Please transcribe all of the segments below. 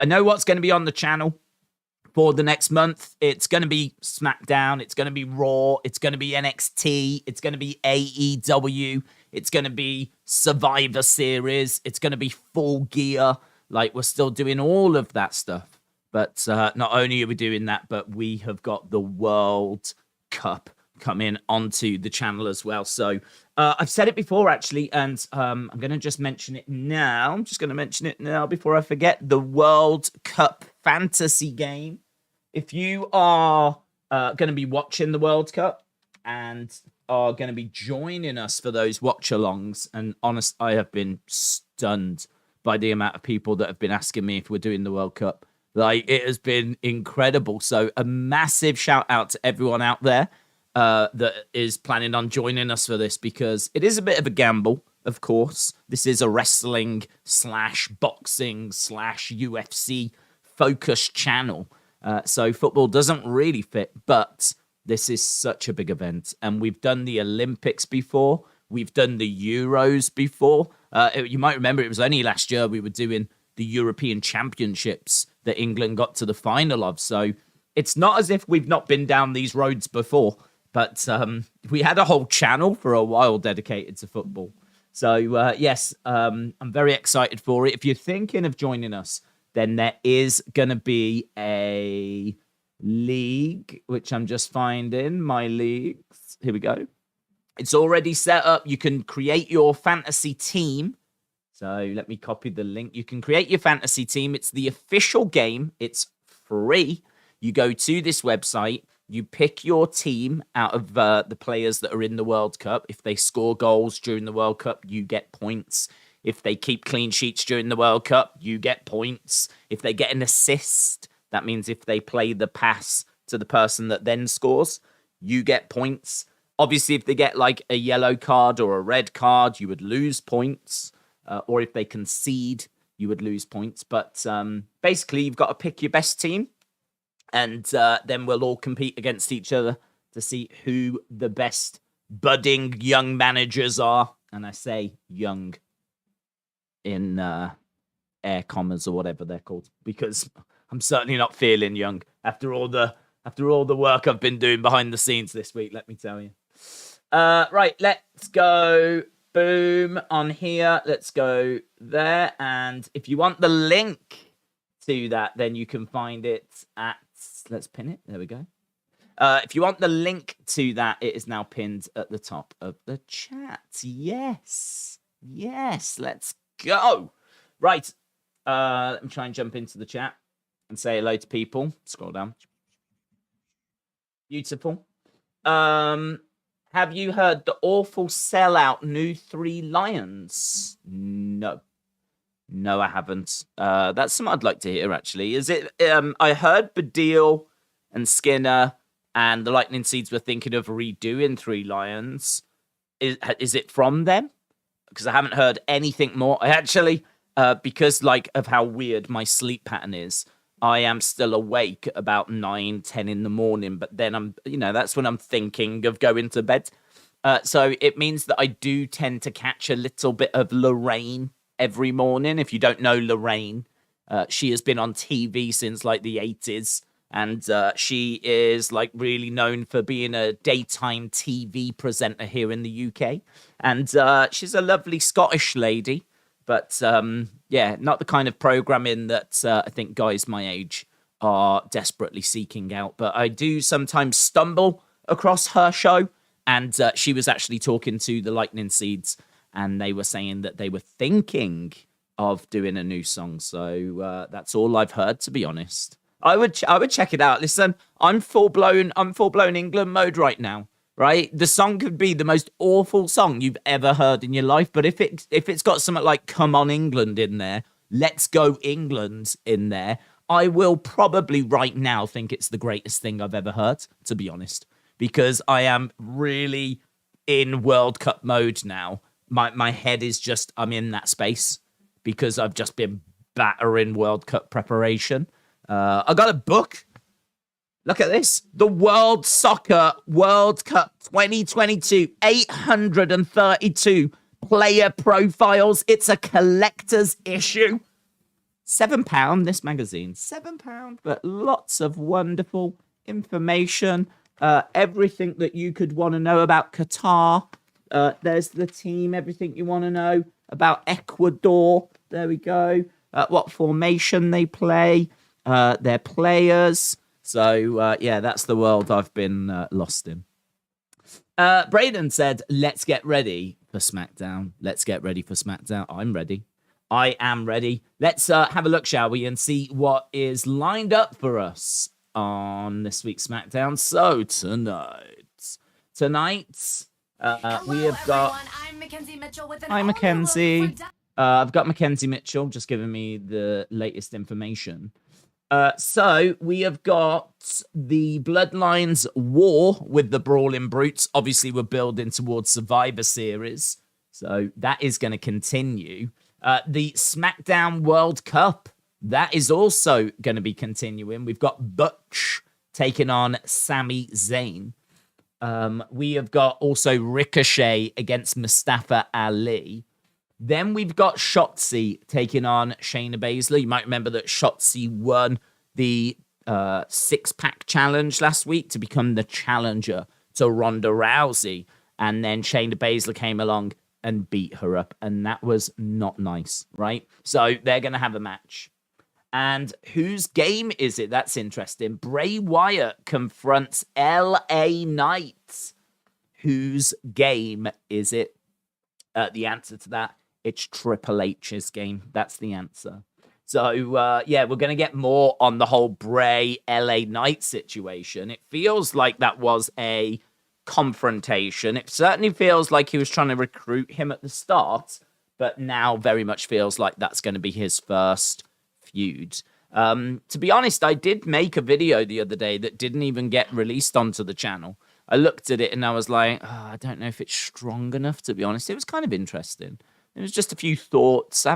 I know what's going to be on the channel for the next month. It's going to be SmackDown. It's going to be Raw. It's going to be NXT. It's going to be AEW. It's going to be Survivor Series. It's going to be Full Gear. Like, we're still doing all of that stuff. But not only are we doing that, but we have got the World Cup coming onto the channel as well. So I've said it before, actually, and I'm going to just mention it now. I'm just going to mention it now before I forget. The World Cup fantasy game. If you are going to be watching the World Cup and are going to be joining us for those watch-alongs, and honest, I have been stunned by the amount of people that have been asking me if we're doing the World Cup. Like, it has been incredible. So a massive shout out to everyone out there that is planning on joining us for this, because it is a bit of a gamble, of course. This is a wrestling / boxing / UFC focused channel. So football doesn't really fit, but this is such a big event. And we've done the Olympics before. We've done the Euros before. You might remember it was only last year we were doing the European Championships that England got to the final of. So it's not as if we've not been down these roads before, but we had a whole channel for a while dedicated to football. So yes, I'm very excited for it. If you're thinking of joining us, then there is going to be a league, which I'm just finding my leagues. Here we go. It's already set up. You can create your fantasy team. So let me copy the link. You can create your fantasy team. It's the official game. It's free. You go to this website. You pick your team out of the players that are in the World Cup. If they score goals during the World Cup, you get points. If they keep clean sheets during the World Cup, you get points. If they get an assist, that means if they play the pass to the person that then scores, you get points. Obviously, if they get like a yellow card or a red card, you would lose points. Or if they concede, you would lose points. But basically, you've got to pick your best team. And then we'll all compete against each other to see who the best budding young managers are. And I say young in air commas or whatever they're called, because I'm certainly not feeling young after all the work I've been doing behind the scenes this week, let me tell you. Right, let's go. Boom, on here. Let's go there. And if you want the link to that, then you can find it at... Let's pin it. There we go. If you want the link to that, it is now pinned at the top of the chat. Yes. Yes, let's go. Right. Let me try and jump into the chat and say hello to people. Scroll down. Beautiful. Have you heard the awful sellout new Three Lions? No. No, I haven't. That's something I'd like to hear, actually. Is it? I heard Badil and Skinner and the Lightning Seeds were thinking of redoing Three Lions. Is it from them? Because I haven't heard anything more. I actually, because like of how weird my sleep pattern is, I am still awake at about 9, 10 in the morning, but then that's when I'm thinking of going to bed. So it means that I do tend to catch a little bit of Lorraine every morning. If you don't know Lorraine, she has been on TV since like the 80s, and she is like really known for being a daytime TV presenter here in the UK. And she's a lovely Scottish lady. But, yeah, not the kind of programming that I think guys my age are desperately seeking out. But I do sometimes stumble across her show. And she was actually talking to the Lightning Seeds. And they were saying that they were thinking of doing a new song. So that's all I've heard, to be honest. I would check it out. Listen, I'm full blown England mode right now. Right, the song could be the most awful song you've ever heard in your life, but if it's got something like "Come On England" in there, "Let's Go England" in there, I will probably right now think it's the greatest thing I've ever heard. To be honest, because I am really in World Cup mode now. My head is just I'm in that space because I've just been battering World Cup preparation. I got a book. Look at this. The World Soccer World Cup 2022. 832 player profiles. It's a collector's issue. £7, this magazine. £7, but lots of wonderful information. Everything that you could want to know about Qatar. There's the team, everything you want to know about Ecuador. There we go. What formation they play, their players. So, yeah, that's the world I've been lost in. Braden said, let's get ready for SmackDown. Let's get ready for SmackDown. I'm ready. I am ready. Let's have a look, shall we, and see what is lined up for us on this week's SmackDown. So tonight, we have got... I'm Mackenzie Mitchell with an Hi, Mackenzie. I've got Mackenzie Mitchell just giving me the latest information. So we have got the Bloodline's war with the Brawling Brutes. Obviously, we're building towards Survivor Series, so that is going to continue. The SmackDown World Cup, that is also going to be continuing. We've got Butch taking on Sami Zayn. We have got also Ricochet against Mustafa Ali. Then we've got Schottzi taking on Shayna Basler. You might remember that Schottzi won the six-pack challenge last week to become the challenger to Ronda Rousey. And then Shayna Basler came along and beat her up. And that was not nice, right? So they're going to have a match. And whose game is it? That's interesting. Bray Wyatt confronts LA Knight. Whose game is it? The answer to that, it's Triple H's game. That's the answer. So, yeah, we're going to get more on the whole Bray LA Knight situation. It feels like that was a confrontation. It certainly feels like he was trying to recruit him at the start, but now very much feels like that's going to be his first feud. To be honest, I did make a video the other day that didn't even get released onto the channel. I looked at it and I was like, I don't know if it's strong enough, to be honest. It was kind of interesting. It was just a few thoughts. I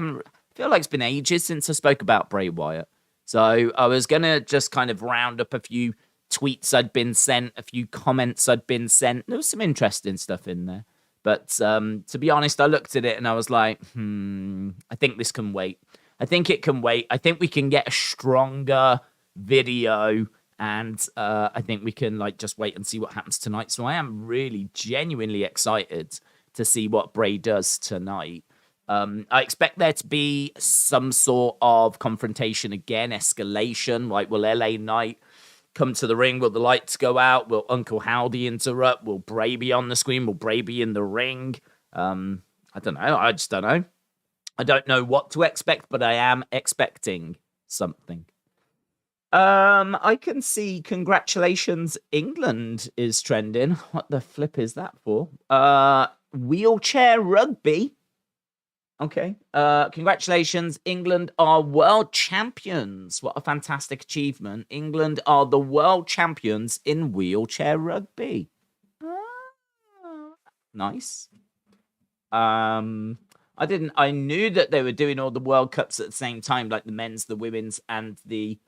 feel like it's been ages since I spoke about Bray Wyatt. So I was going to just kind of round up a few tweets I'd been sent, a few comments I'd been sent. There was some interesting stuff in there. But to be honest, I looked at it and I was like, I think this can wait. I think it can wait. I think we can get a stronger video, and I think we can just wait and see what happens tonight. So I am really genuinely excited to see what Bray does tonight. I expect there to be some sort of confrontation again, escalation. Like, will LA Knight come to the ring? Will the lights go out? Will Uncle Howdy interrupt? Will Bray be on the screen? Will Bray be in the ring? I don't know. I just don't know. I don't know what to expect, but I am expecting something. I can see Congratulations England is trending. What the flip is that for? Wheelchair rugby. Okay. Congratulations, England are world champions. What a fantastic achievement. England are the world champions in wheelchair rugby. Nice. I knew that they were doing all the World Cups at the same time, like the men's, the women's, and the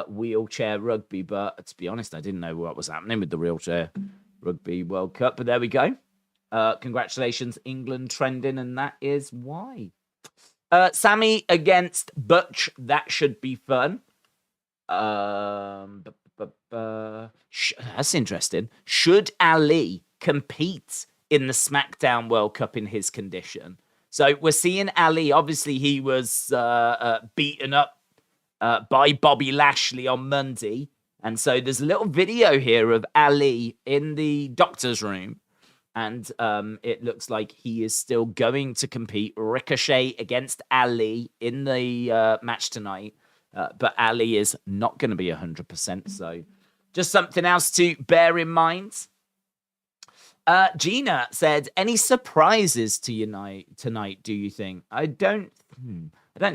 wheelchair rugby. But to be honest, I didn't know what was happening with the wheelchair rugby World Cup. But there we go. Congratulations, England trending, and that is why. Sami against Butch. That should be fun. That's interesting. Should Ali compete in the SmackDown World Cup in his condition? So we're seeing Ali. Obviously, he was beaten up by Bobby Lashley on Monday. And so there's a little video here of Ali in the doctor's room. And it looks like he is still going to compete. Ricochet against Ali in the match tonight. But Ali is not going to be 100%. So just something else to bear in mind. Gina said, any surprises to tonight, do you think? I don't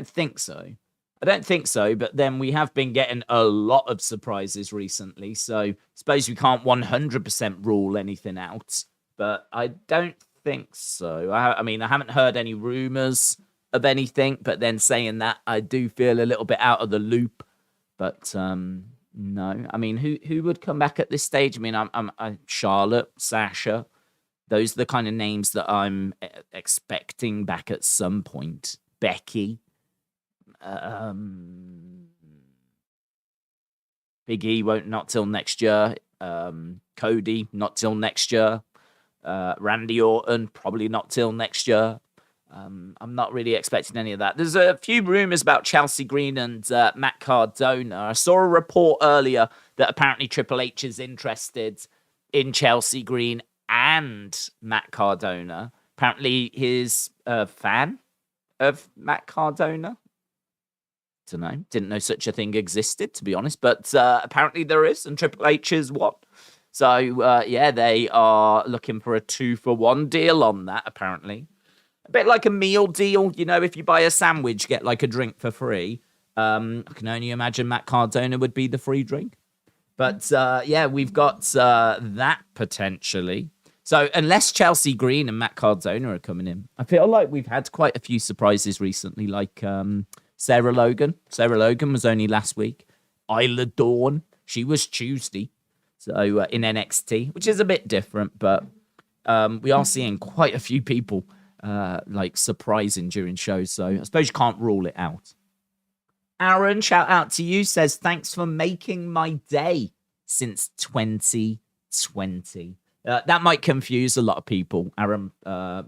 think so. I don't think so, but then we have been getting a lot of surprises recently, so I suppose we can't 100% rule anything out, but I don't think so. I mean, I haven't heard any rumors of anything, but then saying that, I do feel a little bit out of the loop, but no. I mean, who would come back at this stage? I mean, I'm Charlotte, Sasha. Those are the kind of names that I'm expecting back at some point. Becky. Big E won't not till next year. Cody not till next year. Randy Orton probably not till next year. I'm not really expecting any of that. There's a few rumors about Chelsea Green and Matt Cardona. I saw a report earlier that apparently Triple H is interested in Chelsea Green and Matt Cardona. Apparently he's a fan of Matt Cardona. Don't know. Didn't know such a thing existed, to be honest. But apparently there is, and Triple H is what? So, yeah, they are looking for a 2-for-1 deal on that, apparently. A bit like a meal deal. You know, if you buy a sandwich, get like a drink for free. I can only imagine Matt Cardona would be the free drink. But, yeah, we've got that potentially. So, unless Chelsea Green and Matt Cardona are coming in, I feel like we've had quite a few surprises recently, like Sarah Logan. Sarah Logan was only last week. Isla Dawn, she was Tuesday. So in NXT, which is a bit different, but we are seeing quite a few people like surprising during shows. So I suppose you can't rule it out. Aaron, shout out to you, says, thanks for making my day since 2020. That might confuse a lot of people. Aaron, I'll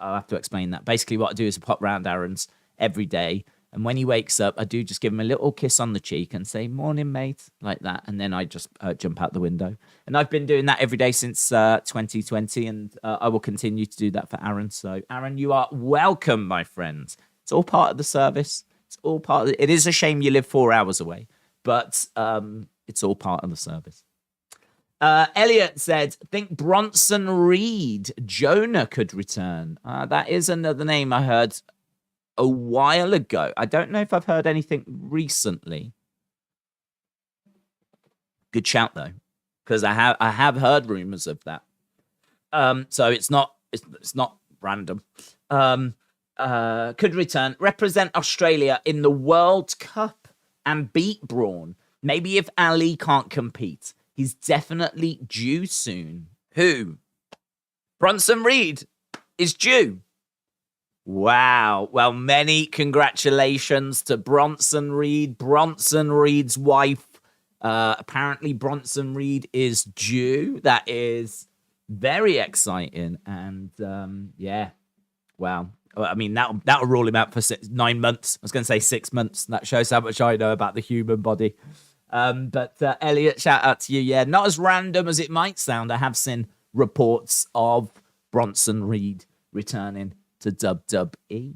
have to explain that. Basically, what I do is I pop round Aaron's every day. And when he wakes up, I do just give him a little kiss on the cheek and say, morning, mate, like that. And then I just jump out the window. And I've been doing that every day since 2020. And I will continue to do that for Aaron. So, Aaron, you are welcome, my friends. It's all part of the service. It's all part of it. It is a shame you live 4 hours away. But it's all part of the service. Elliot said, think Bronson Reed, Jonah could return. That is another name I heard a while ago. I don't know if I've heard anything recently. Good shout though, because I have heard rumors of that. So it's not random. Could return, represent Australia in the World Cup and beat Braun. Maybe if Ali can't compete, he's definitely due soon. Who? Bronson Reed is due. Wow. Well, many congratulations to Bronson Reed, Bronson Reed's wife. Apparently, Bronson Reed is due. That is very exciting. And yeah, wow. I mean, that'll rule him out for 9 months. I was going to say 6 months. That shows how much I know about the human body. But Elliot, shout out to you. Yeah, not as random as it might sound. I have seen reports of Bronson Reed returning to WWE.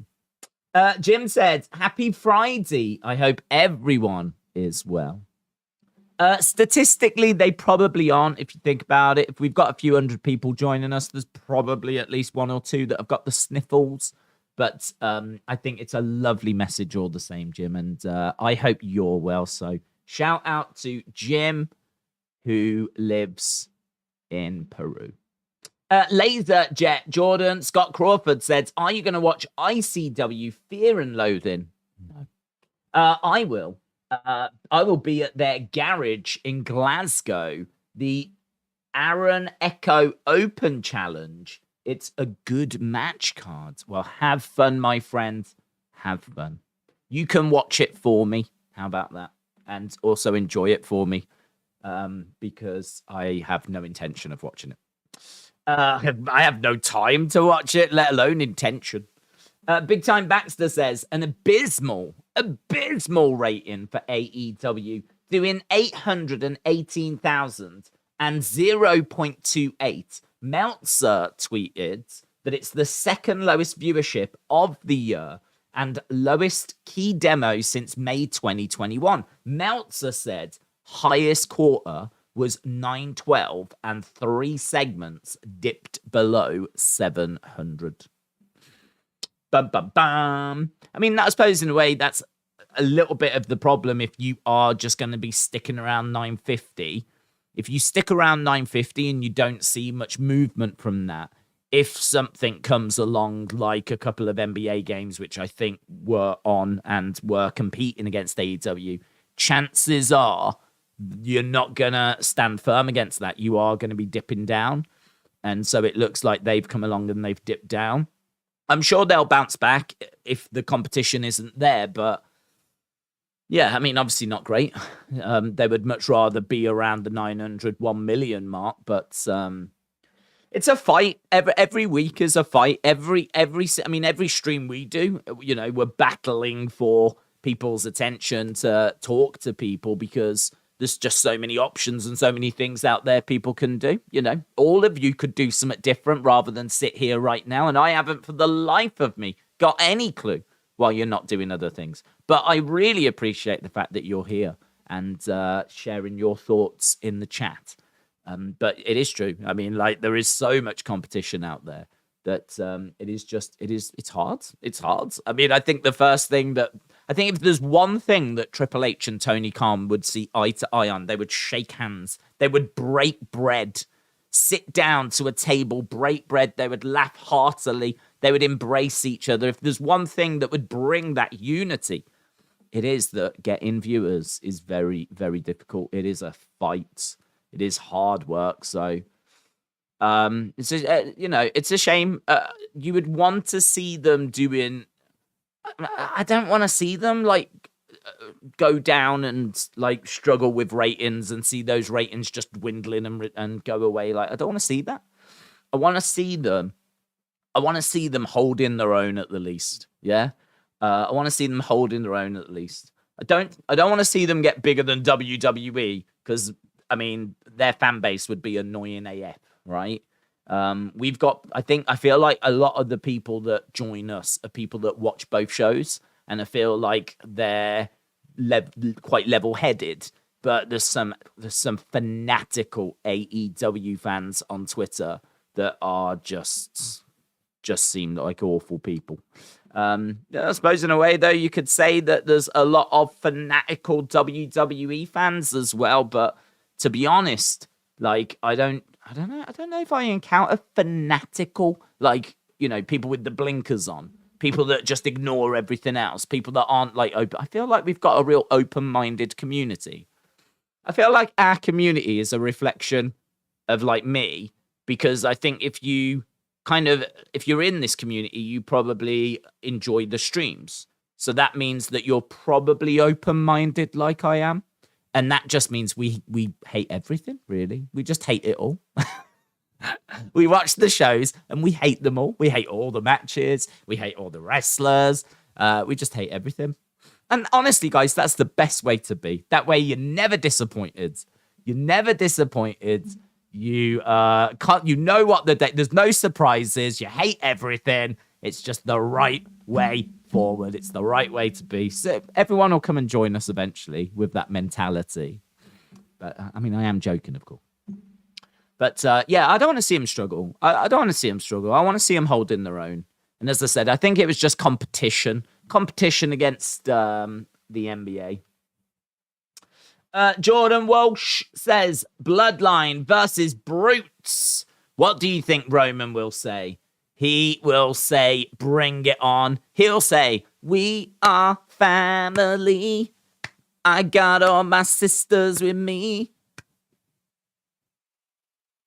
Jim said, happy Friday. I hope everyone is well. Statistically, they probably aren't, if you think about it. If we've got a few hundred people joining us, there's probably at least 1 or 2 that have got the sniffles. But I think it's a lovely message all the same, Jim. And I hope you're well. So shout out to Jim, who lives in Peru. Laser Jet Jordan Scott Crawford said, are you going to watch ICW Fear and Loathing? No. I will. I will be at their garage in Glasgow. The Aaron Echo Open Challenge. It's a good match card. Well, have fun, my friend. Have fun. You can watch it for me. How about that? And also enjoy it for me. Because I have no intention of watching it. I have no time to watch it, let alone intention. Big Time Baxter says, an abysmal rating for AEW, doing 818,000 and 0.28. Meltzer tweeted that it's the second lowest viewership of the year and lowest key demo since May 2021. Meltzer said highest quarter was 912 and 3 segments dipped below 700. Bum, bum, bum. I mean, I suppose in a way that's a little bit of the problem if you are just going to be sticking around 950. If you stick around 950 and you don't see much movement from that, if something comes along like a couple of NBA games, which I think were on and were competing against AEW, chances are you're not going to stand firm against that. You are going to be dipping down. And so it looks like they've come along and they've dipped down. I'm sure they'll bounce back if the competition isn't there, but Yeah, I mean, obviously not great. They would much rather be around the 1 million mark, but it's a fight. Every week is a fight. Every stream we do, we're battling for people's attention to talk to people because there's just so many options and so many things out there people can do. All of you could do something different rather than sit here right now, and I haven't for the life of me got any clue while you're not doing other things. But I really appreciate the fact that you're here and sharing your thoughts in the chat. But it is true. I mean, like, there is so much competition out there that it's hard. It's hard. I mean, I think if there's one thing that Triple H and Tony Khan would see eye to eye on, they would shake hands. They would break bread, sit down to a table, break bread. They would laugh heartily. They would embrace each other. If there's one thing that would bring that unity, it is that getting viewers is very, very difficult. It is a fight. It is hard work. So, it's a shame. You would want to see them doing. I don't want to see them go down and struggle with ratings and see those ratings just dwindling and go away. I don't want to see that. I want to see them holding their own at the least. Yeah. I want to see them holding their own at least. I don't want to see them get bigger than WWE because, I mean, their fan base would be annoying AF, right? I feel like a lot of the people that join us are people that watch both shows, and I feel like they're quite level-headed. But there's some fanatical AEW fans on Twitter that are just seem like awful people. I suppose in a way, though, you could say that there's a lot of fanatical WWE fans as well. But to be honest, I don't know if I encounter fanatical, people with the blinkers on, people that just ignore everything else, people that aren't open. I feel like we've got a real open-minded community. I feel like our community is a reflection of me, because I think if you're in this community, you probably enjoy the streams. So that means that you're probably open-minded like I am. And that just means we hate everything, really. We just hate it all. We watch the shows and we hate them all. We hate all the matches. We hate all the wrestlers. We just hate everything. And honestly, guys, that's the best way to be. That way you're never disappointed. You're never disappointed. You know what there's no surprises. You hate everything. It's just the right way forward. It's the right way to be. So everyone will come and join us eventually with that mentality. But I mean, I am joking, of course. But I don't want to see him struggle. I don't want to see him struggle. I want to see him holding their own. And as I said, I think it was just competition against the NBA. Jordan Walsh says, Bloodline versus Brutes. What do you think Roman will say? He will say, bring it on. He'll say, we are family. I got all my sisters with me.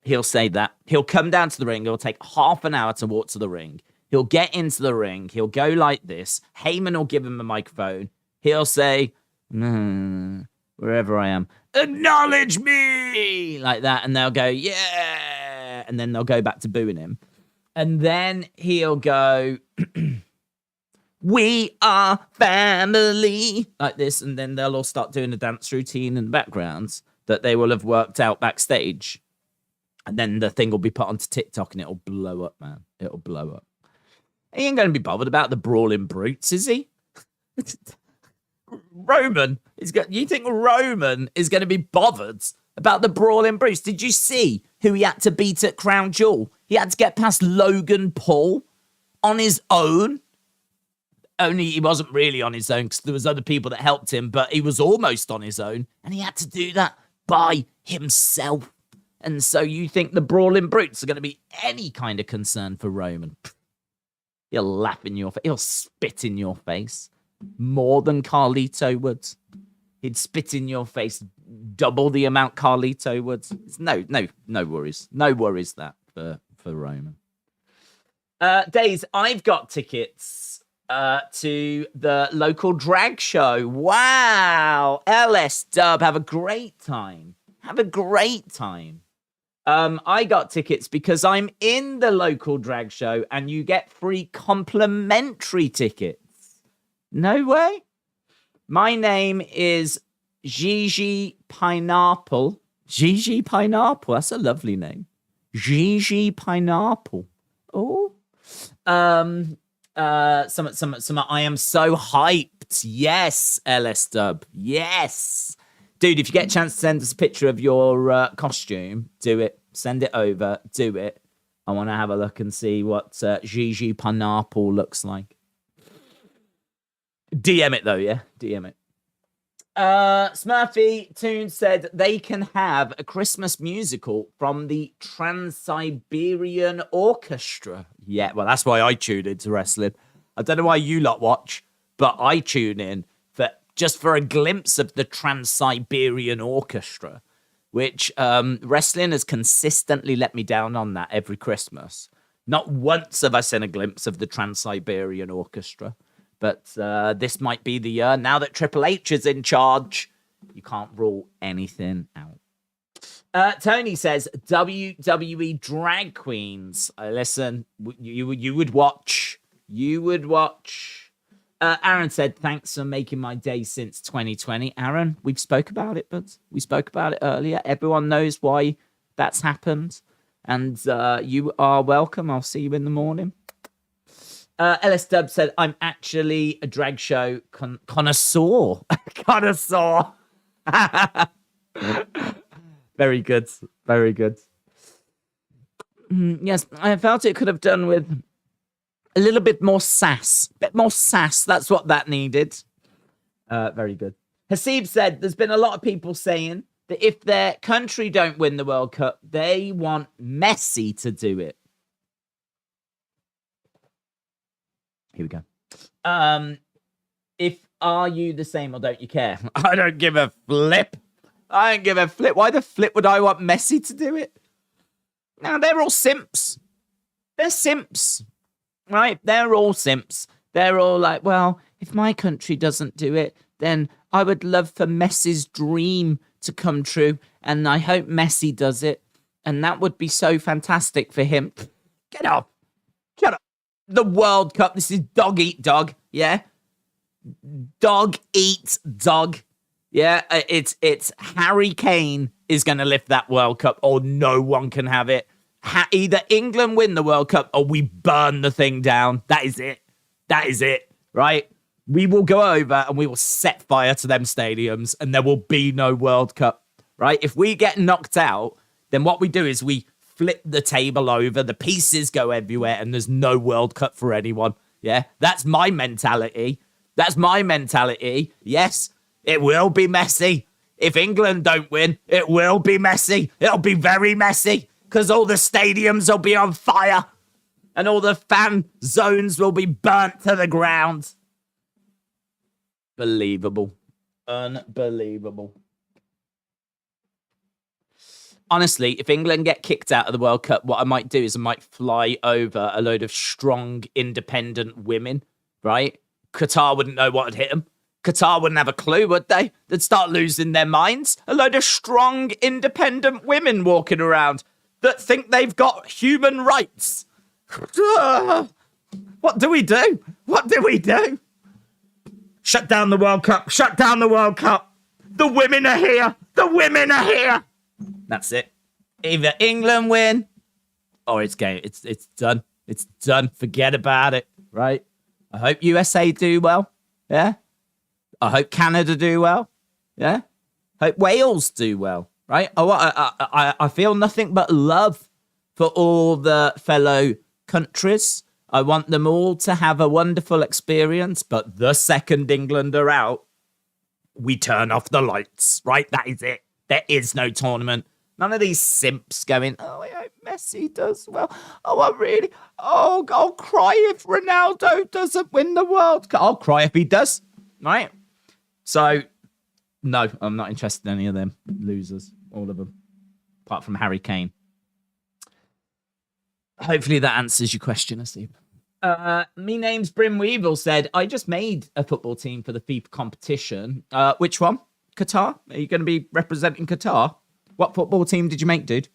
He'll say that. He'll come down to the ring. It'll take half an hour to walk to the ring. He'll get into the ring. He'll go like this. Heyman will give him a microphone. He'll say, wherever I am, acknowledge me, like that. And they'll go, yeah. And then they'll go back to booing him. And then he'll go, we are family, like this. And then they'll all start doing a dance routine in the background that they will have worked out backstage. And then the thing will be put onto TikTok and it'll blow up, man. It'll blow up. He ain't going to be bothered about the brawling brutes, is he? Roman you think Roman is going to be bothered about the brawling brutes? Did you see who he had to beat at Crown Jewel? He had to get past Logan Paul on his own. Only he wasn't really on his own because there was other people that helped him, but he was almost on his own, and he had to do that by himself. And so you think the brawling brutes are going to be any kind of concern for Roman? He'll laugh in your face. He'll spit in your face more than Carlito would. He'd spit in your face double the amount Carlito would. No worries. No worries that for Roman. Days, I've got tickets to the local drag show. Wow. LS Dub, have a great time. Have a great time. I got tickets because I'm in the local drag show and you get free complimentary tickets. No way. My name is Gigi Pineapple. Gigi Pineapple. That's a lovely name. Gigi Pineapple. Oh. Some. I am so hyped. Yes, LS Dub. Yes. Dude, if you get a chance to send us a picture of your costume, do it. Send it over. Do it. I want to have a look and see what Gigi Pineapple looks like. DM it, though, yeah? DM it. Smurfy Toon said they can have a Christmas musical from the Trans-Siberian Orchestra. Yeah, well, that's why I tune into wrestling. I don't know why you lot watch, but I tune in for a glimpse of the Trans-Siberian Orchestra, which wrestling has consistently let me down on that every Christmas. Not once have I seen a glimpse of the Trans-Siberian Orchestra, but this might be the year. Now that Triple H is in charge, you can't rule anything out. Tony says, WWE drag queens. Listen, you would watch. You would watch. Aaron said, thanks for making my day since 2020. Aaron, we've spoke about it, but we spoke about it earlier. Everyone knows why that's happened. And you are welcome. I'll see you in the morning. LS Dub said, I'm actually a drag show connoisseur. Connoisseur. Very good. Very good. Yes, I felt it could have done with a little bit more sass. Bit more sass. That's what that needed. Very good. Hasib said, there's been a lot of people saying that if their country don't win the World Cup, they want Messi to do it. Here we go. If are you the same or don't you care? I don't give a flip. I don't give a flip. Why the flip would I want Messi to do it? Now, they're all simps. They're simps. Right? They're all simps. They're all like, well, if my country doesn't do it, then I would love for Messi's dream to come true. And I hope Messi does it. And that would be so fantastic for him. Get up. Shut up. The World Cup. This is dog eat dog. Yeah? Dog eat dog. Yeah? It's Harry Kane is going to lift that World Cup or no one can have it. Either England win the World Cup or we burn the thing down. That is it. That is it, right? We will go over and we will set fire to them stadiums and there will be no World Cup, right? If we get knocked out, then what we do is we flip the table over, the pieces go everywhere and there's no World Cup for anyone, yeah? That's my mentality. That's my mentality. Yes, it will be messy. If England don't win, it will be messy. It'll be very messy. Because all the stadiums will be on fire and all the fan zones will be burnt to the ground. Believable. Unbelievable. Honestly, if England get kicked out of the World Cup, what I might do is I might fly over a load of strong, independent women, right? Qatar wouldn't know what had hit them. Qatar wouldn't have a clue, would they? They'd start losing their minds. A load of strong, independent women walking around that think they've got human rights. What do we do? What do we do? Shut down the World Cup. Shut down the World Cup. The women are here. The women are here. That's it. Either England win or it's game. It's done. It's done. Forget about it, right? I hope USA do well. Yeah. I hope Canada do well. Yeah. Hope Wales do well. Right? I feel nothing but love for all the fellow countries. I want them all to have a wonderful experience, but the second England are out, we turn off the lights, right? That is it. There is no tournament. None of these simps going, oh, I hope Messi does well. I'll cry if Ronaldo doesn't win the World Cup. I'll cry if he does, right? So, no, I'm not interested in any of them losers. All of them, apart from Harry Kane. Hopefully that answers your question, Asim. Me name's Brim Weevil said, I just made a football team for the FIFA competition. Which one? Qatar? Are you going to be representing Qatar? What football team did you make, dude?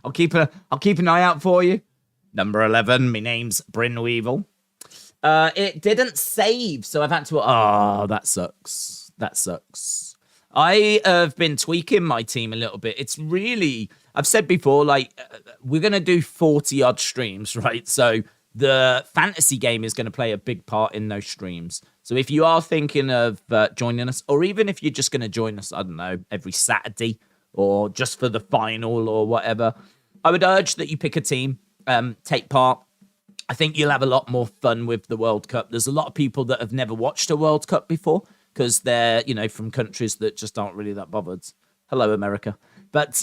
I'll keep an eye out for you. Number 11, me name's Bryn Weevil. It didn't save, so I've had to... Oh, that sucks. That sucks. I have been tweaking my team a little bit. It's really... I've said before, like, we're going to do 40-odd streams, right? So the fantasy game is going to play a big part in those streams. So if you are thinking of joining us, or even if you're just going to join us, I don't know, every Saturday, or just for the final or whatever, I would urge that you pick a team, take part. I think you'll have a lot more fun with the World Cup. There's a lot of people that have never watched a World Cup before because they're, from countries that just aren't really that bothered. Hello, America. But,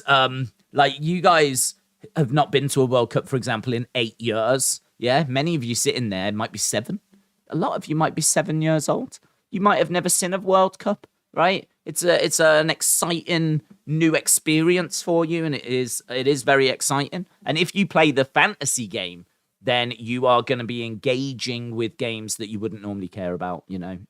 like, you guys have not been to a World Cup, for example, in 8 years. Yeah, many of you sitting there might be 7. A lot of you might be 7 years old. You might have never seen a World Cup, right? It's an exciting new experience for you, and it is very exciting. And if you play the fantasy game, then you are going to be engaging with games that you wouldn't normally care about,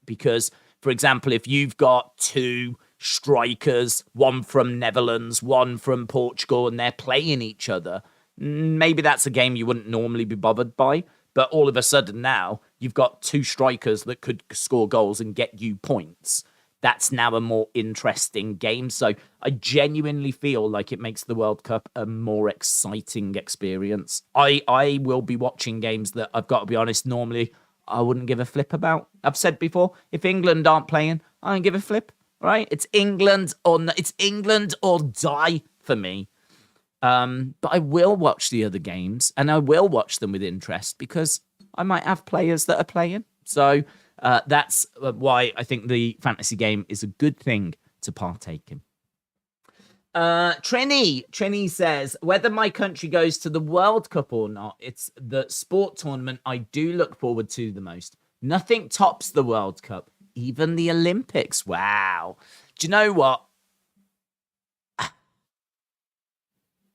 because, for example, if you've got 2 strikers, one from Netherlands, one from Portugal, and they're playing each other, maybe that's a game you wouldn't normally be bothered by. But all of a sudden now, you've got 2 strikers that could score goals and get you points. That's now a more interesting game. So I genuinely feel like it makes the World Cup a more exciting experience. I will be watching games that, I've got to be honest, normally I wouldn't give a flip about. I've said before, if England aren't playing, I don't give a flip, right? It's England or die for me. But I will watch the other games, and I will watch them with interest because I might have players that are playing. So that's why I think the fantasy game is a good thing to partake in. Trini says, whether my country goes to the World Cup or not, it's the sport tournament I do look forward to the most. Nothing tops the World Cup, even the Olympics. Wow. Do you know what?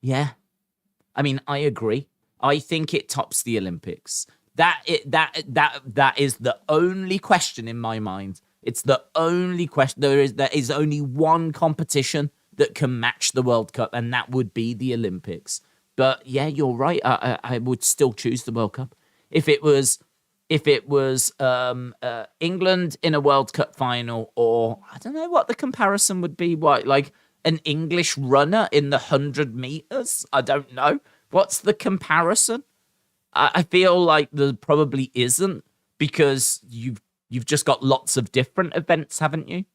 Yeah. I mean, I agree. I think it tops the Olympics. That is the only question in my mind. It's the only question. There is only one competition that can match the World Cup, and that would be the Olympics. But yeah, you're right. I would still choose the World Cup if it was England in a World Cup final, or I don't know what the comparison would be. What, like an English runner in the 100 meters? I don't know. What's the comparison? I feel like there probably isn't, because you've just got lots of different events, haven't you?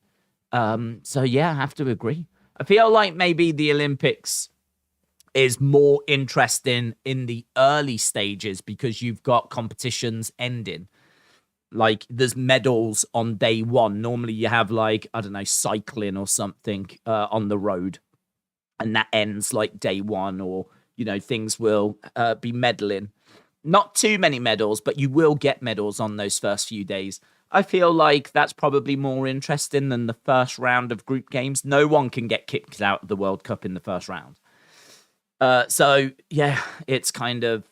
So yeah, I have to agree. I feel like maybe the Olympics is more interesting in the early stages because you've got competitions ending. Like, there's medals on day one. Normally you have, like, I don't know, cycling or something on the road. And that ends, like, day one, or, things will be medaling. Not too many medals, but you will get medals on those first few days. I feel like that's probably more interesting than the first round of group games. No one can get kicked out of the World Cup in the first round. So, yeah, it's kind of...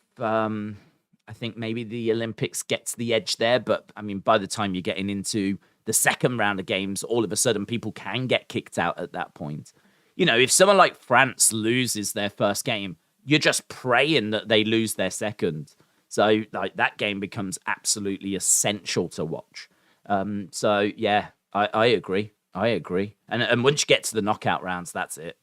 I think maybe the Olympics gets the edge there, but I mean, by the time you're getting into the second round of games, all of a sudden people can get kicked out at that point. If someone like France loses their first game, you're just praying that they lose their second. So like that game becomes absolutely essential to watch. So yeah, I agree. And once you get to the knockout rounds, that's it.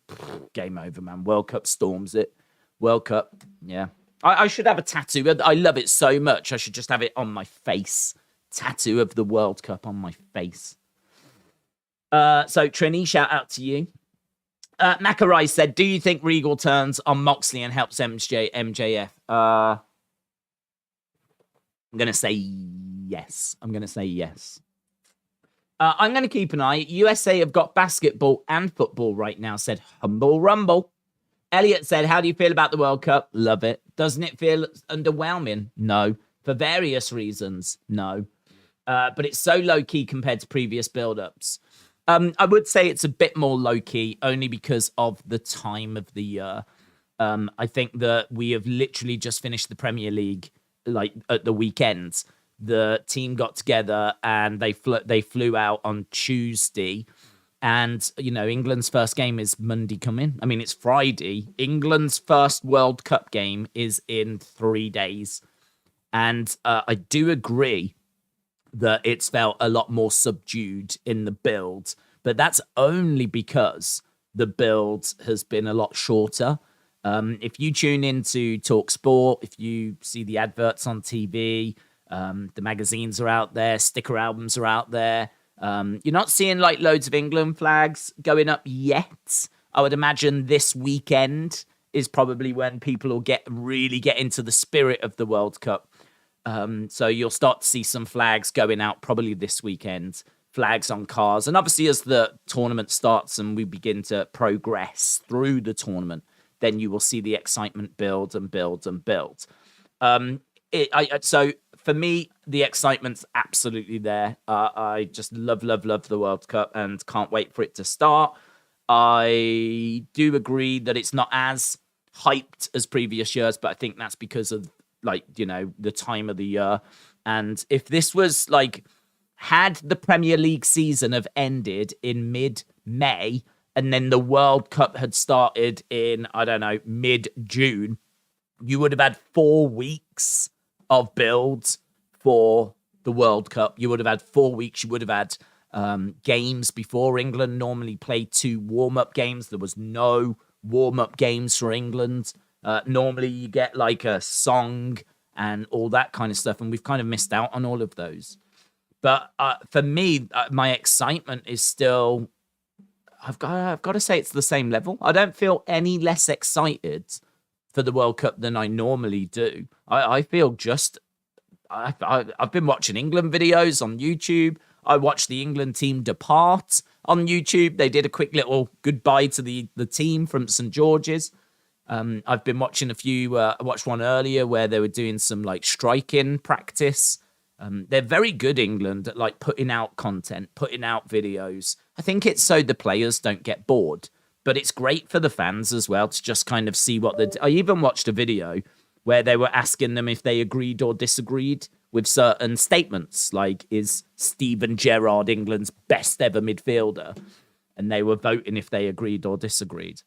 Game over, man. World Cup storms it. World Cup, yeah. I should have a tattoo. I love it so much. I should just have it on my face. Tattoo of the World Cup on my face. So, Trini, shout out to you. Macarai said, do you think Regal turns on Moxley and helps MJF? I'm going to say yes. I'm going to keep an eye. USA have got basketball and football right now, said Humble Rumble. Elliot said, how do you feel about the World Cup? Love it. Doesn't it feel underwhelming? No. For various reasons, no. But it's so low-key compared to previous build-ups. I would say it's a bit more low-key, only because of the time of the year. I think that we have literally just finished the Premier League. like at the weekend, the team got together and they flew out on Tuesday. And, you know, England's first game is Monday coming. I mean, it's Friday. England's first World Cup game is in 3 days. And I do agree that it's felt a lot more subdued in the build. But that's only because the build has been a lot shorter. If you tune into TalkSport, if you see the adverts on TV, the magazines are out there, sticker albums are out there. You're not seeing like loads of England flags going up yet. I would imagine this weekend is probably when people will really get into the spirit of the World Cup. So you'll start to see some flags going out probably this weekend, flags on cars. And obviously as the tournament starts and we begin to progress through the tournament, then you will see the excitement build and build and build. So for me, the excitement's absolutely there. I just love the World Cup and can't wait for it to start. I do agree that it's not as hyped as previous years, but I think that's because of, like, you know, the time of the year. And if this was like, had the Premier League season have ended in mid-May and then the World Cup had started in, I don't know, mid-June, you would have had 4 weeks of builds for the World Cup. You would have had 4 weeks. You would have had games before. England normally play 2 warm-up games. There was no warm-up games for England. Normally you get like a song and all that kind of stuff, and we've kind of missed out on all of those. But for me, my excitement is still, I've got to say it's the same level. I don't feel any less excited for the World Cup than I normally do. I feel just, I've been watching England videos on YouTube. I watched the England team depart on YouTube. They did a quick little goodbye to the team from St. George's. I've been watching a few, I watched one earlier where they were doing some like striking practice. They're very good, England, at like putting out content, putting out videos. I think it's so the players don't get bored, but it's great for the fans as well to just kind of see what I even watched a video where they were asking them if they agreed or disagreed with certain statements, like, is Steven Gerrard England's best ever midfielder? And they were voting if they agreed or disagreed.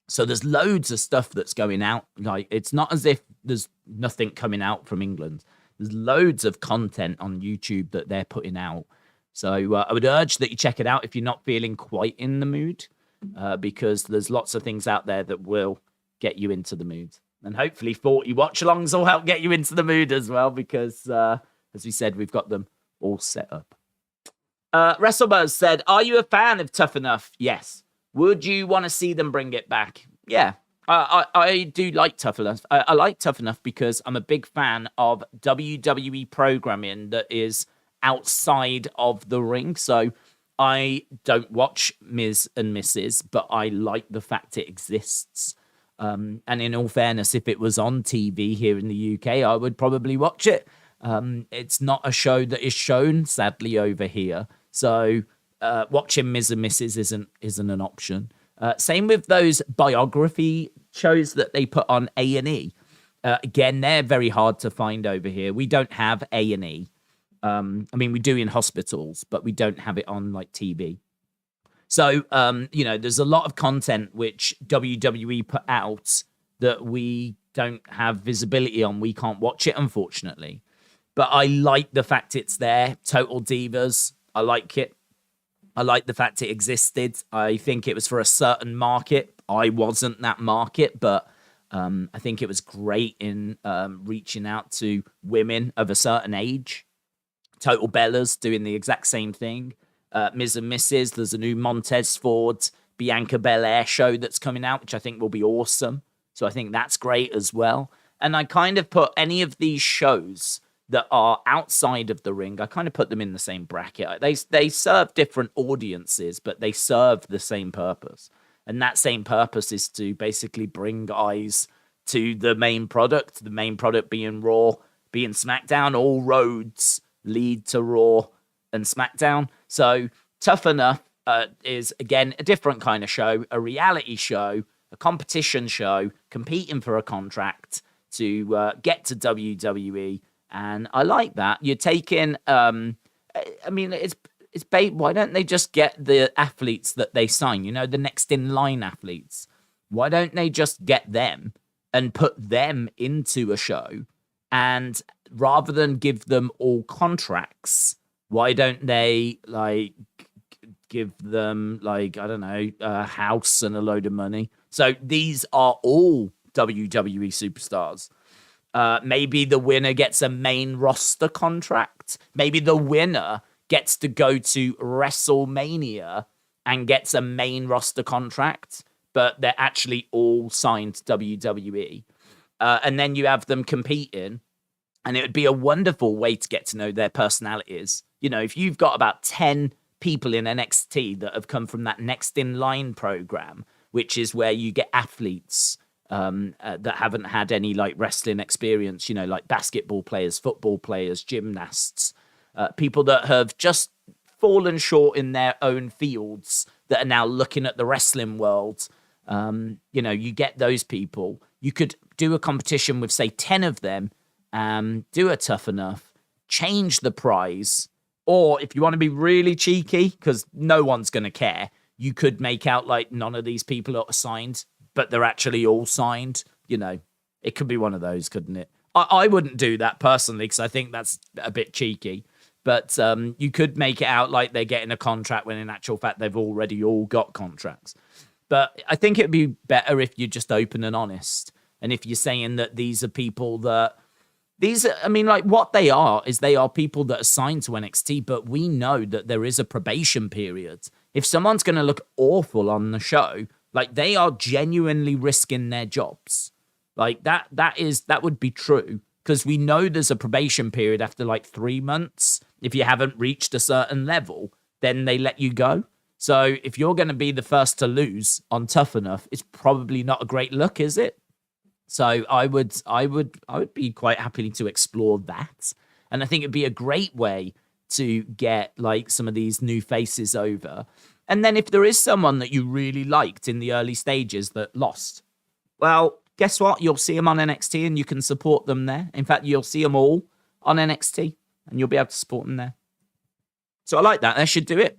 So there's loads of stuff that's going out. Like, it's not as if there's nothing coming out from England. There's loads of content on YouTube that they're putting out. So I would urge that you check it out if you're not feeling quite in the mood, because there's lots of things out there that will get you into the mood. And hopefully 40 watch-alongs will help get you into the mood as well, because, as we said, we've got them all set up. WrestleBuzz said, are you a fan of Tough Enough? Yes. Would you want to see them bring it back? Yeah. I do like Tough Enough. I like Tough Enough because I'm a big fan of WWE programming that is outside of the ring. So I don't watch Ms. and Mrs., but I like the fact it exists. And in all fairness, if it was on TV here in the UK, I would probably watch it. It's not a show that is shown, sadly, over here. So watching Ms. and Mrs. isn't an option. Same with those biography shows that they put on A&E. Again, they're very hard to find over here. We don't have A&E. I mean, we do in hospitals, but we don't have it on like TV. So, you know, there's a lot of content which WWE put out that we don't have visibility on. We can't watch it, unfortunately. But I like the fact it's there. Total Divas, I like it. I like the fact it existed. I think it was for a certain market. I wasn't that market, but I think it was great in reaching out to women of a certain age. Total Bella's doing the exact same thing. Ms. and Mrs. There's a new Montez Ford, Bianca Belair show that's coming out, which I think will be awesome. So I think that's great as well. And I kind of put any of these shows that are outside of the ring, I kind of put them in the same bracket. They serve different audiences, but they serve the same purpose. And that same purpose is to basically bring eyes to the main product being Raw, being SmackDown. All roads lead to Raw and SmackDown. So Tough Enough is, again, a different kind of show, a reality show, a competition show, competing for a contract. to get to WWE. And I like that. You're taking, I mean, why don't they just get the athletes that they sign, the next in line athletes? Why don't they just get them and put them into a show? And rather than give them all contracts, why don't they give them I don't know, a house and a load of money? So these are all WWE superstars. Maybe the winner gets a main roster contract. Maybe the winner gets to go to WrestleMania and gets a main roster contract, but they're actually all signed to WWE. And then you have them competing, and it would be a wonderful way to get to know their personalities. If you've got about 10 people in NXT that have come from that Next in Line program, which is where you get athletes that haven't had any wrestling experience, like basketball players, football players, gymnasts, people that have just fallen short in their own fields that are now looking at the wrestling world. You get those people. You could do a competition with, say, 10 of them, do a Tough Enough, change the prize. Or if you want to be really cheeky, because no one's going to care, you could make out none of these people are signed, but they're actually all signed. It could be one of those, couldn't it? I wouldn't do that personally, because I think that's a bit cheeky. But you could make it out like they're getting a contract when in actual fact they've already all got contracts. But I think it'd be better if you're just open and honest. And if you're saying that these are people that... what they are is they are people that are signed to NXT, but we know that there is a probation period. If someone's going to look awful on the show, they are genuinely risking their jobs. That would be true, because we know there's a probation period after 3 months. If you haven't reached a certain level, then they let you go. So if you're going to be the first to lose on Tough Enough, it's probably not a great look, is it? So I would be quite happy to explore that. And I think it'd be a great way to get some of these new faces over. And then if there is someone that you really liked in the early stages that lost, well, guess what? You'll see them on NXT and you can support them there. In fact, you'll see them all on NXT and you'll be able to support them there. So I like that. They should do it.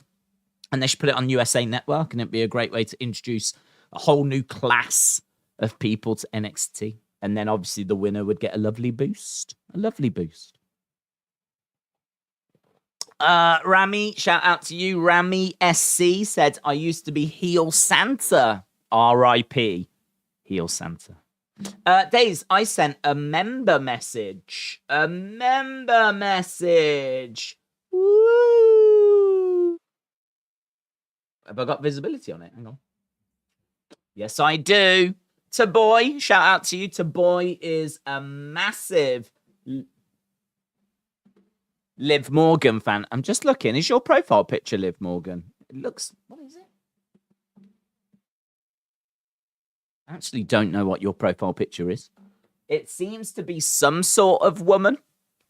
And they should put it on USA Network, and it'd be a great way to introduce a whole new class of people to NXT. And then obviously the winner would get a lovely boost. A lovely boost. Rami, shout out to you. Rami SC said, I used to be heel Santa. R.I.P. heel Santa. Days, I sent a member message. Woo! Have I got visibility on it? Hang on. Yes, I do. Taboy, shout out to you. Taboy is a massive Liv Morgan fan. I'm just looking. Is your profile picture Liv Morgan? It looks... What is it? I actually don't know what your profile picture is. It seems to be some sort of woman.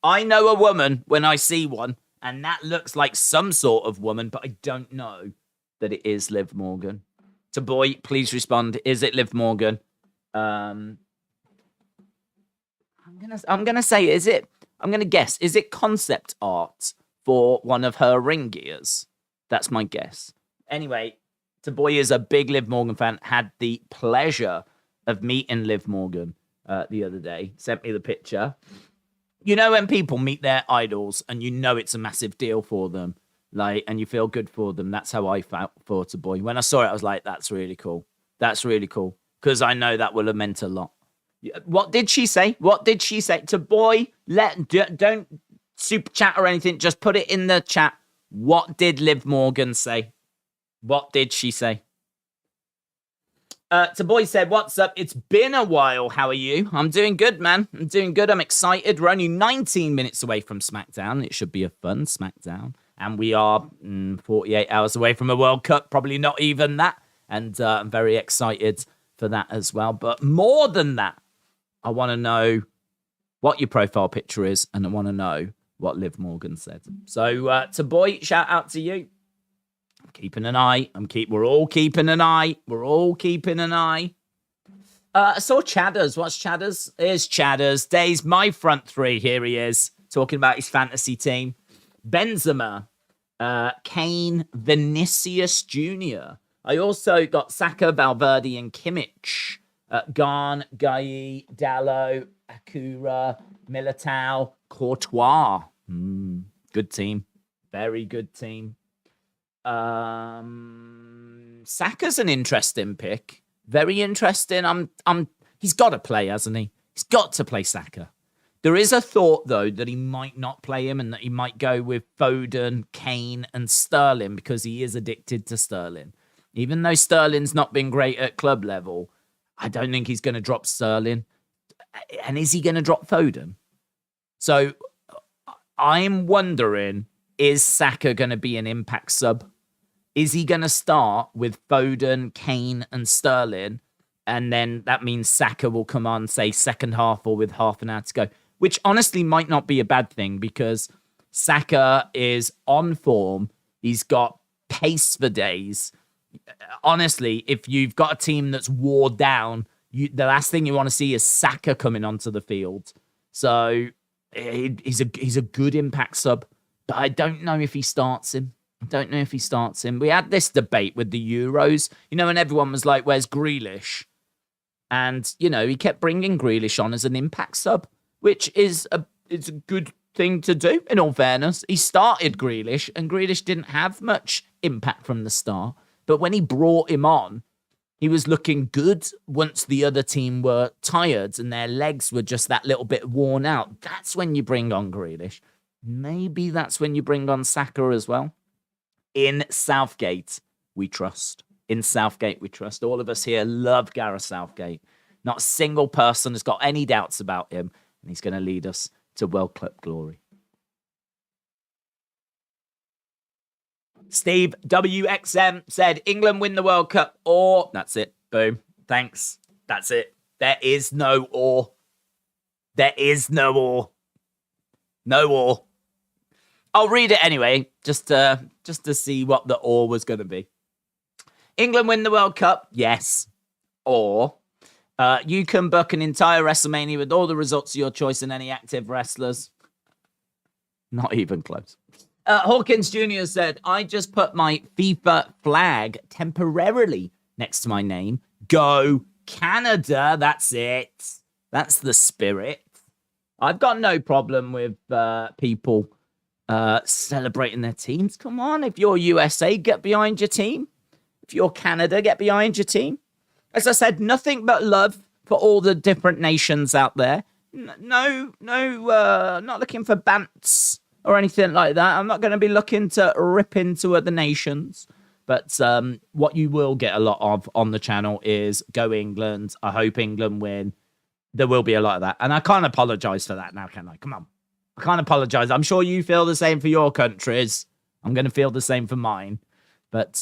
I know a woman when I see one, and that looks like some sort of woman, but I don't know that it is Liv Morgan. Taboy, please respond. Is it Liv Morgan? I'm gonna say, is it? I'm gonna guess. Is it concept art for one of her ring gears? That's my guess. Anyway, Taboy is a big Liv Morgan fan. Had the pleasure of meeting Liv Morgan the other day. Sent me the picture. You know when people meet their idols and you know it's a massive deal for them, and you feel good for them. That's how I felt for Taboy. When I saw it, I was like, "That's really cool. That's really cool." Because I know that will have meant a lot. What did she say? What did she say? Taboy, don't super chat or anything. Just put it in the chat. What did Liv Morgan say? What did she say? Taboy said, what's up? It's been a while. How are you? I'm doing good, man. I'm doing good. I'm excited. We're only 19 minutes away from SmackDown. It should be a fun SmackDown. And we are 48 hours away from a World Cup. Probably not even that. And I'm very excited for that as well. But more than that, I want to know what your profile picture is. And I want to know what Liv Morgan said. So, Taboy, shout out to you. I'm keeping an eye. We're all keeping an eye. We're all keeping an eye. I saw Chadders. What's Chadders? Here's Chadders. Days, my front three. Here he is, talking about his fantasy team. Benzema, Kane, Vinicius Jr. I also got Saka, Valverde, and Kimmich. Garn, Guy, Dallo, Akura, Militao, Courtois. Good team. Very good team. Saka's an interesting pick. Very interesting. He's got to play, hasn't he? He's got to play Saka. There is a thought, though, that he might not play him and that he might go with Foden, Kane, and Sterling because he is addicted to Sterling. Even though Sterling's not been great at club level, I don't think he's going to drop Sterling. And is he going to drop Foden? So I'm wondering, is Saka going to be an impact sub? Is he going to start with Foden, Kane, and Sterling? And then that means Saka will come on, say, second half or with half an hour to go. Which honestly might not be a bad thing because Saka is on form. He's got pace for days. Honestly, if you've got a team that's wore down, the last thing you want to see is Saka coming onto the field. So he's a good impact sub, but I don't know if he starts him. We had this debate with the Euros, and everyone was like, where's Grealish? And, he kept bringing Grealish on as an impact sub, which is a good thing to do, in all fairness. He started Grealish, and Grealish didn't have much impact from the start. But when he brought him on, he was looking good once the other team were tired and their legs were just that little bit worn out. That's when you bring on Grealish. Maybe that's when you bring on Saka as well. In Southgate, we trust. All of us here love Gareth Southgate. Not a single person has got any doubts about him, and he's going to lead us to World Cup glory. Steve WXM said, England win the World Cup, or... That's it. Boom. Thanks. That's it. There is no or. No or. I'll read it anyway, just to see what the or was going to be. England win the World Cup? Yes. Or you can book an entire WrestleMania with all the results of your choice and any active wrestlers. Not even close. Hawkins Jr. said, I just put my FIFA flag temporarily next to my name. Go Canada. That's it. That's the spirit. I've got no problem with people celebrating their teams. Come on, if you're USA, get behind your team. If you're Canada, get behind your team. As I said, nothing but love for all the different nations out there. No, not looking for bants or anything like that. I'm not going to be looking to rip into other nations. But what you will get a lot of on the channel is Go England. I hope England win. There will be a lot of that. And I can't apologize for that now, can I? Come on. I can't apologize. I'm sure you feel the same for your countries. I'm going to feel the same for mine. But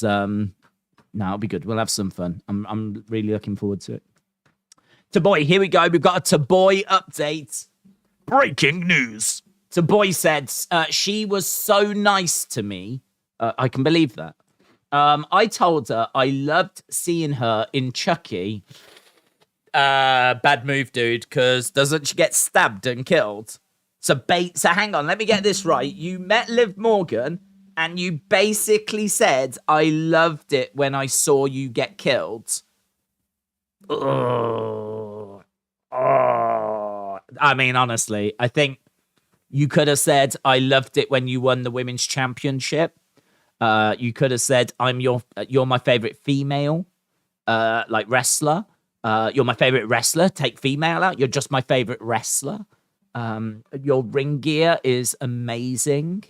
no, it'll be good. We'll have some fun. I'm really looking forward to it. Taboy, here we go. We've got a Taboy update. Breaking news. Taboy said, she was so nice to me. I can believe that. I told her I loved seeing her in Chucky. Bad move, dude, because doesn't she get stabbed and killed? So hang on, let me get this right. You met Liv Morgan and you basically said, I loved it when I saw you get killed. Oh. I mean, honestly, I think you could have said, I loved it when you won the women's championship. You could have said, you're my favorite female, wrestler. You're my favorite wrestler. Take female out. You're just my favorite wrestler. Your ring gear is amazing.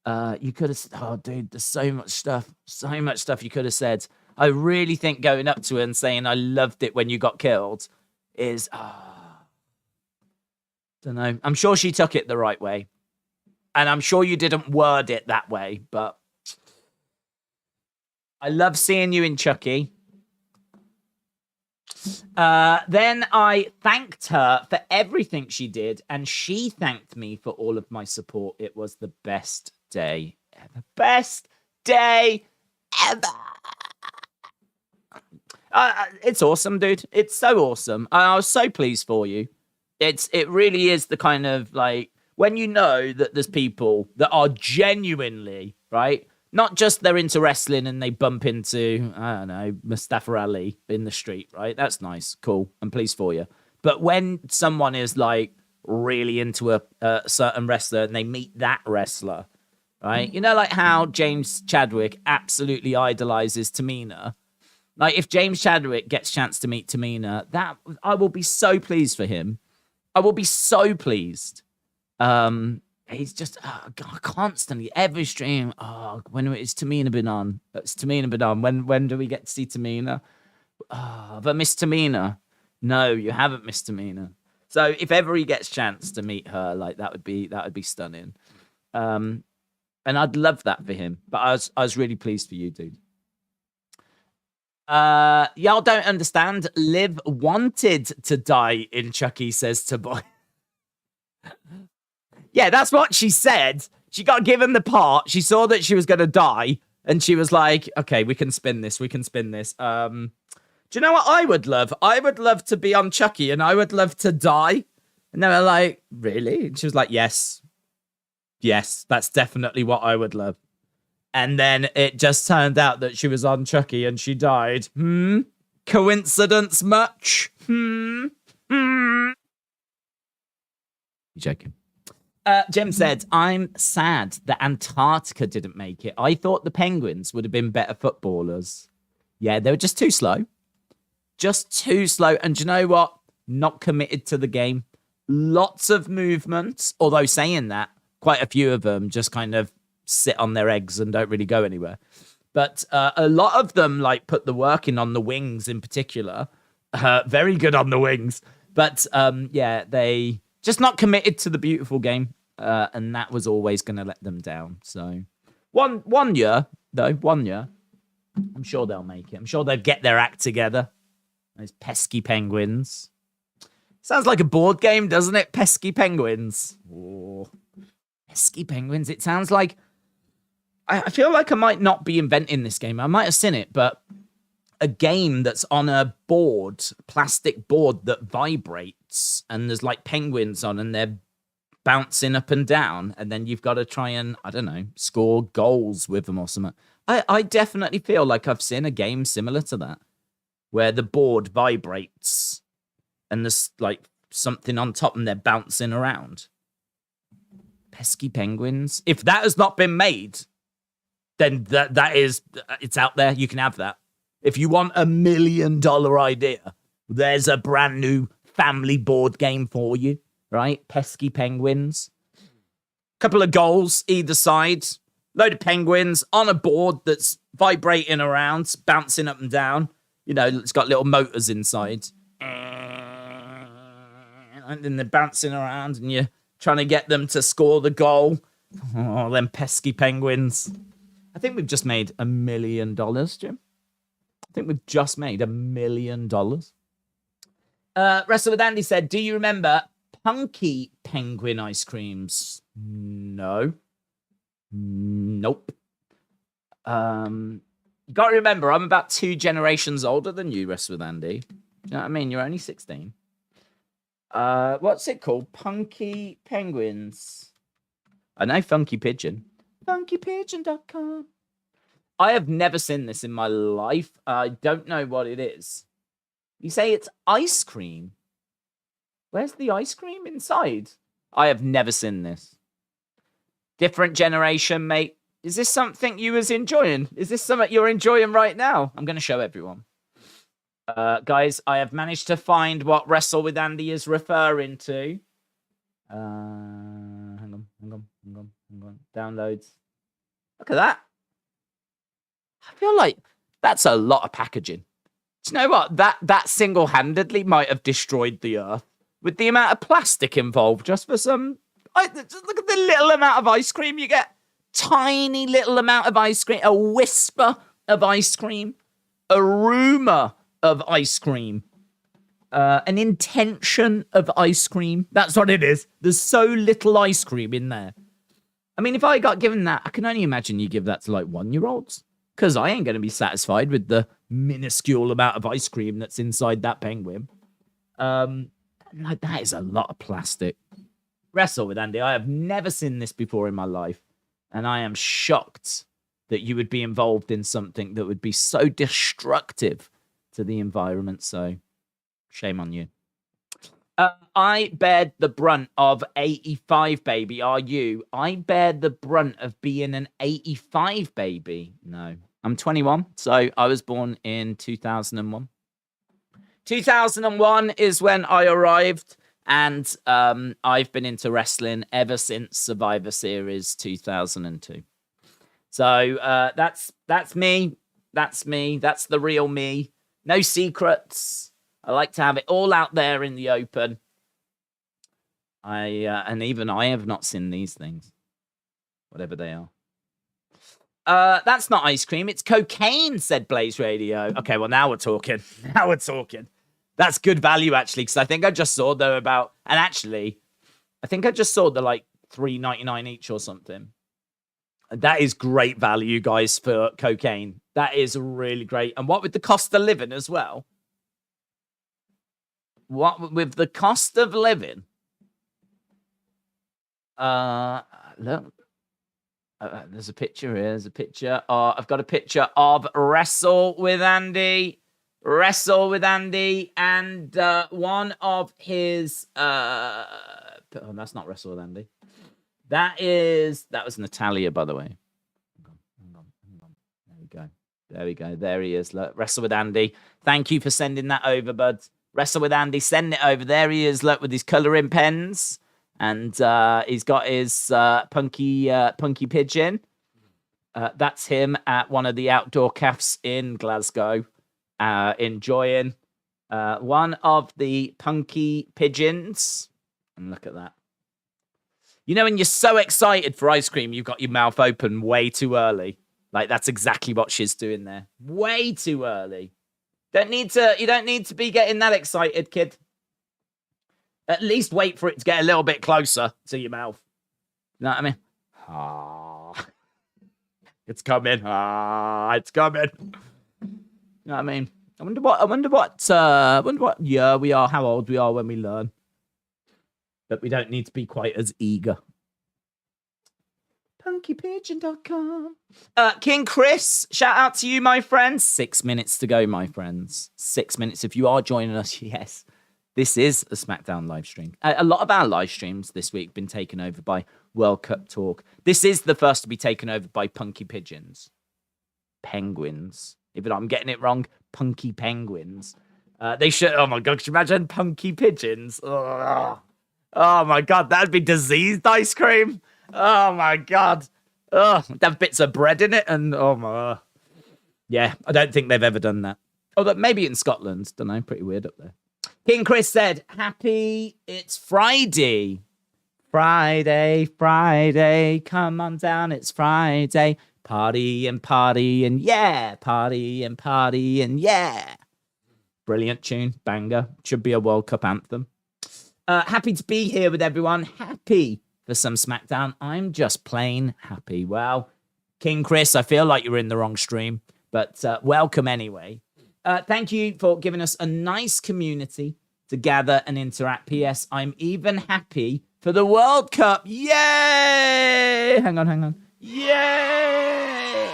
You could have said, oh, dude, there's so much stuff you could have said. I really think going up to her and saying, I loved it when you got killed is, don't know. I'm sure she took it the right way. And I'm sure you didn't word it that way, but I love seeing you in Chucky. Then I thanked her for everything she did, and she thanked me for all of my support. It was the best day ever. Best day ever. It's awesome, dude. It's so awesome. I was so pleased for you. It really is the kind of like when you know that there's people that are genuinely right, not just they're into wrestling and they bump into I don't know Mustafa Ali in the street, right? That's nice, cool. I'm pleased for you. But when someone is like really into a certain wrestler and they meet that wrestler, right? You know, like how James Chadwick absolutely idolizes Tamina. Like if James Chadwick gets a chance to meet Tamina, that I will be so pleased for him. I will be so pleased. He's just constantly every stream. Oh, when is Tamina been on? It's Tamina been on. When do we get to see Tamina? Oh, but Miss Tamina. No, you haven't missed Tamina. So if ever he gets a chance to meet her, like that would be stunning. And I'd love that for him. But I was really pleased for you, dude. Y'all don't understand. Liv wanted to die in Chucky, says to boy. Yeah, that's what she said. She got given the part. She saw that she was going to die. And she was like, okay, we can spin this. We can spin this. Do you know what I would love? I would love to be on Chucky and I would love to die. And they were like, really? And she was like, yes. Yes, that's definitely what I would love. And then it just turned out that she was on Chucky and she died. Coincidence much? You joking? Jim said, I'm sad that Antarctica didn't make it. I thought the Penguins would have been better footballers. Yeah, they were just too slow. Just too slow. And do you know what? Not committed to the game. Lots of movements. Although saying that, quite a few of them just kind of sit on their eggs and don't really go anywhere. But a lot of them like put the work in on the wings in particular. Very good on the wings. But yeah, they just not committed to the beautiful game. And that was always going to let them down. So one year, though, 1 year, I'm sure they'll make it. I'm sure they'll get their act together. Those pesky Penguins. Sounds like a board game, doesn't it? Pesky Penguins. Oh, pesky Penguins. It sounds like... I feel like I might not be inventing this game. I might have seen it, but a game that's on a board, plastic board that vibrates, and there's like penguins on, and they're bouncing up and down, and then you've got to try and, I don't know, score goals with them or something. I definitely feel like I've seen a game similar to that, where the board vibrates, and there's like something on top, and they're bouncing around. Pesky Penguins. If that has not been made... then that is, it's out there. You can have that. If you want $1 million idea, there's a brand new family board game for you, right? Pesky Penguins. Couple of goals either side. Load of penguins on a board that's vibrating around, bouncing up and down. You know, it's got little motors inside. And then they're bouncing around and you're trying to get them to score the goal. Oh, them pesky penguins. I think we've just made $1 million, Jim. I think we've just made $1 million. Wrestler with Andy said, do you remember Punky Penguin ice creams? No. Nope. You got to remember, I'm about 2 generations older than you, Wrestler with Andy. Do you know what I mean? You're only 16. What's it called? Punky Penguins. I know Funky Pigeon. funkypigeon.com. I have never seen this in my life. I don't know what it is. You say it's ice cream. Where's the ice cream inside? I have never seen this. Different generation, mate. Is this something you was enjoying? Is this something you're enjoying right now? I'm going to show everyone. Guys, I have managed to find what Wrestle with Andy is referring to. Hang on. Downloads. Look at that. I feel like that's a lot of packaging. Do you know what? That single-handedly might have destroyed the earth with the amount of plastic involved just for some... Just look at the little amount of ice cream you get. Tiny little amount of ice cream. A whisper of ice cream. A rumor of ice cream. An intention of ice cream. That's what it is. There's so little ice cream in there. I mean, if I got given that, I can only imagine you give that to like 1-year-olds. Because I ain't going to be satisfied with the minuscule amount of ice cream that's inside that penguin. Like, that is a lot of plastic. Wrestle with Andy. I have never seen this before in my life, and I am shocked that you would be involved in something that would be so destructive to the environment. So, shame on you. I bared the brunt of 85, baby. Are you? I bear the brunt of being an 85, baby. No. I'm 21, so I was born in 2001. 2001 is when I arrived, and I've been into wrestling ever since Survivor Series 2002. So that's me. That's me. That's the real me. No secrets. I like to have it all out there in the open. And even I have not seen these things, whatever they are. That's not ice cream. It's cocaine, said Blaze Radio. Okay, well, now we're talking. Now we're talking. That's good value, actually, because I think I just saw they're about, and actually, I think I just saw they're like $3.99 each or something. That is great value, guys, for cocaine. That is really great. And what with the cost of living as well? What with the cost of living? Look. There's a picture here. There's a picture. I've got a picture of Wrestle with Andy. Wrestle with Andy. And one of his... that's not Wrestle with Andy. That was Natalia, by the way. Hang on. There we go. There we go. There he is. Look, Wrestle with Andy. Thank you for sending that over, bud. Wrestle with Andy. Send it over. There he is. Look, with his colouring pens. And he's got his punky pigeon. That's him at one of the outdoor cafes in Glasgow, enjoying one of the punky pigeons. And look at that. You know, when you're so excited for ice cream, you've got your mouth open way too early. Like, that's exactly what she's doing there. Way too early. You don't need to be getting that excited, kid. At least wait for it to get a little bit closer to your mouth. You know what I mean? It's coming. It's coming. You know what I mean? I wonder what year we are, how old we are when we learn. But we don't need to be quite as eager. punkypigeon.com. King Chris, shout out to you, my friends. 6 minutes to go, my friends. 6 minutes. If you are joining us, yes. This is a SmackDown live stream. A lot of our live streams this week have been taken over by World Cup Talk. This is the first to be taken over by Punky Pigeons. Penguins. Even though I'm getting it wrong, Punky Penguins. They should... Oh, my God. Could you imagine Punky Pigeons? Oh, my God. That'd be diseased ice cream. Oh, my God. Oh, have bits of bread in it. And, oh, my... Yeah, I don't think they've ever done that. Although maybe in Scotland. Don't know. Pretty weird up there. King Chris said, happy it's Friday. Friday, come on down, it's Friday. Party and yeah. Party and yeah. Brilliant tune, banger. Should be a World Cup anthem. Happy to be here with everyone. Happy for some SmackDown. I'm just plain happy. Well, King Chris, I feel like you're in the wrong stream, but welcome anyway. Thank you for giving us a nice community to gather and interact. P.S. I'm even happy for the World Cup. Yay! Hang on. Yay!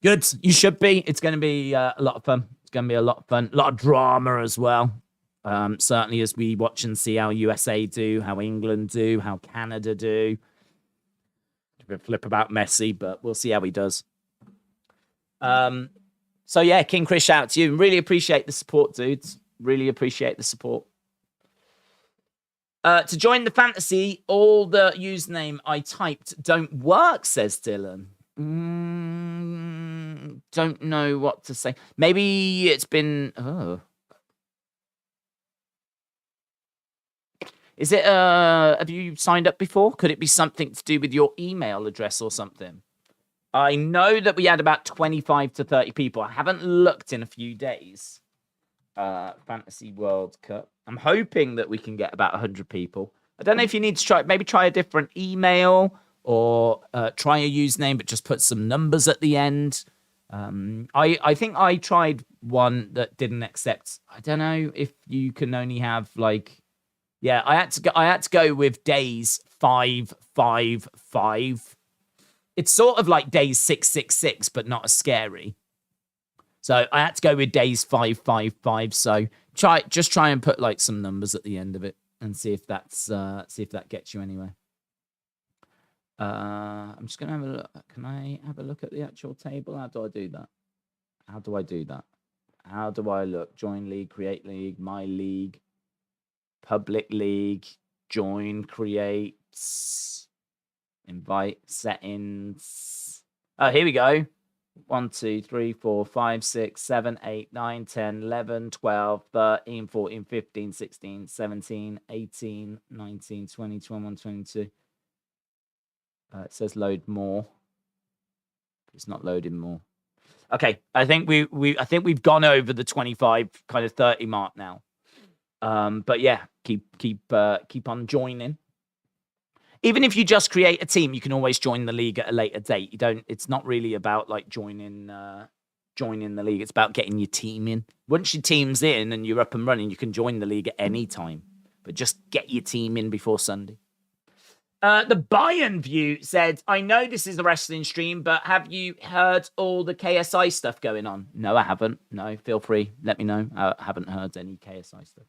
Good. You should be. It's going to be a lot of fun. It's going to be a lot of fun. A lot of drama as well. Certainly as we watch and see how USA do, how England do, how Canada do. A bit flip about Messi, but we'll see how he does. So yeah, King Chris, shout out to you. Really appreciate the support, dudes. Really appreciate the support. To join the fantasy, all the username I typed don't work, says Dylan. Don't know what to say. Maybe it's been... Oh. Is it... Have you signed up before? Could it be something to do with your email address or something? I know that we had about 25 to 30 people. I haven't looked in a few days. Fantasy World Cup. I'm hoping that we can get about 100 people. I don't know if you need to try a different email or try a username but just put some numbers at the end. I think I tried one that didn't accept. I don't know if you can only have like, yeah, I had to go with days 555. It's sort of like days 666, but not as scary. So I had to go with days 555. So try and put like some numbers at the end of it and see if that gets you anywhere. I'm just gonna have a look. Can I have a look at the actual table? How do I do that? How do I look? Join league, create league, my league, public league, join, create, invite, settings. Oh, here we go. 1, 2, 3, 4, 5, 6, 7, 8, 9, 10, 11, 12, 13, 14, 15, 16, 17, 18, 19, 20, 21, 22. It says load more. It's not loading more. Okay, I think we've gone over the 25 kind of 30 mark now. But yeah, keep on joining. Even if you just create a team, you can always join the league at a later date. It's not really about like joining the league. It's about getting your team in. Once your team's in and you're up and running, you can join the league at any time. But just get your team in before Sunday. The Bayern View said, I know this is a wrestling stream, but have you heard all the KSI stuff going on? No, I haven't. No, feel free. Let me know. I haven't heard any KSI stuff.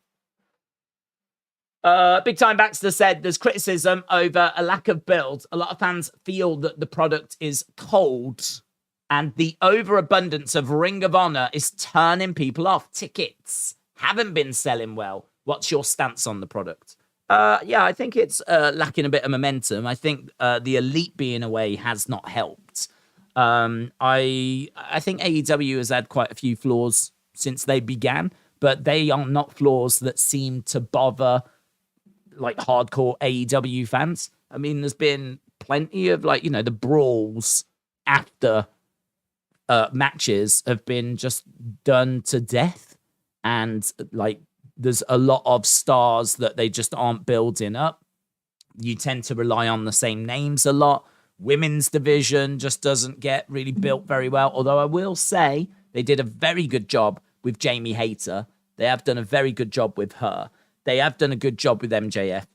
Big Time Baxter said there's criticism over a lack of build. A lot of fans feel that the product is cold and the overabundance of Ring of Honor is turning people off. Tickets haven't been selling well. What's your stance on the product? Yeah, I think it's lacking a bit of momentum. I think the Elite being away has not helped. I think AEW has had quite a few flaws since they began, but they are not flaws that seem to bother like hardcore AEW fans. I mean, there's been plenty of like, the brawls after matches have been just done to death. And like, there's a lot of stars that they just aren't building up. You tend to rely on the same names a lot. Women's division just doesn't get really built very well. Although I will say they did a very good job with Jamie Hayter. They have done a very good job with her. They have done a good job with MJF.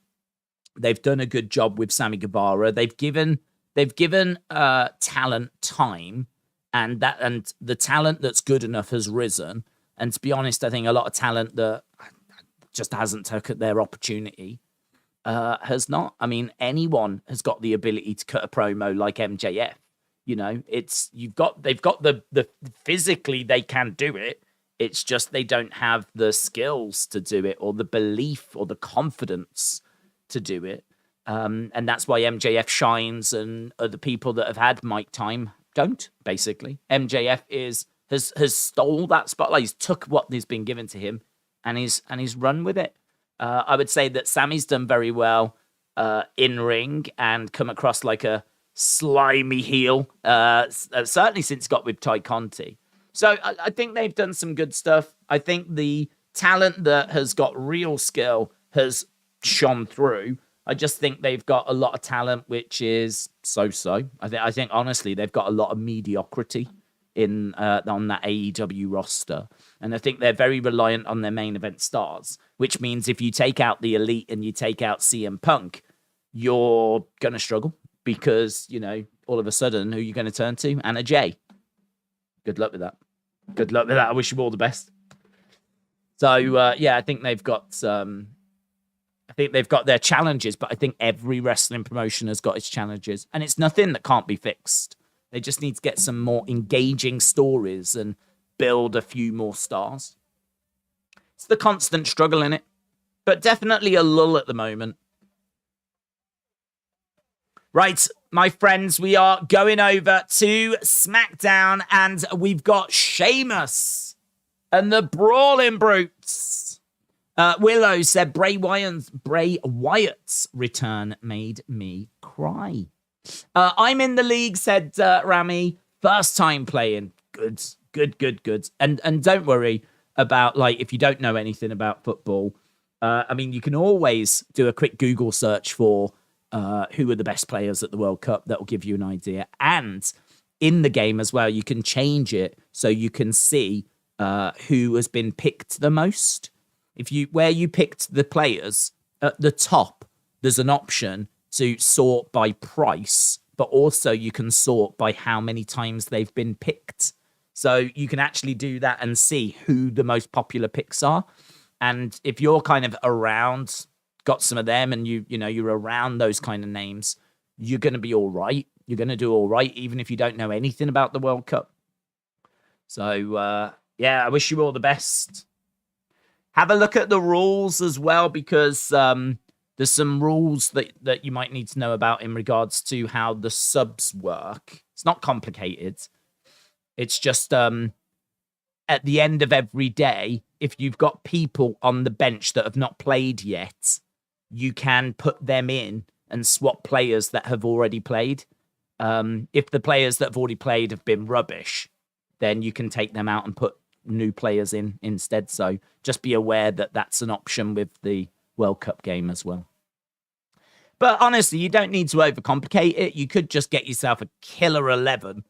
They've done a good job with Sammy Guevara. They've given talent time, and the talent that's good enough has risen. And to be honest, I think a lot of talent that just hasn't taken their opportunity has not. I mean, anyone has got the ability to cut a promo like MJF. They've got the physically they can do it. It's just they don't have the skills to do it or the belief or the confidence to do it. And that's why MJF shines and other people that have had mic time don't, basically. MJF has stole that spotlight. He's took what has been given to him and he's run with it. I would say that Sammy's done very well in ring and come across like a slimy heel, certainly since got with Ty Conti. So I think they've done some good stuff. I think the talent that has got real skill has shone through. I just think they've got a lot of talent, which is so-so. I think honestly, they've got a lot of mediocrity on that AEW roster. And I think they're very reliant on their main event stars, which means if you take out the Elite and you take out CM Punk, you're going to struggle because, all of a sudden, who are you going to turn to? Anna Jay. Good luck with that. Good luck with that. I wish you all the best. So, yeah, I think they've got their challenges, but I think every wrestling promotion has got its challenges. And it's nothing that can't be fixed. They just need to get some more engaging stories and build a few more stars. It's the constant struggle in it, but definitely a lull at the moment. Right, my friends, we are going over to SmackDown, and we've got Sheamus and the Brawling Brutes. Willow said Bray Wyatt's return made me cry. I'm in the league, said Rami. First time playing. Good. And don't worry about, if you don't know anything about football. I mean, you can always do a quick Google search for who are the best players at the World Cup. That will give you an idea. And in the game as well, you can change it so you can see who has been picked the most. Where you picked the players, at the top, there's an option to sort by price, but also you can sort by how many times they've been picked. So you can actually do that and see who the most popular picks are. And if you're kind of around, got some of them, and you're around those kind of names, you're going to be all right. You're going to do all right, even if you don't know anything about the World Cup. So, yeah, I wish you all the best. Have a look at the rules as well, because there's some rules that you might need to know about in regards to how the subs work. It's not complicated. It's just at the end of every day, if you've got people on the bench that have not played yet, you can put them in and swap players that have already played. If the players that have already played have been rubbish, then you can take them out and put new players in instead. So just be aware that that's an option with the World Cup game as well. But honestly, you don't need to overcomplicate it. You could just get yourself a killer 11.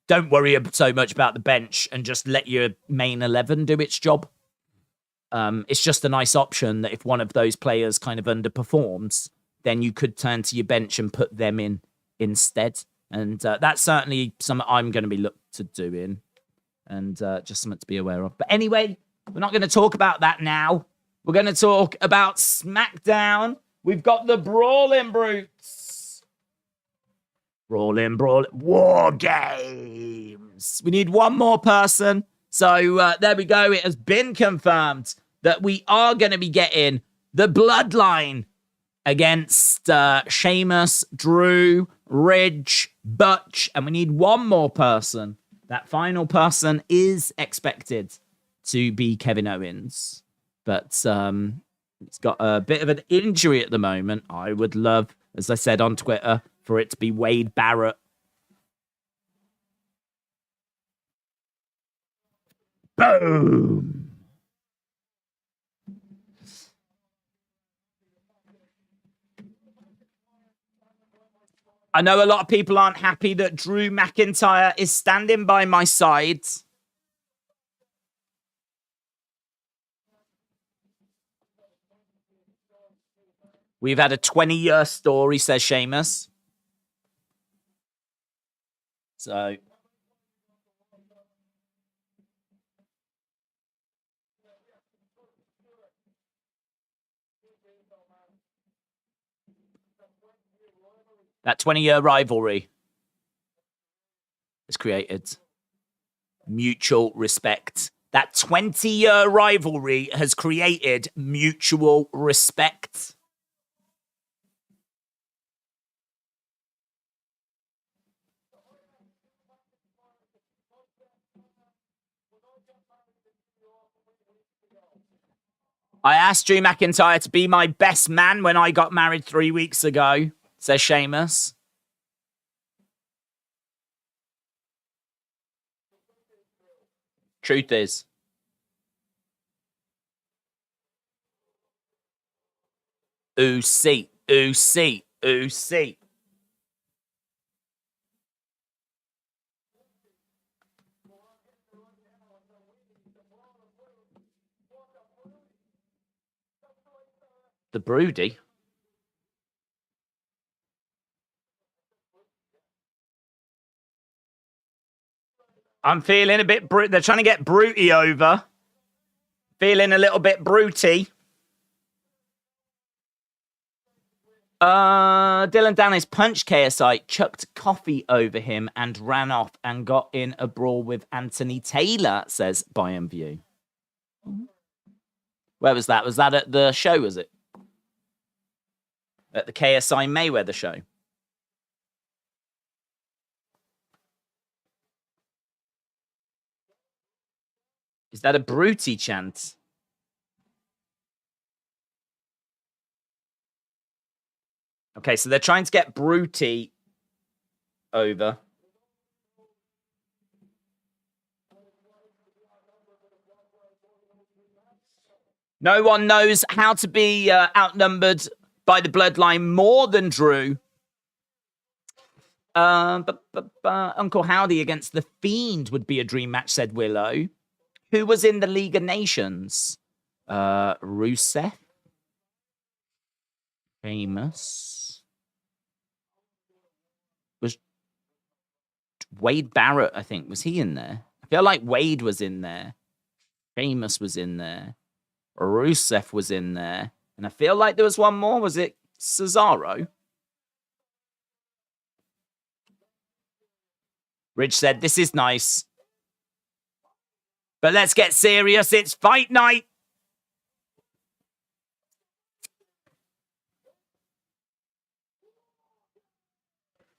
Don't worry so much about the bench and just let your main 11 do its job. It's just a nice option that if one of those players kind of underperforms, then you could turn to your bench and put them in instead. And that's certainly something I'm going to be looked to doing, and just something to be aware of. But anyway, we're not going to talk about that now. We're going to talk about SmackDown. We've got the Brawling Brutes. Brawling, War Games. We need one more person. So there we go. It has been confirmed that we are going to be getting the Bloodline against Sheamus, Drew, Ridge, Butch. And we need one more person. That final person is expected to be Kevin Owens. But he's got a bit of an injury at the moment. I would love, as I said on Twitter, for it to be Wade Barrett. Boom! I know a lot of people aren't happy that Drew McIntyre is standing by my side. We've had a 20-year story, says Sheamus. So that 20-year rivalry has created mutual respect. That 20-year rivalry has created mutual respect. I asked Drew McIntyre to be my best man when I got married 3 weeks ago, says Sheamus. Truth is. Ooh, see. Ooh, see. Ooh, see. The Broody. I'm feeling a bit they're trying to get Brutey over. Feeling a little bit Brutey. Dylan Dennis punched KSI, chucked coffee over him, and ran off and got in a brawl with Anthony Taylor, says Bayern View. Where was that? Was that at the show, was it? At the KSI Mayweather show? Is that a Brutey chant? Okay, so they're trying to get Brutey over. No one knows how to be outnumbered by the Bloodline more than Drew. Uncle Howdy against The Fiend would be a dream match, said Willow. Who was in the League of Nations? Rusev. Famous. Was Wade Barrett, I think. Was he in there? I feel like Wade was in there. Famous was in there. Rusev was in there. And I feel like there was one more. Was it Cesaro? Rich said, this is nice. But let's get serious. It's fight night.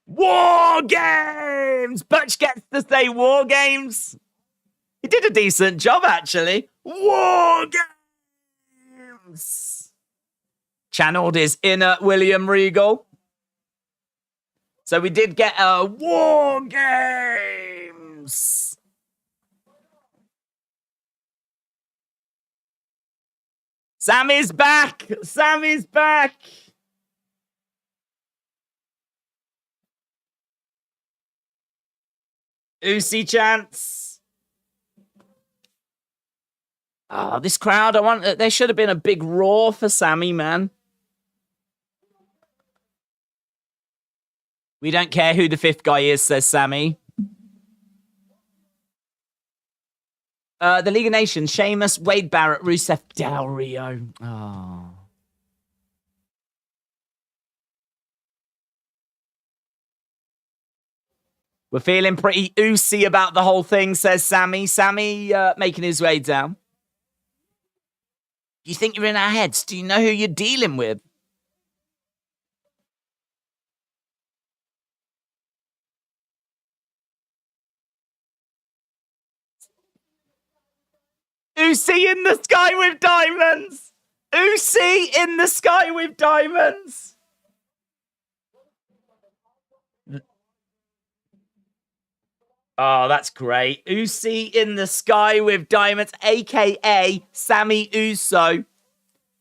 War Games! Butch gets to say War Games. He did a decent job, actually. War Games! Channeled his inner William Regal. So we did get a War Games. Sami's back. Sami's back. Usi chants. Oh, this crowd, there should have been a big roar for Sami, man. We don't care who the fifth guy is, says Sami. The League of Nations, Sheamus, Wade Barrett, Rusev, Del Rio. Oh. We're feeling pretty oozy about the whole thing, says Sami. Sami making his way down. Do you think you're in our heads? Do you know who you're dealing with? Usi in the sky with diamonds! Usi in the sky with diamonds! Oh, that's great. Usi in the sky with diamonds, a.k.a. Sami Uso,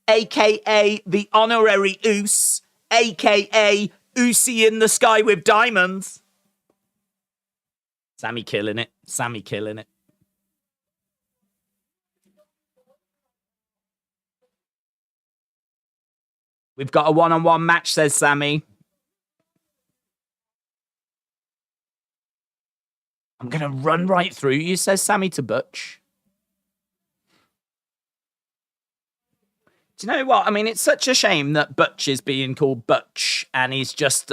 a.k.a. the honorary Us, a.k.a. Usi in the sky with diamonds. Sami killing it. Sami killing it. We've got a one-on-one match, says Sami. I'm going to run right through you, says Sami to Butch. Do you know what? I mean, it's such a shame that Butch is being called Butch and he's just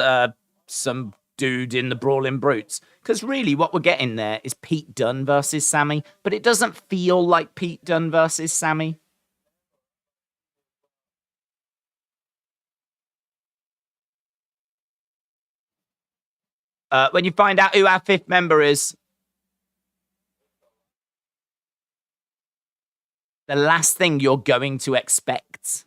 some dude in the Brawling Brutes. Because really what we're getting there is Pete Dunne versus Sami, but it doesn't feel like Pete Dunne versus Sami. When you find out who our fifth member is, the last thing you're going to expect.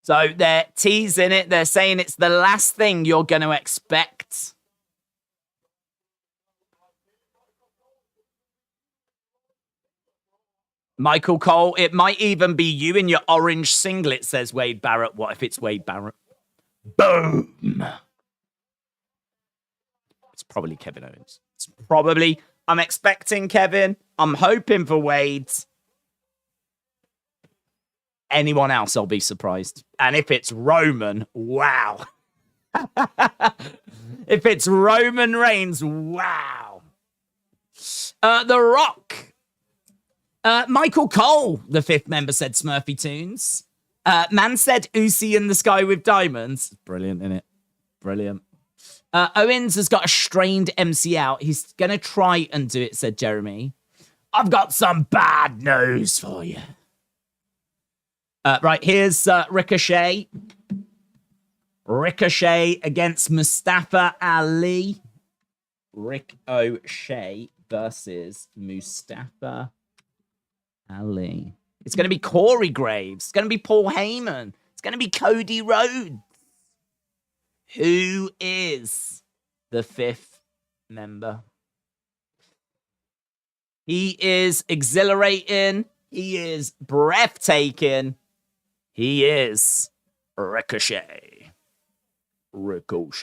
So they're teasing it. They're saying it's the last thing you're going to expect. Michael Cole, it might even be you in your orange singlet, says Wade Barrett. What if it's Wade Barrett? Boom! It's probably Kevin Owens. It's probably, I'm expecting Kevin. I'm hoping for Wade. Anyone else, I'll be surprised. And if it's Roman, wow. If it's Roman Reigns, wow. The Rock. Michael Cole, the fifth member, said Smurfy Tunes. Man said Usi in the sky with diamonds. Brilliant, isn't it? Brilliant. Owens has got a strained MCL. He's going to try and do it, said Jeremy. I've got some bad news for you. Right, here's Ricochet. Ricochet against Mustafa Ali. Ricochet versus Mustafa Ali. It's going to be Corey Graves. It's going to be Paul Heyman. It's going to be Cody Rhodes. Who is the fifth member? He is exhilarating. He is breathtaking. He is Ricochet. William,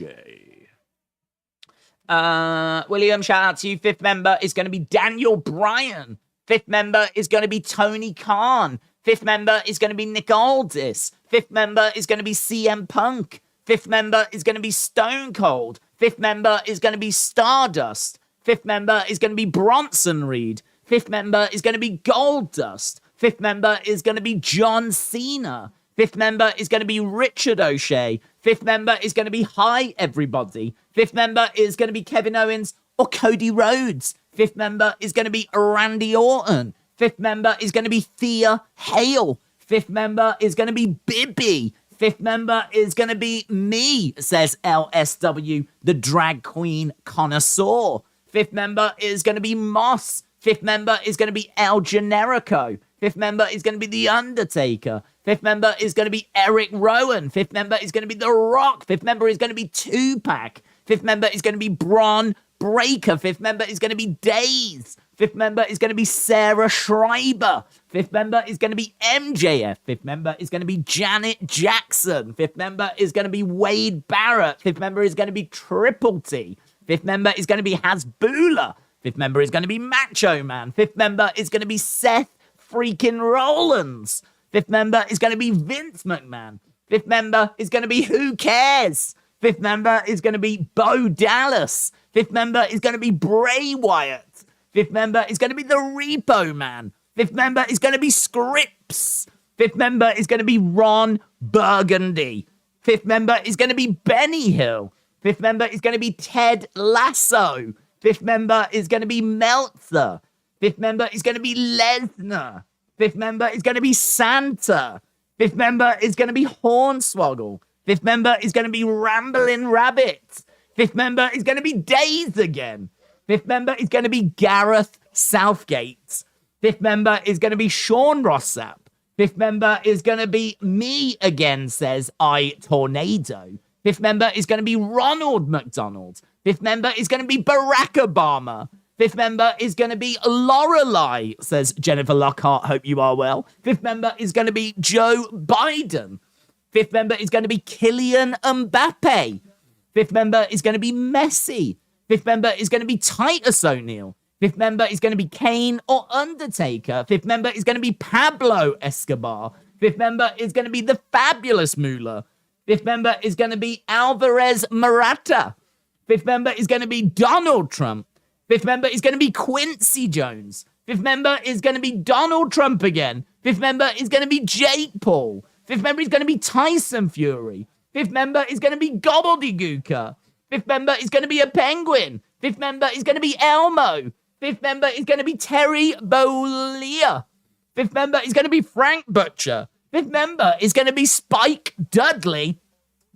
shout out to you. 5th member is going to be Daniel Bryan. 5th member is going to be Tony Khan. 5th member is going to be Nick Aldis. 5th member is going to be CM Punk. 5th member is going to be Stone Cold. 5th member is going to be Stardust. 5th member is going to be Bronson Reed. 5th member is going to be Goldust. 5th member is going to be John Cena. 5th member is going to be Richard O'Shea. 5th member is going to be Hi Everybody. 5th member is going to be Kevin Owens or Cody Rhodes. 5th member is going to be Randy Orton. 5th member is going to be Thea Hale. 5th member is going to be Bibby. 5th member is going to be me, says LSW, the drag queen connoisseur. 5th member is going to be Moss. 5th member is going to be El Generico. 5th member is going to be The Undertaker. 5th member is going to be Eric Rowan. 5th member is going to be The Rock. 5th member is going to be Tupac. 5th member is going to be Braun Breaker. 5th member is going to be Daze. 5th member is going to be Sarah Schreiber. 5th member is going to be MJF. 5th member is going to be Janet Jackson. 5th member is going to be Wade Barrett. 5th member is going to be Triple T. 5th member is going to be Hasbulla. 5th member is going to be Macho Man. 5th member is going to be Seth freaking Rollins. 5th member is going to be Vince McMahon. 5th member is going to be Who Cares? 5th member is going to be Bo Dallas. 5th member is going to be Bray Wyatt. 5th member is going to be The Repo Man. 5th member is going to be Scripps. 5th member is going to be Ron Burgundy. 5th member is going to be Benny Hill. 5th member is going to be Ted Lasso. 5th member is going to be Meltzer. 5th member is going to be Lesnar. 5th member is going to be Santa. 5th member is going to be Hornswoggle. 5th member is going to be Ramblin' Rabbit. 5th member is going to be Days again. 5th member is going to be Gareth Southgate. 5th member is going to be Sean Rossap. 5th member is going to be me again, says I Tornado. 5th member is going to be Ronald McDonald. 5th member is going to be Barack Obama. 5th member is going to be Lorelei, says Jennifer Lockhart. Hope you are well. 5th member is going to be Joe Biden. 5th member is going to be Kylian Mbappe. 5th member is going to be Messi. 5th member is going to be Titus O'Neil. 5th member is going to be Kane or Undertaker. 5th member is going to be Pablo Escobar. 5th member is going to be the Fabulous Moolah. 5th member is going to be Alvarez Morata. 5th member is going to be Donald Trump. 5th member is going to be Quincy Jones. 5th member is going to be Donald Trump again. 5th member is going to be Jake Paul. 5th member is going to be Tyson Fury. 5th member is going to be Gobbledygooker. 5th member is going to be a penguin. 5th member is going to be Elmo. 5th member is going to be Terry Bollea. 5th member is going to be Frank Butcher. 5th member is going to be Spike Dudley.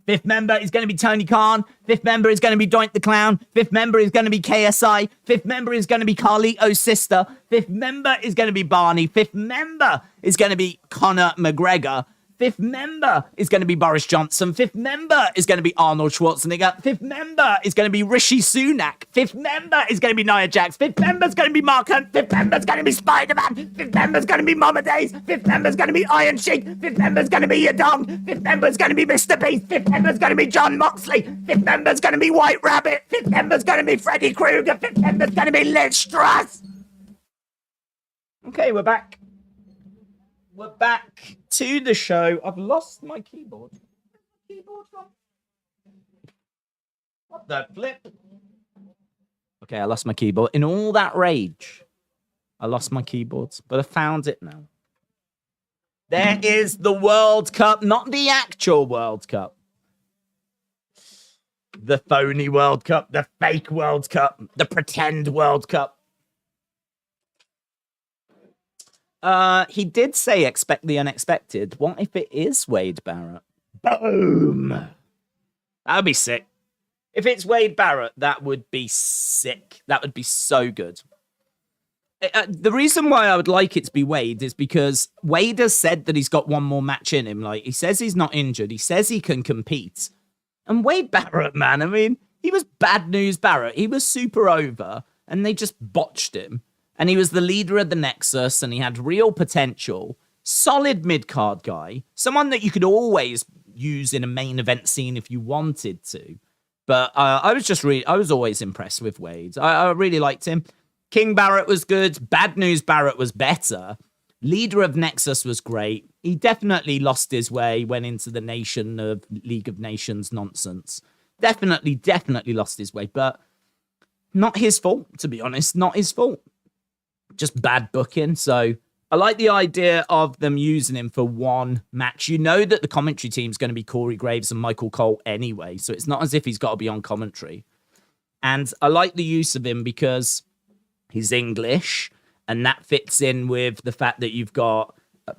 5th member is going to be Tony Khan. 5th member is going to be Doink the Clown. 5th member is going to be KSI. 5th member is going to be Carlito's sister. 5th member is going to be Barney. 5th member is going to be Conor McGregor. 5th member is going to be Boris Johnson. 5th member is going to be Arnold Schwarzenegger. 5th member is going to be Rishi Sunak. 5th member is going to be Nia Jax. 5th member is going to be Mark Hunt. 5th member is going to be Spider-Man. 5th member is going to be Mama Days. 5th member is going to be Iron Sheik. 5th member is going to be Yadong. 5th member is going to be Mr. Beast. 5th member is going to be John Moxley. 5th member is going to be White Rabbit. 5th member is going to be Freddy Krueger. 5th member is going to be Liz Truss. Okay, we're back. We're back to the show. I've lost my keyboard. What the flip? Okay, I lost my keyboard. In all that rage, I lost my keyboards, but I found it now. There is the World Cup, not the actual World Cup. The phony World Cup, the fake World Cup, the pretend World Cup. He did say expect the unexpected. What if it is Wade Barrett? Boom! That would be sick. If it's Wade Barrett, that would be sick. That would be so good. The reason why I would like it to be Wade is because Wade has said that he's got one more match in him. Like, he says he's not injured. He says he can compete. And Wade Barrett, man, I mean, he was bad news Barrett. He was super over, and they just botched him. And he was the leader of the Nexus, and he had real potential. Solid mid-card guy. Someone that you could always use in a main event scene if you wanted to. But I was always impressed with Wade. I really liked him. King Barrett was good. Bad News Barrett was better. Leader of Nexus was great. He definitely lost his way, went into the nation of League of Nations nonsense. Definitely lost his way, but not his fault, to be honest. Not his fault. Just bad booking. So I like the idea of them using him for one match. You know that the commentary team's going to be Corey Graves and Michael Cole anyway, so it's not as if he's got to be on commentary. And I like the use of him because he's English, and that fits in with the fact that you've got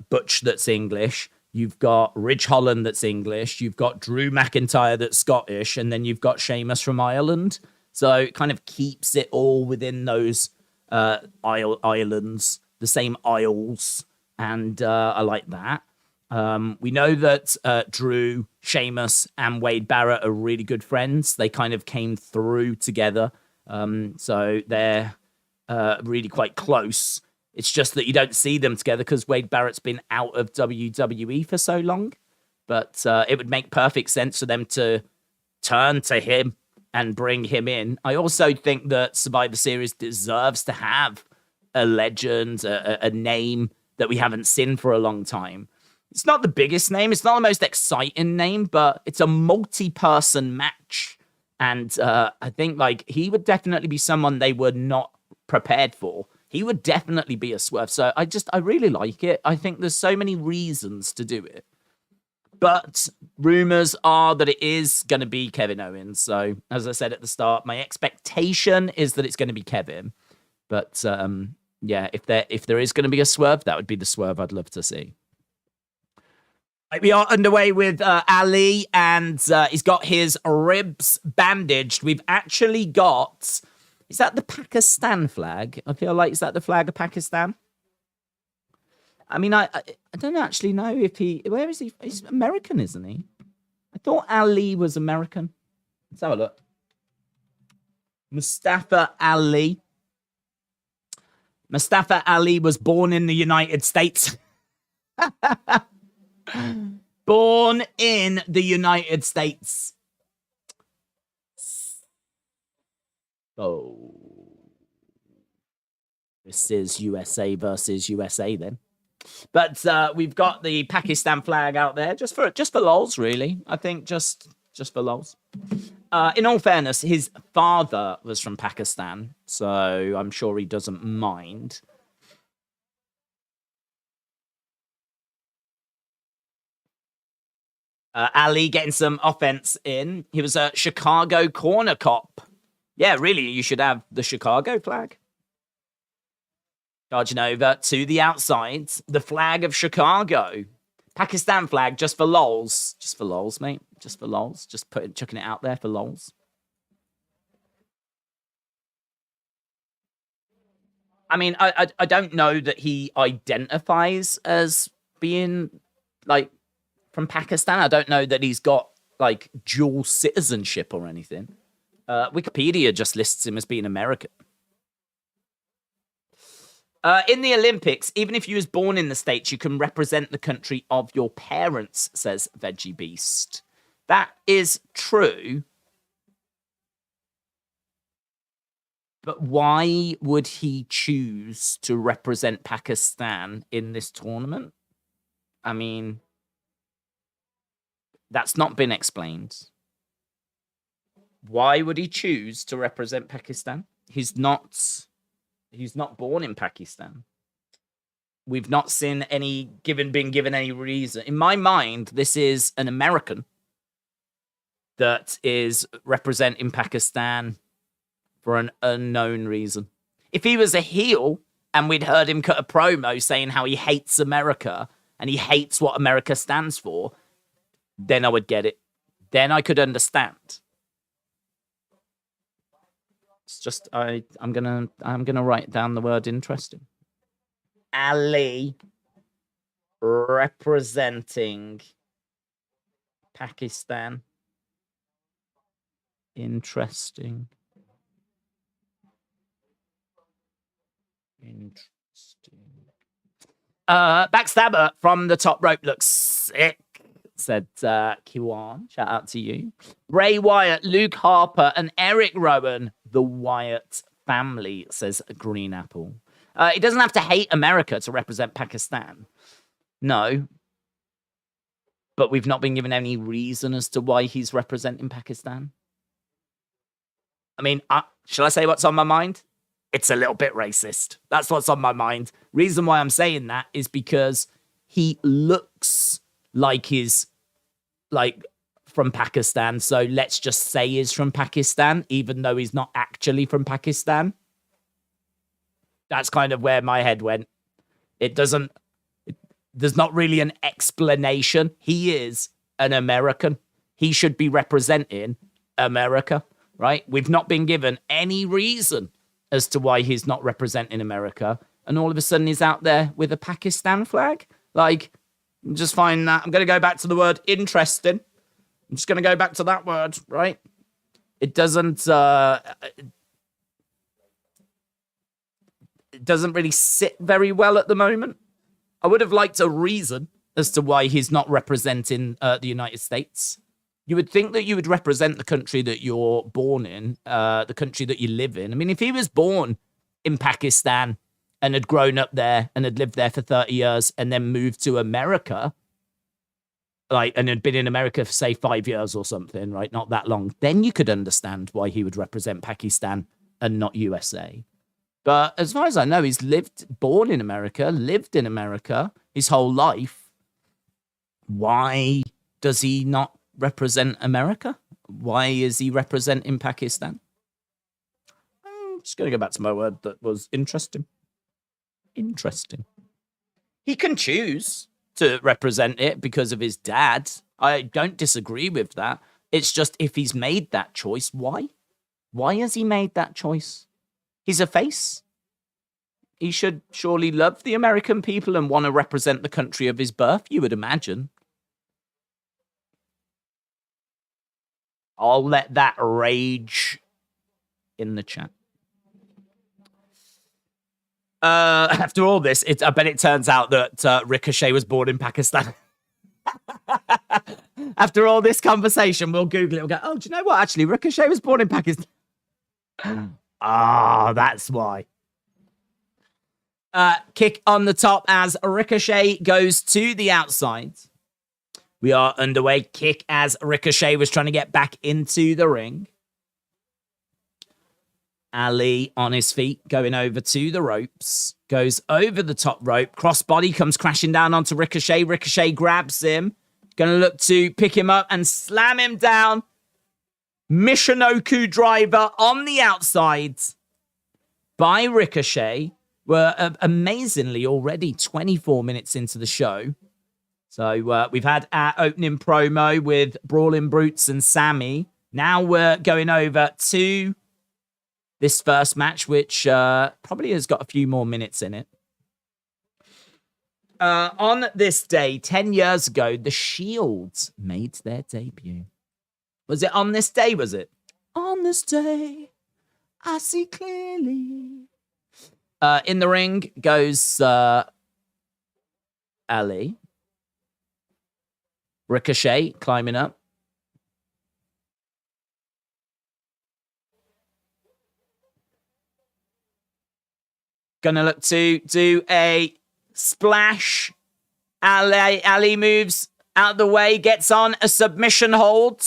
Butch that's English, you've got Ridge Holland that's English, you've got Drew McIntyre that's Scottish, and then you've got Sheamus from Ireland. So it kind of keeps it all within those islands, the same isles, and I like that. We know that Drew, Sheamus, and Wade Barrett are really good friends. They kind of came through together, so they're really quite close. It's just that you don't see them together because Wade Barrett's been out of WWE for so long. But it would make perfect sense for them to turn to him and bring him in. I also think that Survivor Series deserves to have a legend, a name that we haven't seen for a long time. It's not the biggest name. It's not the most exciting name, but it's a multi-person match. And I think he would definitely be someone they were not prepared for. He would definitely be a swerve. So I really like it. I think there's so many reasons to do it. But rumors are that it is going to be Kevin Owens. So, as I said at the start, my expectation is that it's going to be Kevin. But yeah, if there is going to be a swerve, that would be the swerve I'd love to see. We are underway with Ali, and he's got his ribs bandaged. We've actually got... Is that the Pakistan flag? I feel like, is that the flag of Pakistan? I mean, I don't actually know if where is he? He's American, isn't he? I thought Ali was American. Let's have a look. Mustafa Ali. Mustafa Ali was born in the United States. Born in the United States. Oh. This is USA versus USA then. But we've got the Pakistan flag out there just for lols, really. I think just for lols. In all fairness, his father was from Pakistan, so I'm sure he doesn't mind. Ali getting some offense in. He was a Chicago corner cop. Yeah, really, you should have the Chicago flag. Charging over to the outside, the flag of Chicago. Pakistan flag just for lols. Just for lols, mate. Just for lols. Just chucking it out there for lols. I mean, I don't know that he identifies as being, from Pakistan. I don't know that he's got, dual citizenship or anything. Wikipedia just lists him as being American. In the Olympics, even if you was born in the States, you can represent the country of your parents, says Veggie Beast. That is true. But why would he choose to represent Pakistan in this tournament? I mean, that's not been explained. Why would he choose to represent Pakistan? He's not born in Pakistan. We've not seen been given any reason. In my mind, this is an American that is representing Pakistan for an unknown reason. If he was a heel and we'd heard him cut a promo saying how he hates America and he hates what America stands for, then I would get it. Then I could understand. It's just I'm gonna write down the word interesting. Ali representing Pakistan. Interesting. Interesting. Backstabber from the top rope looks sick, said Kiwan. Shout out to you. Bray Wyatt, Luke Harper, and Eric Rowan, the Wyatt family, says Green Apple. He doesn't have to hate America to represent Pakistan. No. But we've not been given any reason as to why he's representing Pakistan. I mean, shall I say what's on my mind? It's a little bit racist. That's what's on my mind. Reason why I'm saying that is because he looks like he's from Pakistan. So let's just say he's from Pakistan, even though he's not actually from Pakistan. That's kind of where my head went. There's not really an explanation. He is an American. He should be representing America, right? We've not been given any reason as to why he's not representing America. And all of a sudden he's out there with a Pakistan flag. Like, just find that. I'm going to go back to the word interesting. I'm just going to go back to that word, right? It doesn't really sit very well at the moment. I would have liked a reason as to why he's not representing the United States. You would think that you would represent the country that you're born in, the country that you live in. I mean, if he was born in Pakistan and had grown up there and had lived there for 30 years and then moved to America, and had been in America for, say, 5 years or something, right? Not that long. Then you could understand why he would represent Pakistan and not USA. But as far as I know, he's born in America, lived in America his whole life. Why does he not represent America? Why is he representing Pakistan? I'm just going to go back to my word that was interesting. Interesting. He can choose to represent it because of his dad. I don't disagree with that. It's just if he's made that choice, why? Why has he made that choice? He's a face. He should surely love the American people and want to represent the country of his birth, you would imagine. I'll let that rage in the chat. After all this, I bet it turns out that Ricochet was born in Pakistan. After all this conversation, we'll Google it. We'll go, oh, do you know what? Actually, Ricochet was born in Pakistan. That's why. Kick on the top as Ricochet goes to the outside. We are underway. Kick as Ricochet was trying to get back into the ring. Ali on his feet, going over to the ropes. Goes over the top rope. Crossbody comes crashing down onto Ricochet. Ricochet grabs him. Gonna look to pick him up and slam him down. Michinoku driver on the outside by Ricochet. We're amazingly already 24 minutes into the show. So we've had our opening promo with Brawling Brutes and Sami. Now we're going over to this first match, which probably has got a few more minutes in it. On this day, 10 years ago, the Shield made their debut. Was it on this day, was it? On this day, I see clearly. In the ring goes Ali. Ricochet climbing up. Gonna look to do a splash. Ali moves out of the way, gets on a submission hold.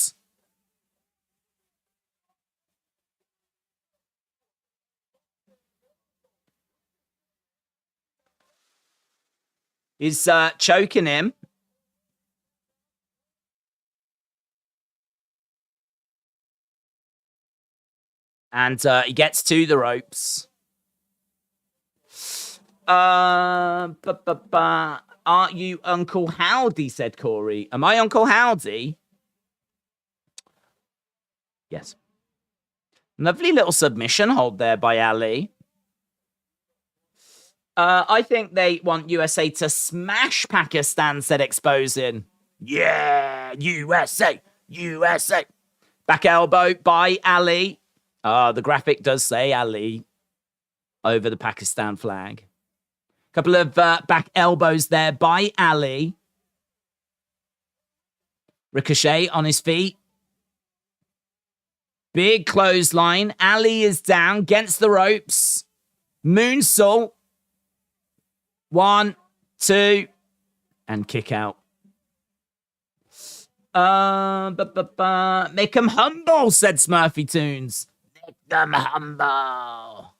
He's choking him. And he gets to the ropes. Aren't you Uncle Howdy, said Corey. Am I Uncle Howdy? Yes. Lovely little submission hold there by Ali. I think they want USA to smash Pakistan, said Exposing. Yeah, USA, USA. Back elbow by Ali. The graphic does say Ali. over the Pakistan flag. Couple of back elbows there by Ali. Ricochet on his feet. Big clothesline. Ali is down against the ropes. Moonsault. 1, 2, and kick out. Make him humble, said Smurfy Tunes. Make them humble.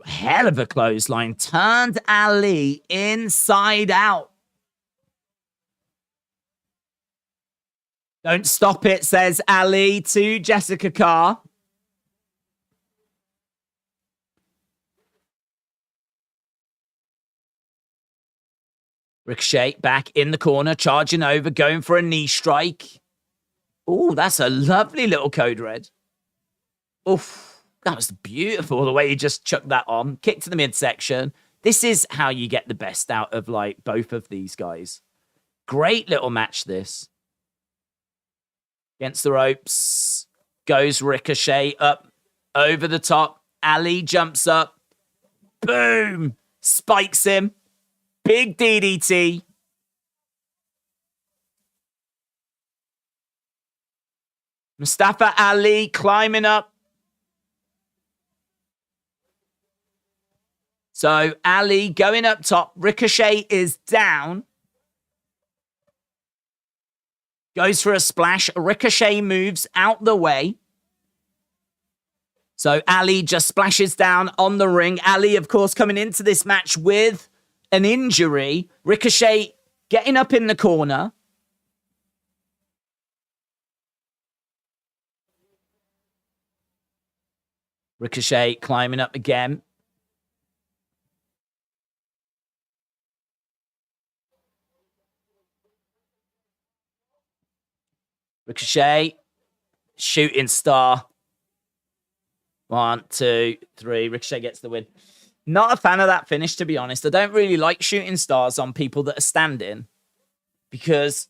Hell of a clothesline. Turned Ali inside out. Don't stop it, says Ali to Jessica Carr. Ricochet back in the corner, charging over, going for a knee strike. Oh, that's a lovely little code red. Oof, that was beautiful, the way he just chucked that on. Kick to the midsection. This is how you get the best out of, like, both of these guys. Great little match, this. Against the ropes. Goes Ricochet up over the top. Ali jumps up. Boom! Spikes him. Big DDT. Mustafa Ali climbing up. So Ali going up top. Ricochet is down. Goes for a splash. Ricochet moves out the way. So Ali just splashes down on the ring. Ali, of course, coming into this match with an injury. Ricochet getting up in the corner. Ricochet climbing up again. Ricochet, shooting star. 1, 2, 3. Ricochet gets the win. Not a fan of that finish, to be honest. I don't really like shooting stars on people that are standing, because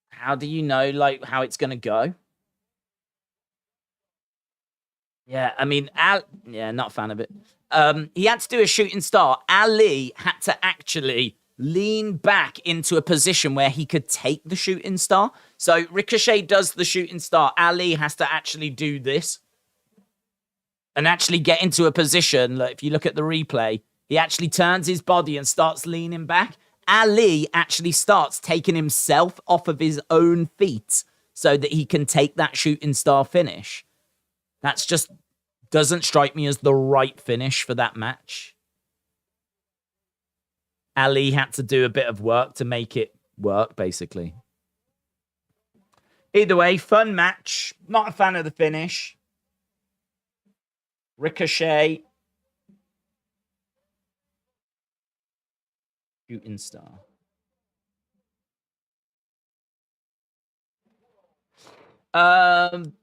how do you know, like, how it's going to go? Yeah, I mean, not a fan of it. He had to do a shooting star. Ali had to actually lean back into a position where he could take the shooting star. So Ricochet does the shooting star. Ali has to actually do this and actually get into a position. Like, if you look at the replay, he actually turns his body and starts leaning back. Ali actually starts taking himself off of his own feet so that he can take that shooting star finish. That's just doesn't strike me as the right finish for that match. Ali had to do a bit of work to make it work, basically. Either way, fun match. Not a fan of the finish. Ricochet. Shooting star.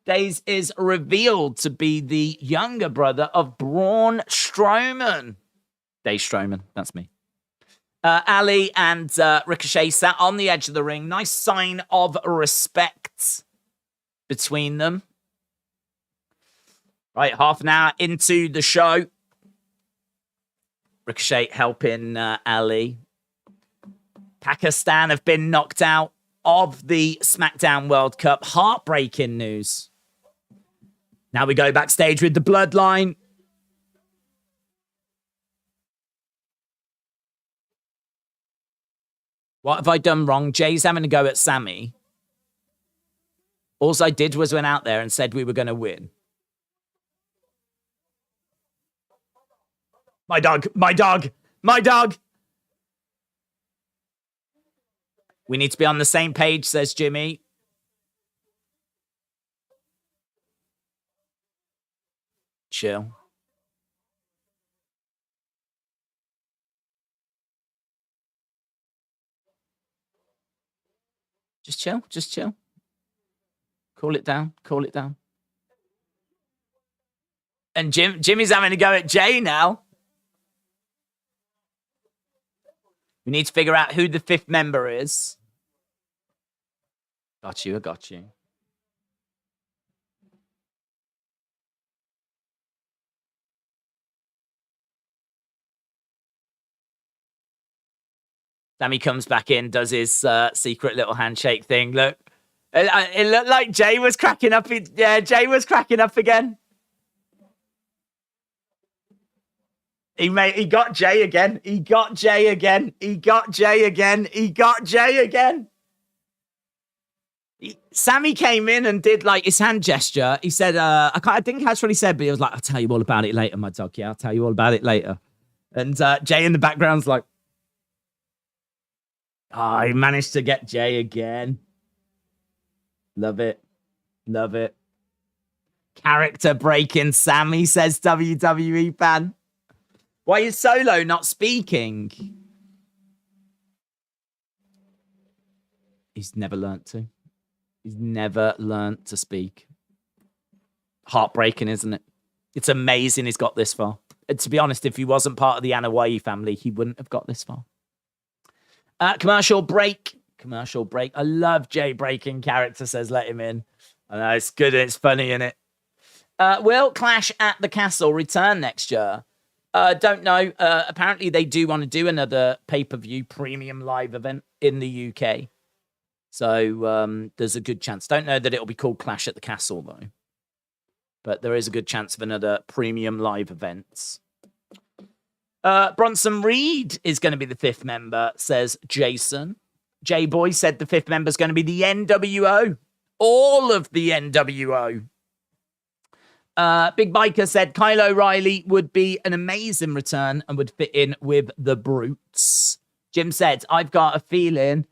Daze is revealed to be the younger brother of Braun Strowman. Dave Strowman, that's me. Ali and Ricochet sat on the edge of the ring. Nice sign of respect between them. Right, half an hour into the show. Ricochet helping Ali. Pakistan have been knocked out of the SmackDown World Cup. Heartbreaking news. Now we go backstage with the Bloodline. What have I done wrong? Jay's having a go at Sami. All I did was went out there and said we were going to win. My dog, my dog, my dog. We need to be on the same page, says Jimmy. Chill. Just chill, just chill. Cool it down, cool it down. And Jimmy's having to go at Jay now. We need to figure out who the fifth member is. Got you, I got you. Sami comes back in, does his secret little handshake thing. Look, it looked like Jay was cracking up. Yeah, Jay was cracking up again. He got Jay again. He got Jay again. He got Jay again. He got Jay again. Sami came in and did like his hand gesture. He said, I didn't catch what he said, but he was like, I'll tell you all about it later, my dog. Yeah, I'll tell you all about it later. And Jay in the background's like, he managed to get Jay again. Love it. Love it. Character breaking Sami, says WWE fan. Why is Solo not speaking? He's never learnt to. He's never learnt to speak. Heartbreaking, isn't it? It's amazing he's got this far. And to be honest, if he wasn't part of the Anoa'i family, he wouldn't have got this far. Commercial break. Commercial break. I love Jay breaking character, says let him in. I know, it's good and it's funny, isn't it? Will Clash at the Castle return next year? Don't know. Apparently they do want to do another pay-per-view premium live event in the UK. So there's a good chance. Don't know that it'll be called Clash at the Castle, though. But there is a good chance of another premium live event. Bronson Reed is going to be the 5th member, says Jason. J-Boy said the 5th member is going to be the NWO. All of the NWO. Big Biker said Kyle O'Reilly would be an amazing return and would fit in with the Brutes. Jim said, I've got a feeling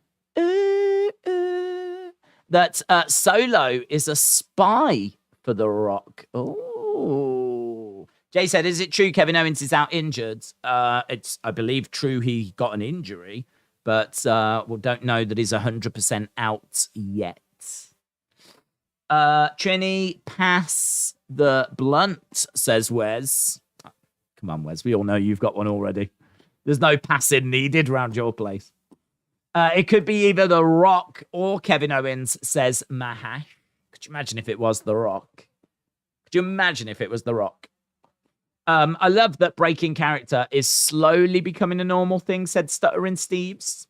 that Solo is a spy for The Rock. Oh. Jay said, is it true Kevin Owens is out injured? It's, I believe, true he got an injury, but we don't know that he's 100% out yet. Trini, pass the blunt, says Wes. Come on, Wes. We all know you've got one already. There's no passing needed around your place. It could be either The Rock or Kevin Owens, says Mahash. Could you imagine if it was The Rock? Could you imagine if it was The Rock? I love that breaking character is slowly becoming a normal thing, said Stuttering Steves.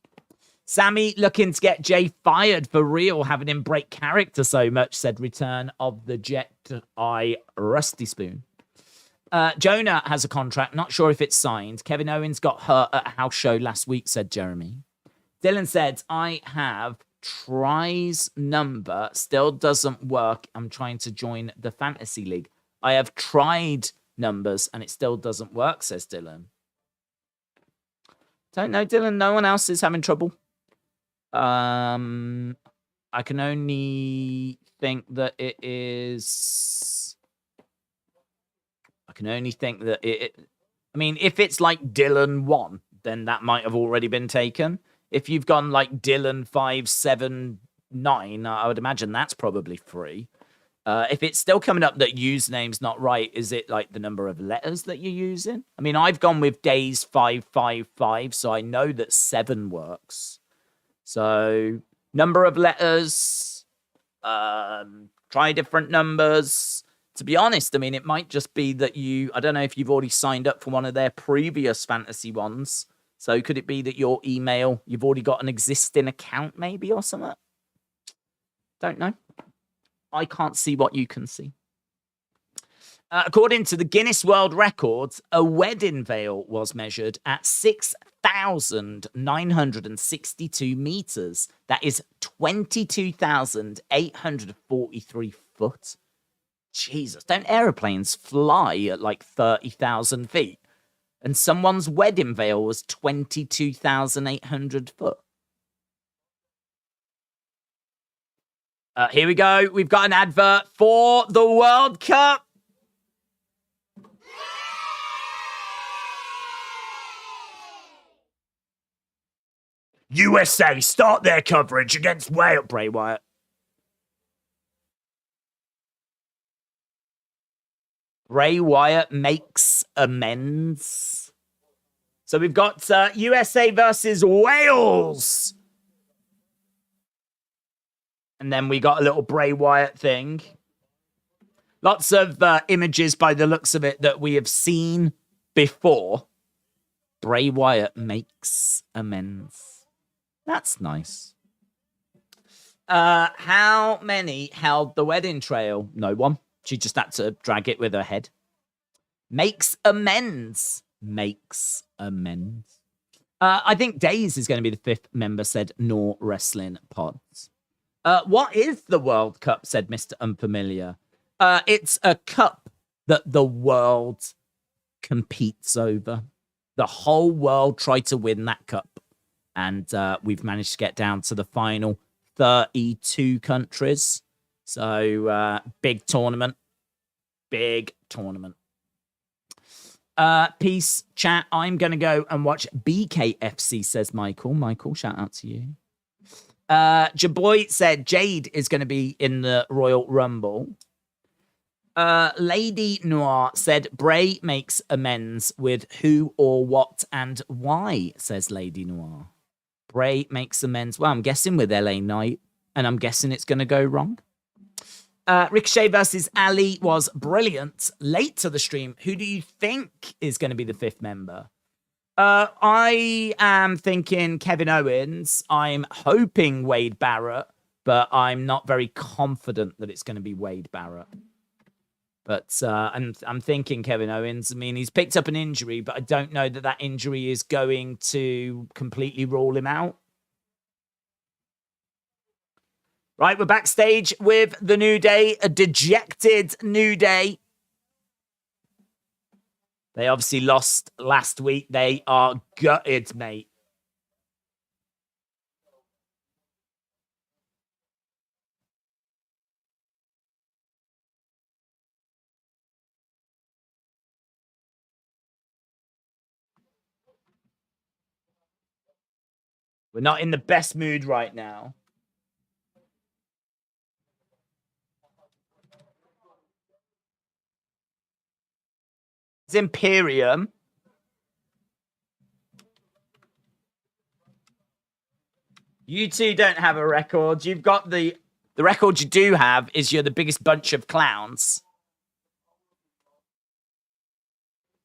Sami looking to get Jay fired for real, having him break character so much, said Return of the Jet Eye Rusty Spoon. Jonah has a contract, not sure if it's signed. Kevin Owens got hurt at a house show last week, said Jeremy. Dylan said, I have Try's number, still doesn't work. I'm trying to join the fantasy league. I have tried numbers and it still doesn't work, says Dylan. Don't know, Dylan. No one else is having trouble. I can only think that it is. I can only think that I mean, if it's like Dylan 1, then that might have already been taken. If you've gone like Dylan 579, I would imagine that's probably free. If it's still coming up that username's not right, is it like the number of letters that you're using? I mean, I've gone with days 555, so I know that 7 works. So, number of letters, try different numbers. To be honest, I mean, it might just be that I don't know if you've already signed up for one of their previous fantasy ones. So, could it be that your email, you've already got an existing account maybe or something? Don't know. I can't see what you can see. According to the Guinness World Records, a wedding veil was measured at 6,962 meters. That is 22,843 foot. Jesus, don't aeroplanes fly at like 30,000 feet? And someone's wedding veil was 22,800 foot. Here we go. We've got an advert for the World Cup. USA start their coverage against Wales. Bray Wyatt. Bray Wyatt makes amends. So we've got USA versus Wales. And then we got a little Bray Wyatt thing. Lots of images by the looks of it that we have seen before. Bray Wyatt makes amends. That's nice. How many held the wedding trail? No one. She just had to drag it with her head. Makes amends. Makes amends. I think Days is going to be the 5th member, said Nor Wrestling Pods. What is the World Cup, said Mr. Unfamiliar. It's a cup that the world competes over. The whole world tried to win that cup. And we've managed to get down to the final 32 countries. So, big tournament. Big tournament. Peace, chat. I'm going to go and watch BKFC, says Michael. Michael, shout out to you. Jaboy said Jade is going to be in the Royal Rumble. Lady Noir said Bray makes amends with who or what and why, says Lady Noir. Bray makes amends. Well, I'm guessing with LA Knight, and I'm guessing it's going to go wrong. Ricochet versus Ali was brilliant. Late to the stream. Who do you think is going to be the 5th member? I am thinking Kevin Owens. I'm hoping Wade Barrett, but I'm not very confident that it's going to be Wade Barrett. But I'm thinking Kevin Owens. I mean, he's picked up an injury, but I don't know that that injury is going to completely rule him out. Right, we're backstage with the New Day, a dejected New Day. They obviously lost last week. They are gutted, mate. We're not in the best mood right now. It's Imperium. You two don't have a record. You've got the record you do have is you're the biggest bunch of clowns.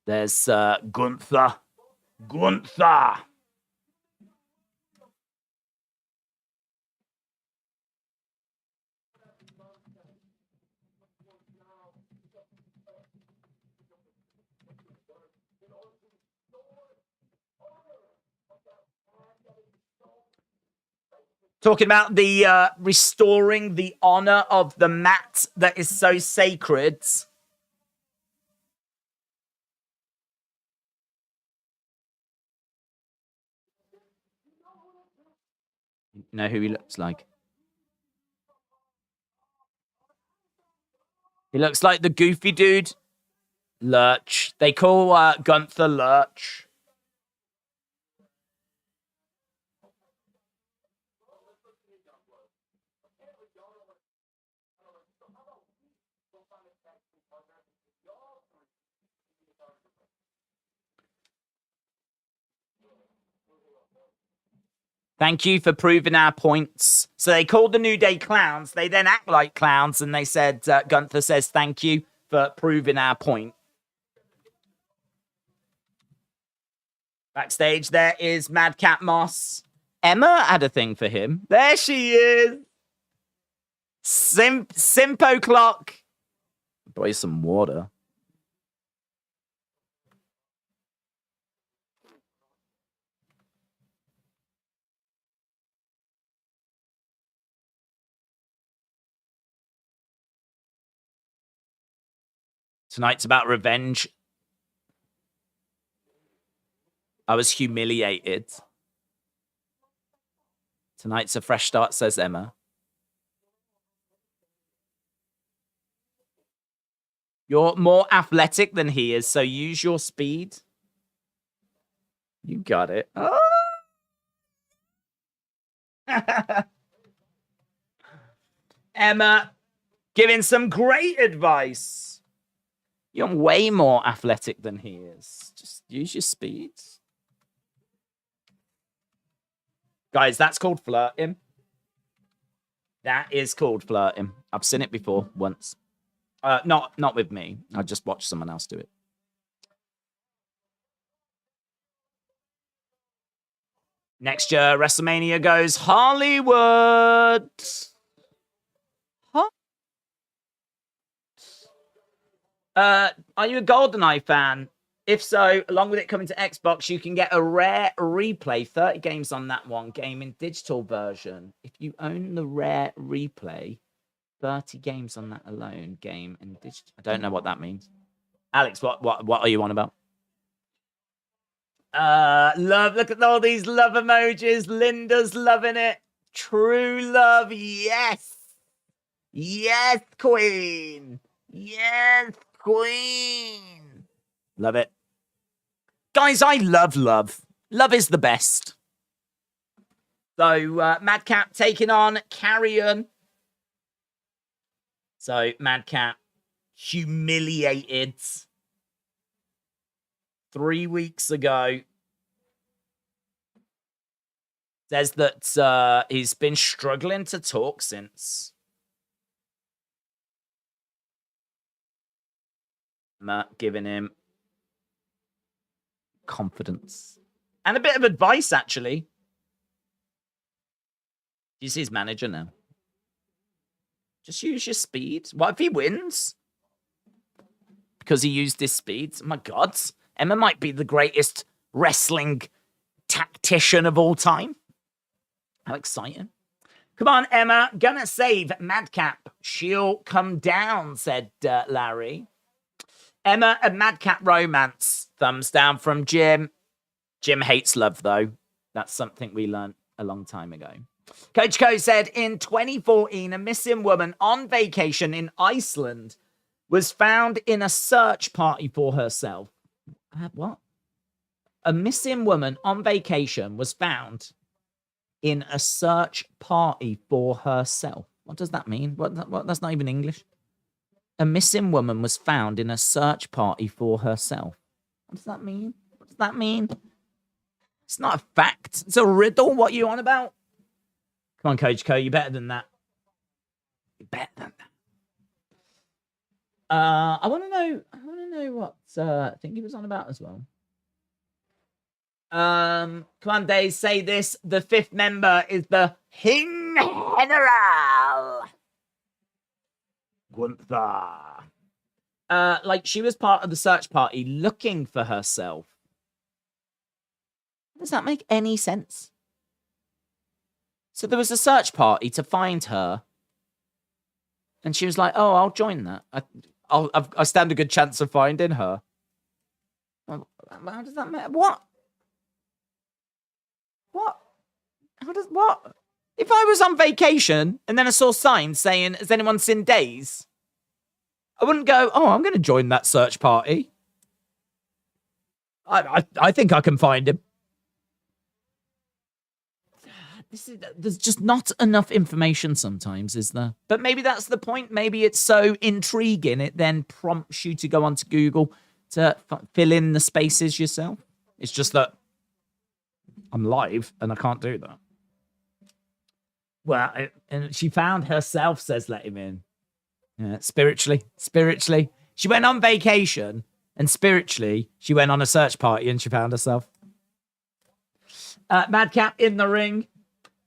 There's Gunther. Gunther. Talking about the restoring the honor of the mat that is so sacred. You know who he looks like? He looks like the goofy dude. Lurch. They call Gunther Lurch. Thank you for proving our points. So they called the New Day clowns. They then act like clowns, and they said, Gunther says, thank you for proving our point. Backstage, there is Madcap Moss. Emma had a thing for him. There she is. Simpo Clock. Boy, some water. Tonight's about revenge. I was humiliated. Tonight's a fresh start, says Emma. You're more athletic than he is, so use your speed. You got it. Oh. Emma giving some great advice. You're way more athletic than he is. Just use your speed. Guys, that's called flirting. That is called flirting. I've seen it before once. Not with me. I just watched someone else do it. Next year, WrestleMania goes Hollywood. Huh? Are you a GoldenEye fan? If so, along with it coming to Xbox, you can get a rare replay, 30 games on that one game in digital version. If you own the rare replay, 30 games on that alone game in digital. I don't know what that means. Alex, what are you on about? Love, look at all these love emojis. Linda's loving it. True love, yes. Yes, queen. Yes, queen. Love it. Guys, I love love. Love is the best. So, Madcap taking on Carrion. So, Madcap humiliated 3 weeks ago. Says that he's been struggling to talk since. Matt giving him confidence and a bit of advice, actually. He's his manager now. Just use your speed. What if he wins? Because he used his speed? Oh my God. Emma might be the greatest wrestling tactician of all time. How exciting. Come on, Emma. Gonna save Madcap. She'll come down, said Larry. Emma and Madcap romance. Thumbs down from Jim. Jim hates love, though. That's something we learned a long time ago. Coach Co said, in 2014, a missing woman on vacation in Iceland was found in a search party for herself. What? A missing woman on vacation was found in a search party for herself. What does that mean? What? That's not even English. A missing woman was found in a search party for herself. What does that mean? What does that mean? It's not a fact. It's a riddle. What are you on about? Come on, Coach Co. You're better than that. You're better than that. I want to know what I think he was on about as well. Come on, Days, say this. The fifth member is the Hing General. Gunther. Like she was part of the search party looking for herself. Does that make any sense? So there was a search party to find her. And she was like, oh, I'll join that. I stand a good chance of finding her. Well, how does that matter? What? What? If I was on vacation and then I saw signs saying, has anyone seen Days? I wouldn't go, oh, I'm going to join that search party. I think I can find him. There's just not enough information sometimes, is there? But maybe that's the point. Maybe it's so intriguing, it then prompts you to go onto Google to fill in the spaces yourself. It's just that I'm live and I can't do that. Well, and she found herself, says let him in. Yeah, spiritually. She went on vacation and spiritually she went on a search party and she found herself. Madcap in the ring.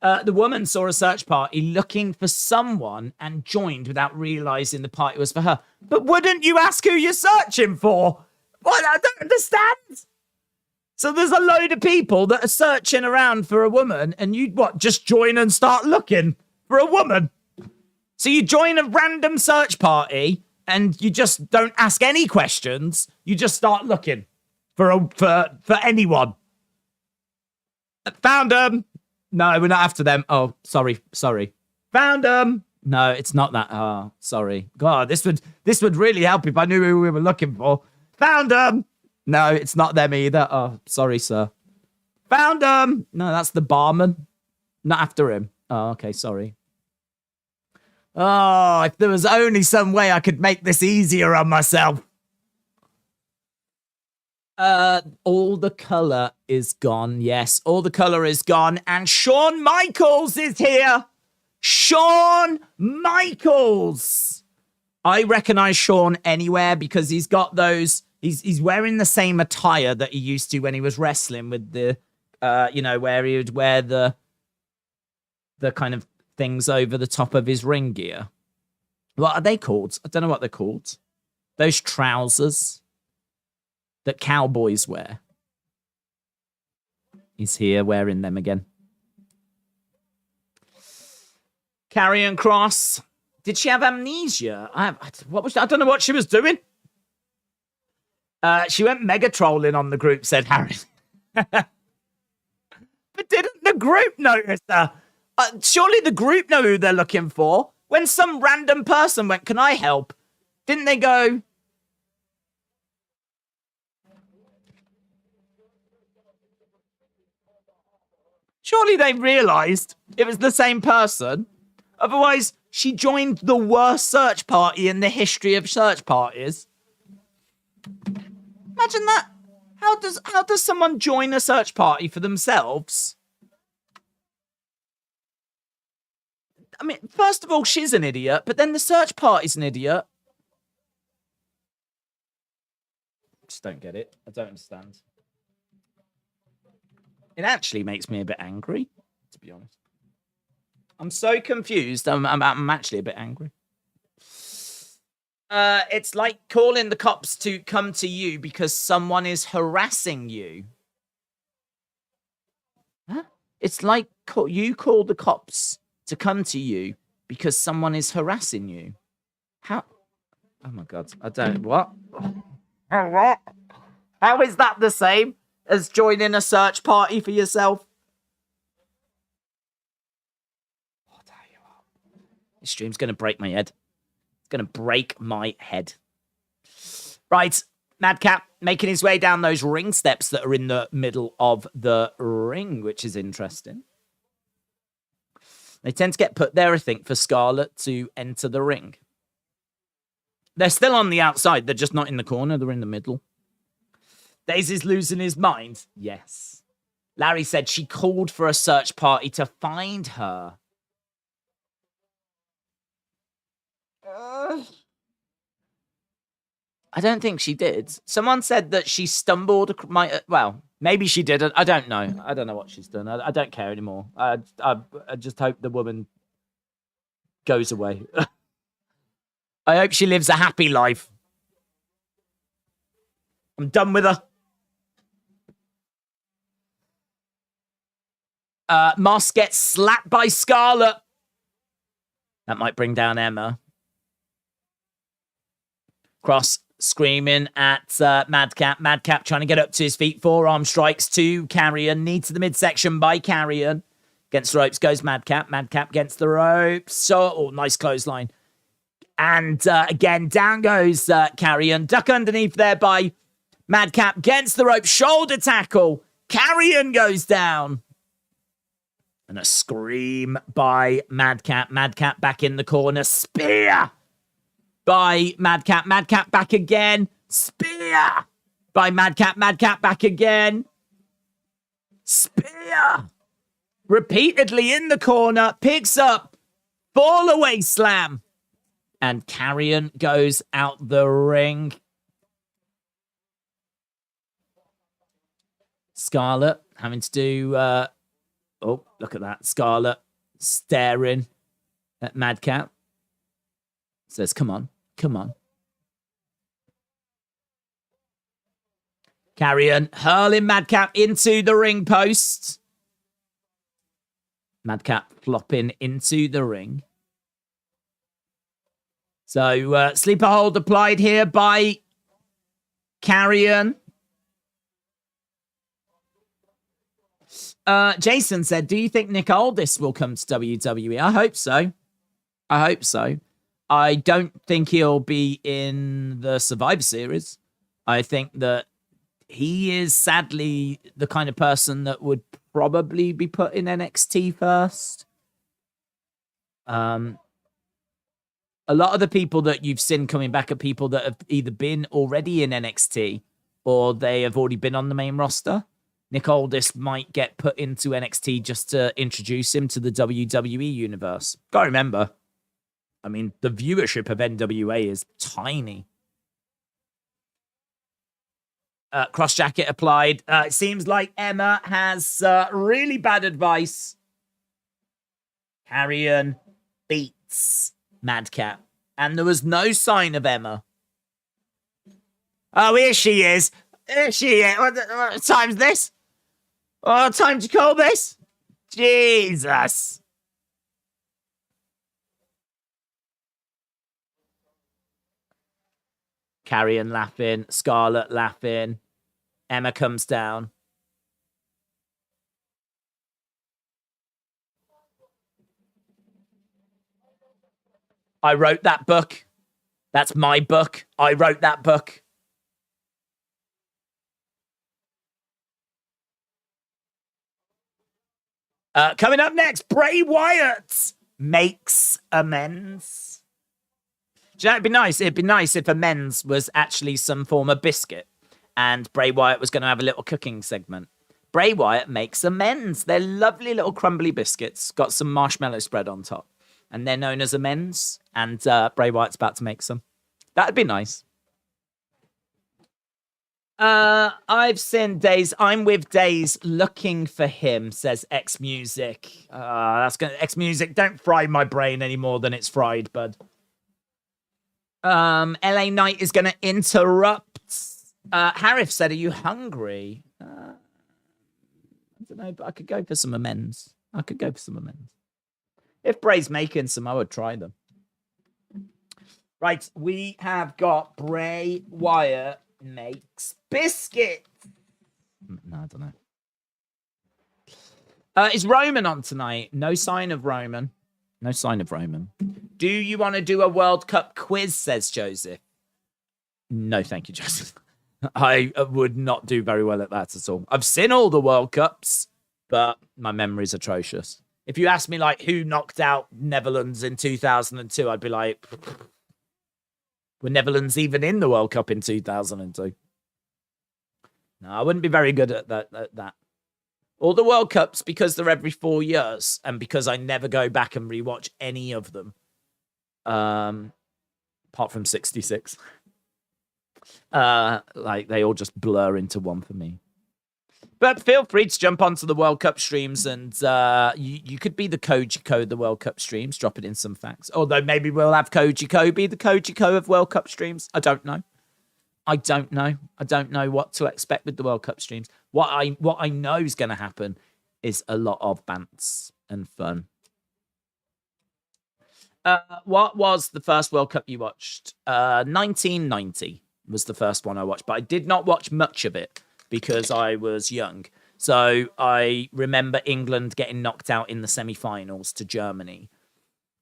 The woman saw a search party looking for someone and joined without realizing the party was for her. But wouldn't you ask who you're searching for? What? I don't understand. So there's a load of people that are searching around for a woman and you'd just join and start looking for a woman? So you join a random search party and you just don't ask any questions. You just start looking for anyone. Found them. No, we're not after them. Oh, sorry. Found them. No, it's not that. Oh, sorry. God, this would really help if I knew who we were looking for. Found them. No, it's not them either. Oh, sorry, sir. Found them. No, that's the barman. Not after him. Oh, okay, sorry. Oh, if there was only some way I could make this easier on myself. All the color is gone. Yes, all the color is gone. And Shawn Michaels is here. Shawn Michaels. I recognize Shawn anywhere because he's got those. He's wearing the same attire that he used to when he was wrestling with the where he would wear the kind of things over the top of his ring gear. What are they called? I don't know what they're called. Those trousers that cowboys wear. He's here wearing them again. Karrion Kross. Did she have amnesia? I don't know what she was doing. She went mega trolling on the group, said Harry. But didn't the group notice her? Surely the group know who they're looking for. When some random person went, can I help? Didn't they go... Surely they realised it was the same person. Otherwise, she joined the worst search party in the history of search parties. Imagine that. How does someone join a search party for themselves? I mean, first of all, she's an idiot, but then the search party's an idiot. Just don't get it. I don't understand. It actually makes me a bit angry, to be honest. I'm so confused. I'm actually a bit angry. It's like calling the cops to come to you because someone is harassing you. Huh? It's like you call the cops to come to you because someone is harassing you. How? Oh my God. I don't... What? Oh, what? How is that the same as joining a search party for yourself? What are you up? This stream's going to break my head. It's going to break my head. Right. Madcap making his way down those ring steps that are in the middle of the ring, which is interesting. They tend to get put there, I think, for Scarlett to enter the ring. They're still on the outside. They're just not in the corner. They're in the middle. Daisy's losing his mind. Yes. Larry said she called for a search party to find her. I don't think she did. Someone said that she stumbled. Well, maybe she did. I don't know. I don't know what she's done. I don't care anymore. I just hope the woman goes away. I hope she lives a happy life. I'm done with her. Moss gets slapped by Scarlett. That might bring down Emma. Cross screaming at Madcap. Madcap trying to get up to his feet. Forearm strikes to Karrion. Knee to the midsection by Karrion. Against the ropes goes Madcap. Madcap against the ropes. Nice clothesline. And again, down goes Karrion. Duck underneath there by Madcap. Against the rope. Shoulder tackle. Karrion goes down. And a scream by Madcap. Madcap back in the corner. Spear by Madcap. Madcap back again. Spear by Madcap. Madcap back again. Spear. Repeatedly in the corner. Picks up. Fall away slam. And Karrion goes out the ring. Scarlett having to do... oh, look at that. Scarlett staring at Madcap. Says, come on. Come on. Karrion hurling Madcap into the ring post. Madcap flopping into the ring. So, sleeper hold applied here by Karrion. Jason said, do you think Nick Aldis will come to WWE? I hope so. I hope so. I don't think he'll be in the Survivor Series. I think that he is sadly the kind of person that would probably be put in NXT first. A lot of the people that you've seen coming back are people that have either been already in NXT or they have already been on the main roster. Nick Aldis might get put into NXT just to introduce him to the WWE universe. Gotta remember, I mean, the viewership of NWA is tiny. Cross jacket applied. It seems like Emma has really bad advice. Carrion beats Madcap. And there was no sign of Emma. Oh, here she is. Here she is. What time's this? What time do you call this? Jesus. Carrion laughing. Scarlett laughing. Emma comes down. I wrote that book. That's my book. I wrote that book. Coming up next, Bray Wyatt makes amends. Do you know, it'd be nice. It'd be nice if amends was actually some form of biscuit and Bray Wyatt was going to have a little cooking segment. Bray Wyatt makes amends. They're lovely little crumbly biscuits, got some marshmallow spread on top. And they're known as amends. And Bray Wyatt's about to make some. That'd be nice. I've seen Days. I'm with Days looking for him, says X Music. That's gonna X Music. Don't fry my brain any more than it's fried, bud. LA Knight is gonna interrupt. Harif said, "Are you hungry?" I don't know, but I could go for some amends. If Bray's making some, I would try them. Right, we have got Bray Wyatt makes biscuits. No, I don't know. Is Roman on tonight? No sign of Roman. Do you want to do a World Cup quiz, says Joseph? No, thank you, Joseph. I would not do very well at that at all. I've seen all the World Cups, but my memory's atrocious. If you ask me, like, who knocked out Netherlands in 2002, I'd be like, were Netherlands even in the World Cup in 2002? No, I wouldn't be very good at that. All the World Cups, because they're every 4 years, and because I never go back and rewatch any of them, apart from 66. Like, they all just blur into one for me. But feel free to jump onto the World Cup streams and you could be the Koji Ko of the World Cup streams, dropping in some facts. Although maybe we'll have Koji Ko be the Koji Ko of World Cup streams. I don't know. I don't know what to expect with the World Cup streams. What I know is going to happen is a lot of bants and fun. What was the first World Cup you watched? 1990 was the first one I watched, but I did not watch much of it because I was young. So I remember England getting knocked out in the semi-finals to Germany.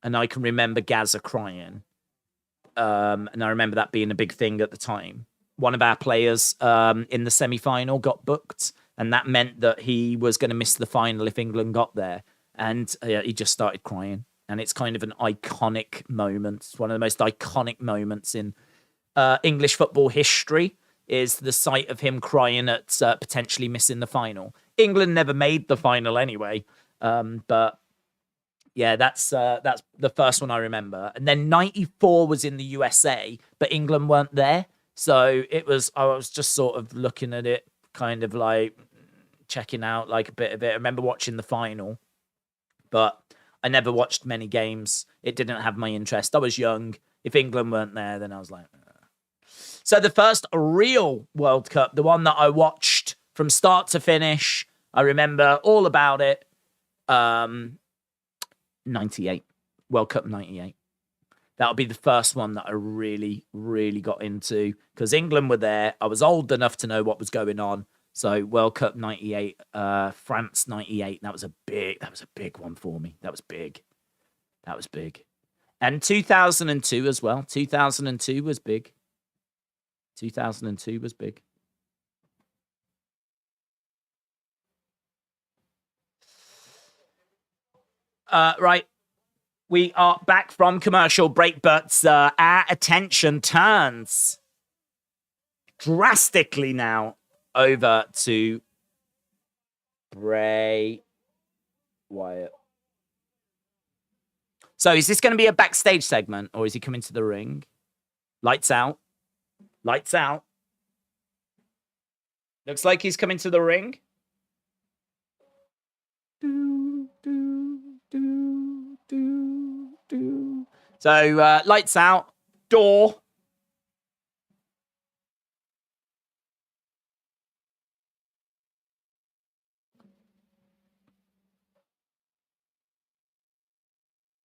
And I can remember Gaza crying. And I remember that being a big thing at the time. One of our players in the semi-final got booked. And that meant that he was going to miss the final if England got there. And he just started crying. And it's kind of an iconic moment. It's one of the most iconic moments in English football history. Is the sight of him crying at potentially missing the final. England never made the final anyway. But yeah, that's the first one I remember. And then 94 was in the USA, but England weren't there. So I was just sort of looking at it, kind of like checking out like a bit of it. I remember watching the final, but I never watched many games. It didn't have my interest. I was young. If England weren't there, then I was like... So the first real World Cup, the one that I watched from start to finish, I remember all about it, 98, World Cup 98. That'll be the first one that I really, really got into because England were there. I was old enough to know what was going on. So World Cup 98, France 98, that was a big one for me. That was big. And 2002 as well. 2002 was big. 2002 was big. Right. We are back from commercial break, but our attention turns drastically now over to Bray Wyatt. So is this going to be a backstage segment or is he coming to the ring? Lights out. Lights out. Looks like he's coming to the ring. So, lights out. Door.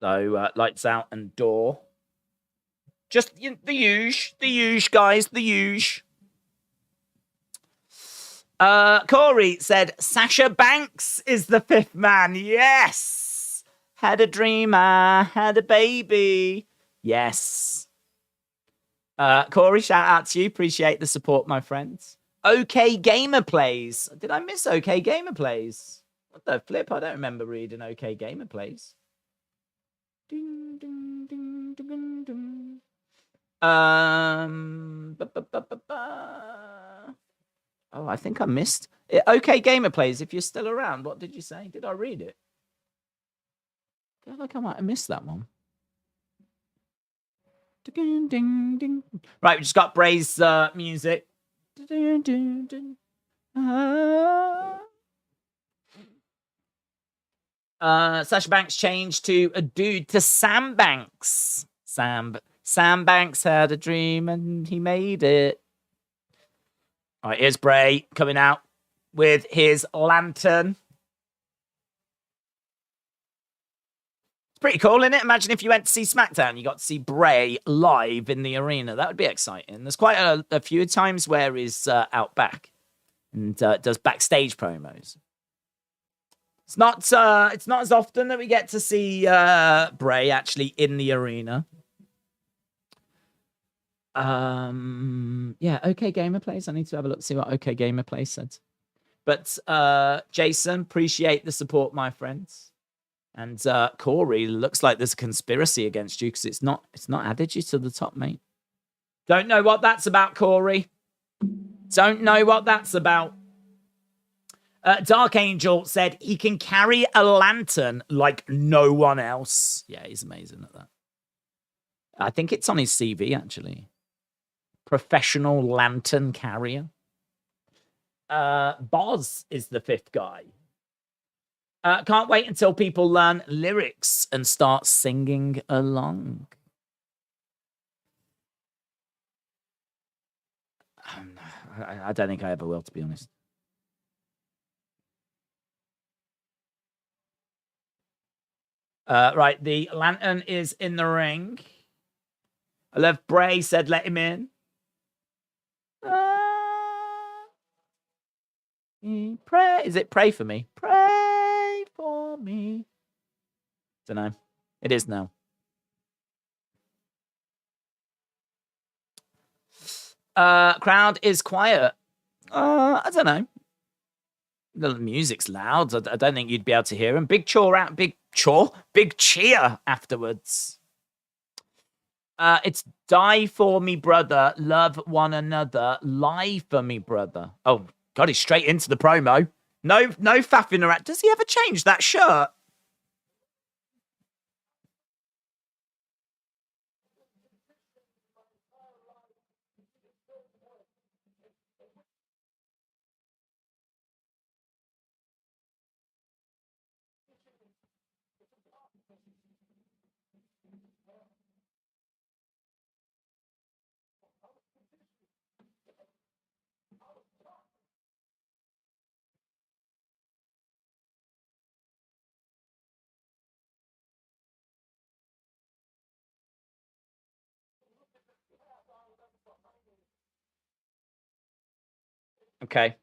So, lights out and door. Just the huge, guys, the huge. Corey said Sasha Banks is the fifth man. Yes. Had a dreamer, had a baby. Yes. Corey, shout out to you. Appreciate the support, my friends. OK Gamer Plays. Did I miss OK Gamer Plays? What the flip? I don't remember reading OK Gamer Plays. Ding, ding, ding, ding, ding. Oh, I think I missed it. OK Gamer Plays. If you're still around, what did you say? Did I read it? I feel like I might have missed that one. Ding, ding, ding. Right, we just got Bray's music. Ding, ding, ding. Sasha Banks changed to a dude to Sam Banks. Sam Banks had a dream and he made it. All right, here's Bray coming out with his lantern. It's pretty cool, isn't it? Imagine if you went to see SmackDown, you got to see Bray live in the arena. That would be exciting. There's quite a few times where he's out back and does backstage promos. It's not as often that we get to see Bray actually in the arena. Yeah, OK Gamer Plays. I need to have a look, see what OK Gamer Plays said. But Jason, appreciate the support, my friends. And Corey, looks like there's a conspiracy against you because it's not added you to the top, mate. Don't know what that's about, Corey. Don't know what that's about. Dark Angel said he can carry a lantern like no one else. Yeah, he's amazing at that. I think it's on his CV, actually. Professional lantern carrier. Boz is the fifth guy. Can't wait until people learn lyrics and start singing along. I don't think I ever will, to be honest. Right, the lantern is in the ring. I love Bray said let him in. Pray. Is it pray for me? Pray for me. Don't know. It is now. Crowd is quiet. I don't know. The music's loud. I don't think you'd be able to hear him. Big cheer afterwards. It's die for me, brother. Love one another. Lie for me, brother. Oh, God, he's straight into the promo. No faffing around. Does he ever change that shirt? Okay.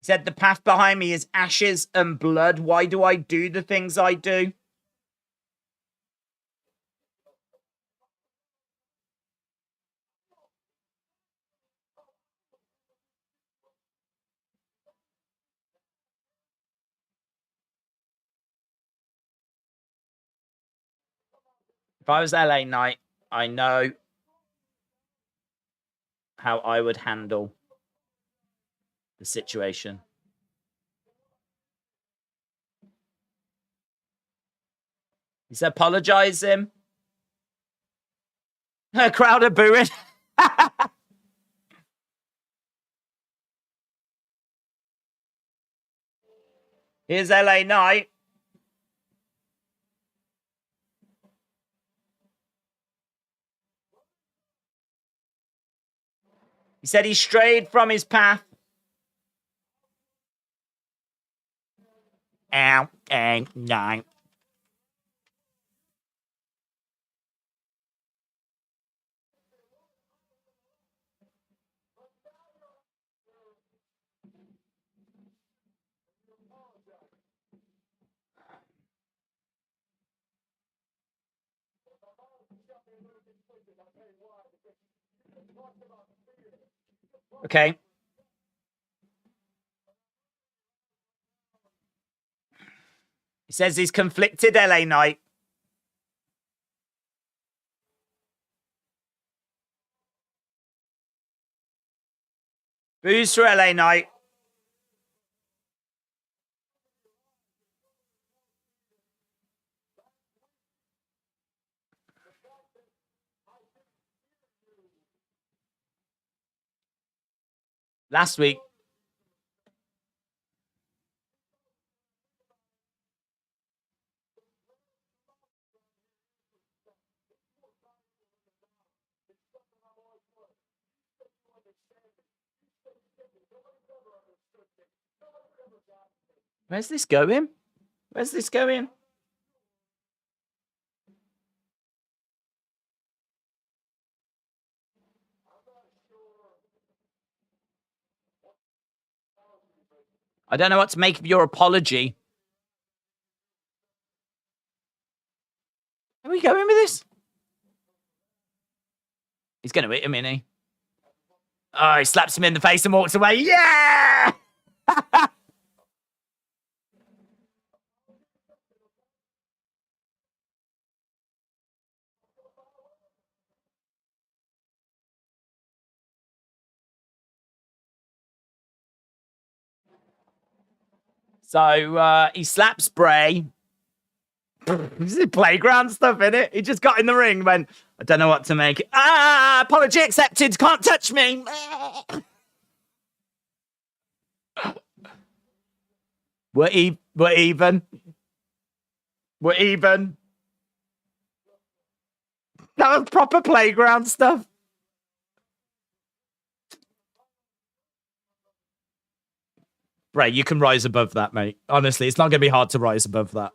Said the path behind me is ashes and blood. Why do I do the things I do? If I was LA Knight, I know how I would handle the situation. He's apologizing. A crowd are booing. Here's LA Knight. He said he strayed from his path. Ow, and nine. Okay. He says he's conflicted, LA Knight. Booze for LA Knight. Last week. Where's this going? Where's this going? I don't know what to make of your apology. Are we going with this? He's going to hit him, isn't he? Oh, he slaps him in the face and walks away. Yeah! So he slaps Bray. This is playground stuff, innit? He just got in the ring, went, I don't know what to make. Apology accepted. Can't touch me. We're even. We're even. That was proper playground stuff. Bray, you can rise above that, mate. Honestly, it's not going to be hard to rise above that.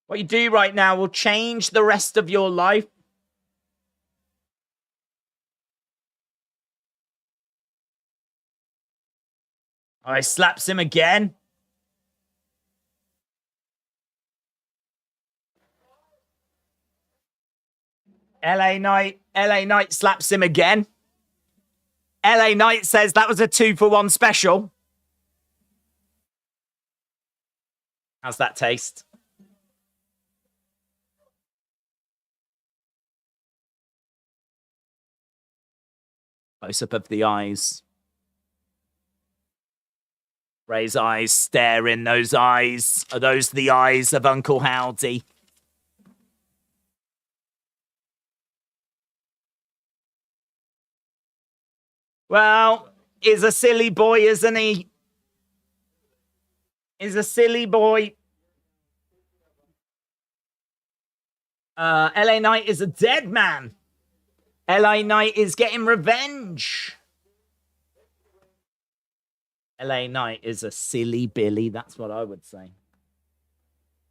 What you do right now will change the rest of your life. Oh, he slaps him again. LA Knight slaps him again. LA Knight says that was a 2-for-1 special. How's that taste? Close up of the eyes. Ray's eyes staring. Those eyes. Are those the eyes of Uncle Howdy? Well, he's a silly boy, isn't he? He's a silly boy. LA Knight is a dead man. LA Knight is getting revenge. LA Knight is a silly Billy. That's what I would say.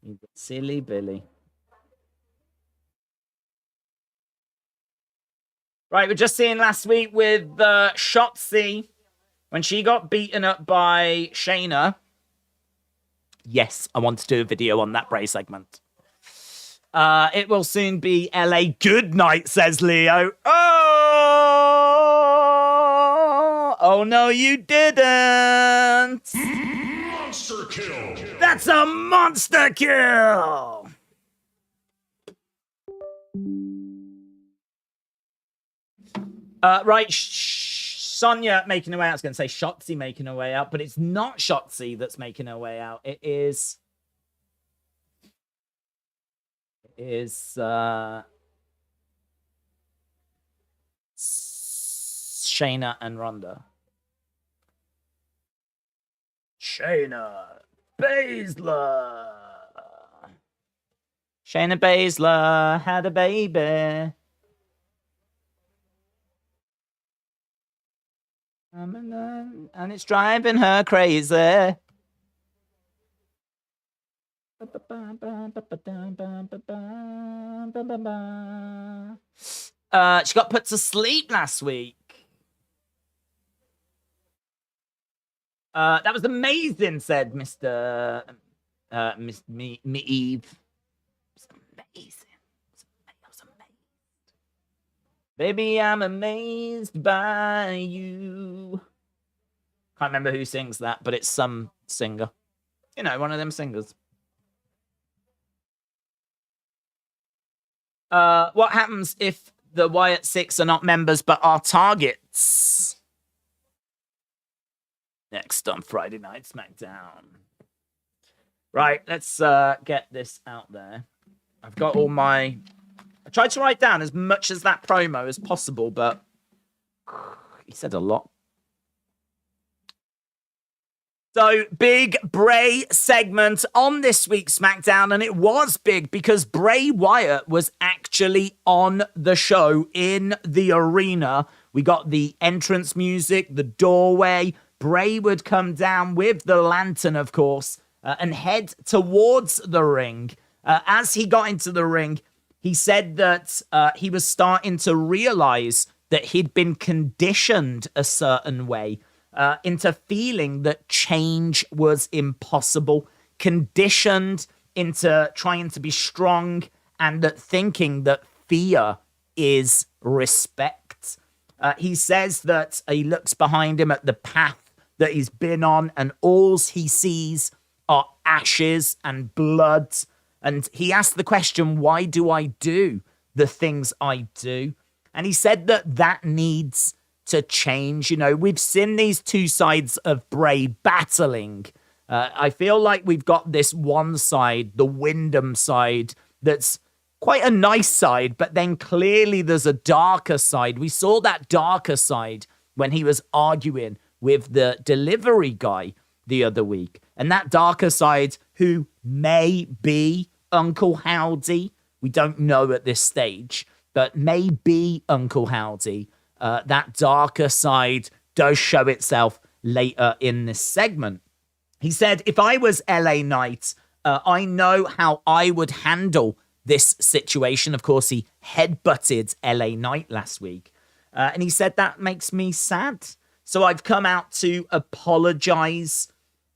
He's a silly Billy. Right, we're just seeing last week with Schottzi when she got beaten up by Shayna. Yes, I want to do a video on that Bray segment. It will soon be LA Good Night, says Leo. Oh no, you didn't. Monster kill. That's a monster kill. Right, Sonya making her way out. I was going to say Schottzi making her way out, but it's not Schottzi that's making her way out. It is Shayna and Ronda. Shayna Basler. Shayna Basler had a baby. And it's driving her crazy. She got put to sleep last week. That was amazing, said Mr. Miss Me Eve. It was amazing. I was amazed. Baby, I'm amazed by you. Can't remember who sings that, but it's some singer. You know, one of them singers. What happens if the Wyatt Six are not members but are targets? Next on Friday Night Smackdown. Right, let's get this out there. I've got all my... I tried to write down as much as that promo as possible, but he said a lot. So, big Bray segment on this week's SmackDown, and it was big because Bray Wyatt was actually on the show in the arena. We got the entrance music, the doorway. Bray would come down with the lantern, of course, and head towards the ring. As he got into the ring, he said that he was starting to realize that he'd been conditioned a certain way. Into feeling that change was impossible, conditioned into trying to be strong, and that thinking that fear is respect. He says that he looks behind him at the path that he's been on, and all he sees are ashes and blood. And he asked the question, why do I do the things I do? And he said that that needs to change. You know, we've seen these two sides of Bray battling. I feel like we've got this one side, the Wyndham side, that's quite a nice side, but then clearly there's a darker side. We saw that darker side when he was arguing with the delivery guy the other week. And that darker side, who may be Uncle Howdy, we don't know at this stage, but may be Uncle Howdy. That darker side does show itself later in this segment. He said, if I was LA Knight, I know how I would handle this situation. Of course, he headbutted LA Knight last week. And he said, that makes me sad. So I've come out to apologize.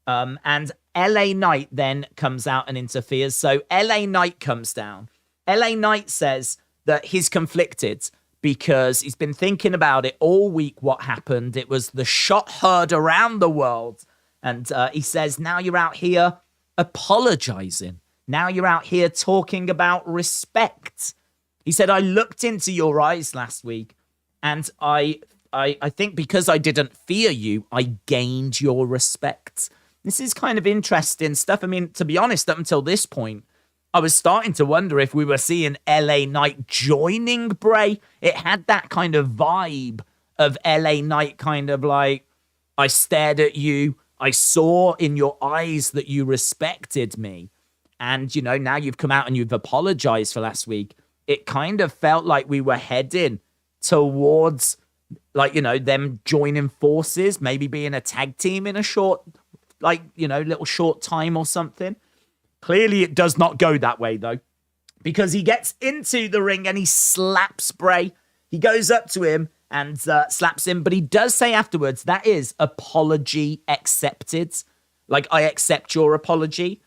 And LA Knight then comes out and interferes. So LA Knight comes down. LA Knight says that he's conflicted because he's been thinking about it all week, what happened. It was the shot heard around the world. And he says, now you're out here apologizing. Now you're out here talking about respect. He said, I looked into your eyes last week, and I think because I didn't fear you, I gained your respect. This is kind of interesting stuff. I mean, to be honest, up until this point, I was starting to wonder if we were seeing LA Knight joining Bray. It had that kind of vibe of LA Knight, kind of like, I stared at you. I saw in your eyes that you respected me. And, you know, now you've come out and you've apologized for last week. It kind of felt like we were heading towards, like, you know, them joining forces, maybe being a tag team in a short, like, you know, little short time or something. Clearly, it does not go that way, though, because he gets into the ring and he slaps Bray. He goes up to him and slaps him, but he does say afterwards, that is apology accepted. Like, I accept your apology.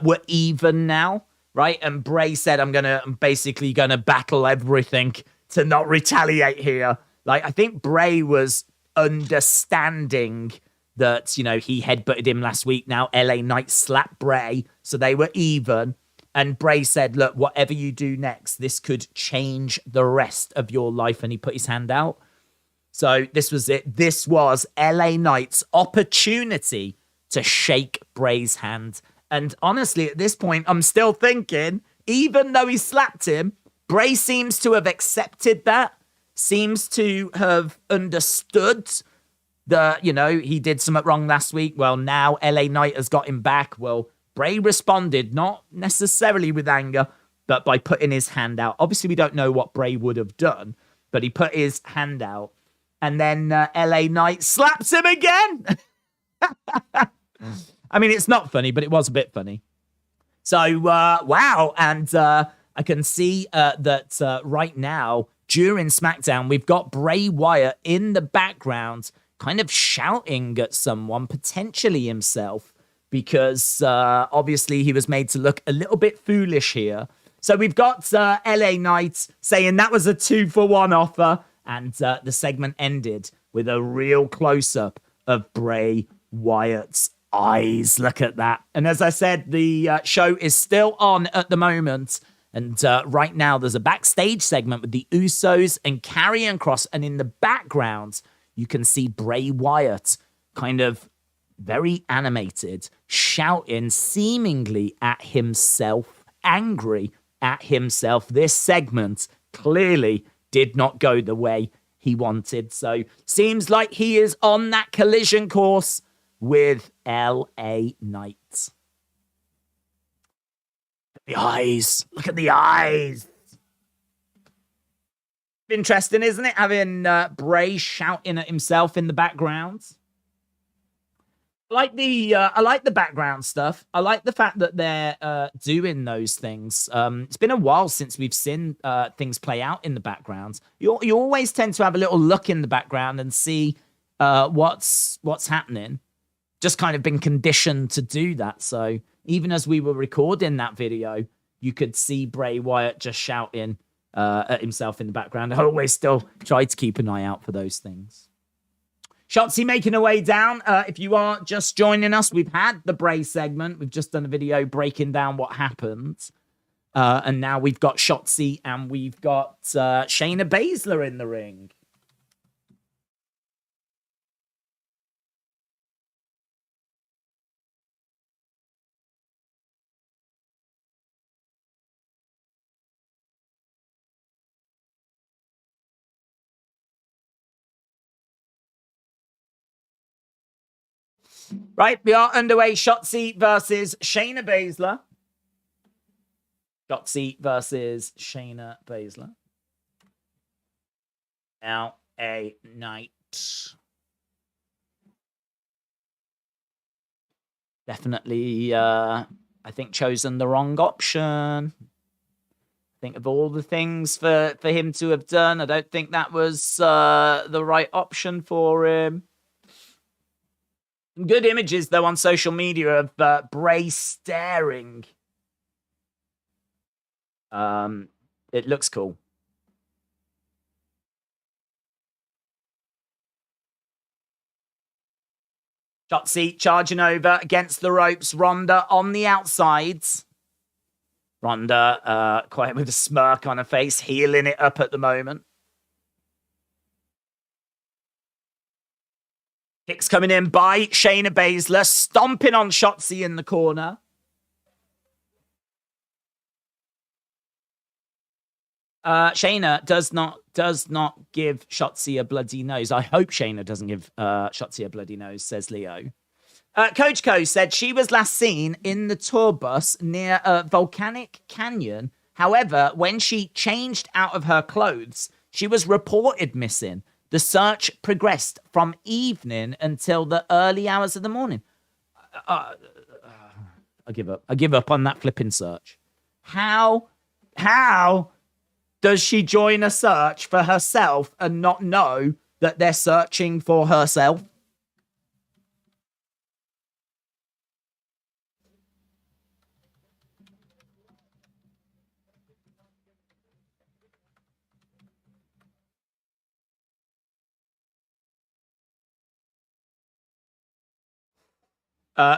We're even now, right? And Bray said, I'm basically going to battle everything to not retaliate here. Like, I think Bray was understanding that, you know, he headbutted him last week. Now LA Knight slapped Bray, so they were even. And Bray said, look, whatever you do next, this could change the rest of your life. And he put his hand out. So this was it. This was LA Knight's opportunity to shake Bray's hand. And honestly, at this point, I'm still thinking, even though he slapped him, Bray seems to have accepted that, seems to have understood that, you know, he did something wrong last week. Well, now LA Knight has got him back. Well, Bray responded, not necessarily with anger, but by putting his hand out. Obviously, we don't know what Bray would have done, but he put his hand out. And then LA Knight slaps him again. I mean, it's not funny, but it was a bit funny. So, wow. And I can see that right now, during SmackDown, we've got Bray Wyatt in the background kind of shouting at someone, potentially himself, because obviously he was made to look a little bit foolish here. So we've got LA Knight saying that was a 2-for-1 offer. And the segment ended with a real close-up of Bray Wyatt's eyes. Look at that. And as I said, the show is still on at the moment. And right now, there's a backstage segment with the Usos and Karrion Kross. And in the background, you can see Bray Wyatt kind of very animated, shouting seemingly at himself, angry at himself. This segment clearly did not go the way he wanted. So seems like he is on that collision course with LA Knight. The eyes. Look at the eyes. Interesting, isn't it? Having Bray shouting at himself in the background. I like the background stuff. I like the fact that they're doing those things. It's been a while since we've seen things play out in the background. You always tend to have a little look in the background and see what's happening. Just kind of been conditioned to do that. So even as we were recording that video, you could see Bray Wyatt just shouting at himself in the background. I always still try to keep an eye out for those things. Schottzi making her way down. If you are just joining us, we've had the Bray segment. We've just done a video breaking down what happened. And now we've got Schottzi and we've got Shayna Basler in the ring. Right, we are underway. Schottzi versus Shayna Basler. Schottzi versus Shayna Basler. Now a night. Definitely, I think, chosen the wrong option. Think of all the things for him to have done. I don't think that was the right option for him. Good images, though, on social media of Bray staring. It looks cool. Schottzi charging over against the ropes. Ronda on the outsides. Ronda quite with a smirk on her face, healing it up at the moment. Kicks coming in by Shayna Basler, stomping on Schottzi in the corner. Shayna does not give Schottzi a bloody nose. I hope Shayna doesn't give Schottzi a bloody nose, says Leo. Coach Co said she was last seen in the tour bus near a volcanic canyon. However, when she changed out of her clothes, she was reported missing. The search progressed from evening until the early hours of the morning. I give up. I give up on that flipping search. How does she join a search for herself and not know that they're searching for herself?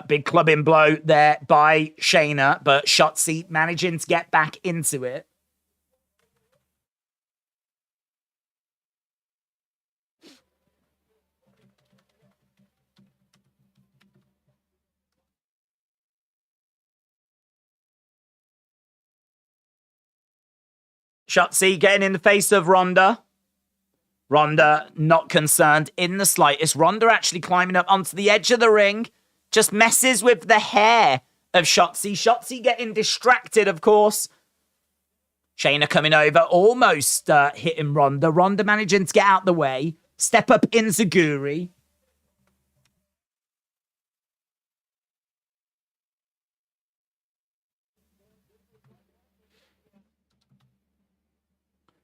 Big clubbing blow there by Shayna, but Schottzi managing to get back into it. Schottzi getting in the face of Ronda. Ronda not concerned in the slightest. Ronda actually climbing up onto the edge of the ring. Just messes with the hair of Schottzi. Schottzi getting distracted, of course. Shayna coming over, almost hitting Ronda. Ronda managing to get out the way. Step up Enziguri.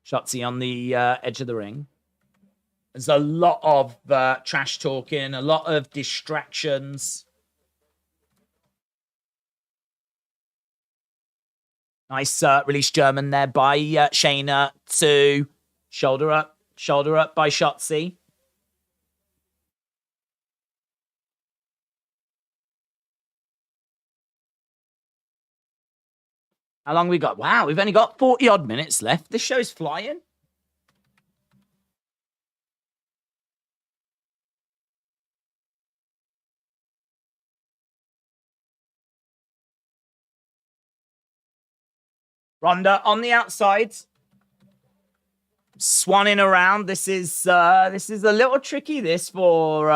Schottzi on the edge of the ring. There's a lot of trash talking, a lot of distractions. Nice release German there by Shayna to shoulder up by Schottzi. How long we got? Wow, we've only got 40 odd minutes left. This show's flying. Ronda on the outside, swanning around. This is a little tricky. This for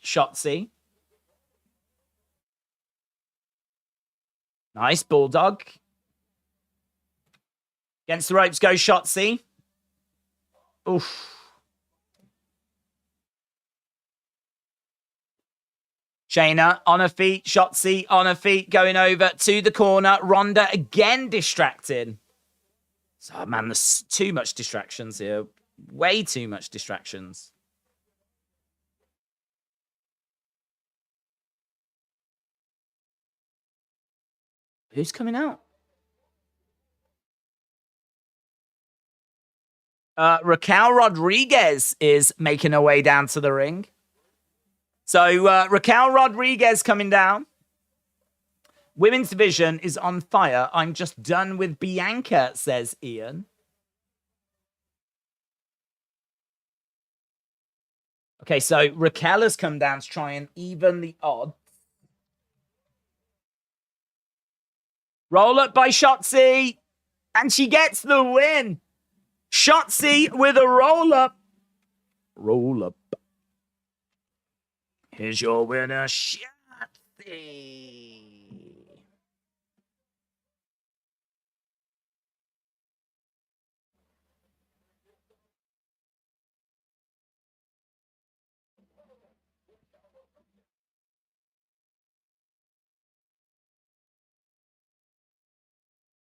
Schottzi. Nice bulldog. Against the ropes goes Schottzi. Oof. Shayna on her feet, Schottzi on her feet, going over to the corner. Ronda again distracted. So, man, there's too much distractions here. Way too much distractions. Who's coming out? Raquel Rodriguez is making her way down to the ring. So Raquel Rodriguez coming down. Women's division is on fire. I'm just done with Bianca, says Ian. Okay, so Raquel has come down to try and even the odds. Roll up by Schottzi. And she gets the win. Schottzi with a roll up. Roll up. Here's your winner, Schottzi.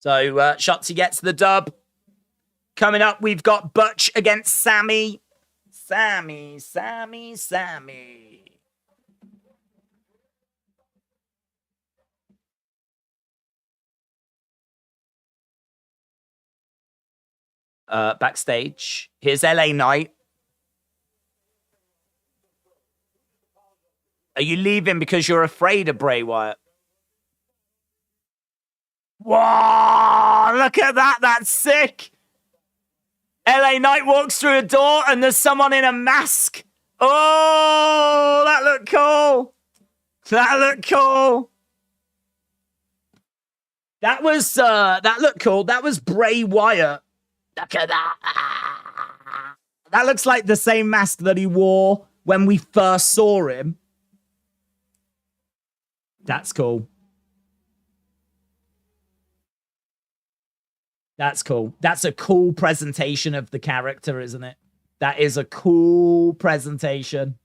So Schottzi gets the dub. Coming up, we've got Butch against Sami. Sami. Backstage. Here's LA Knight. Are you leaving because you're afraid of Bray Wyatt? Whoa! Look at that. That's sick. LA Knight walks through a door and there's someone in a mask. Oh, that looked cool. That looked cool. That looked cool. That was Bray Wyatt. Look at that. That looks like the same mask that he wore when we first saw him. That's cool. That's cool. That's a cool presentation of the character, isn't it? That is a cool presentation.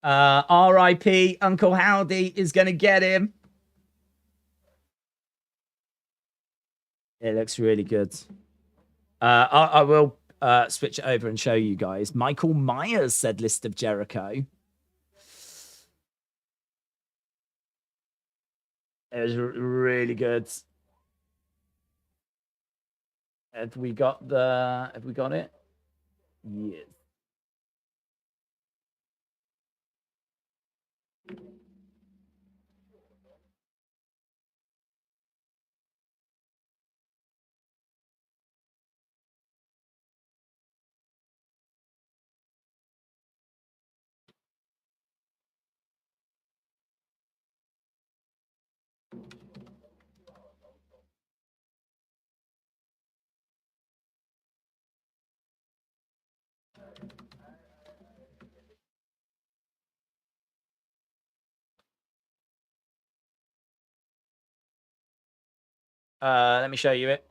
R.I.P. Uncle Howdy is going to get him. It looks really good. I will switch it over and show you guys. Michael Myers said List of Jericho. It was really good. Have we got it? Yes. Let me show you it.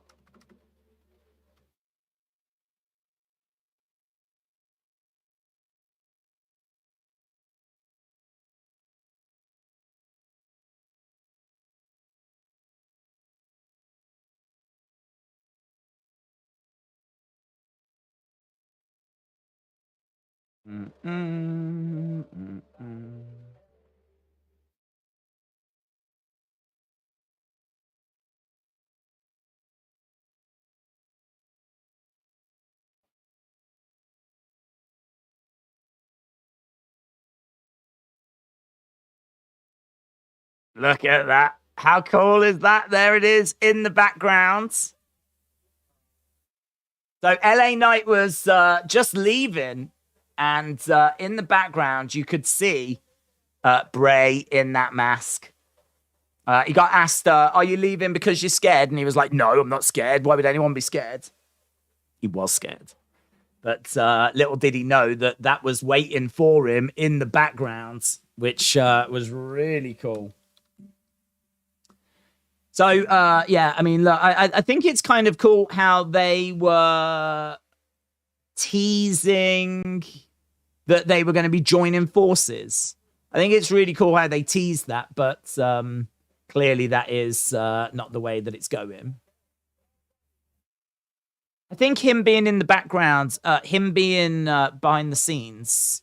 Look at that. How cool is that? There it is in the background. So LA Knight was just leaving, and in the background, you could see Bray in that mask. He got asked, are you leaving because you're scared? And he was like, no, I'm not scared. Why would anyone be scared? He was scared. But little did he know that that was waiting for him in the background, which was really cool. So, yeah, I mean, look, I think it's kind of cool how they were teasing that they were going to be joining forces. I think it's really cool how they teased that, but clearly that is not the way that it's going. I think him being in the background, him being behind the scenes,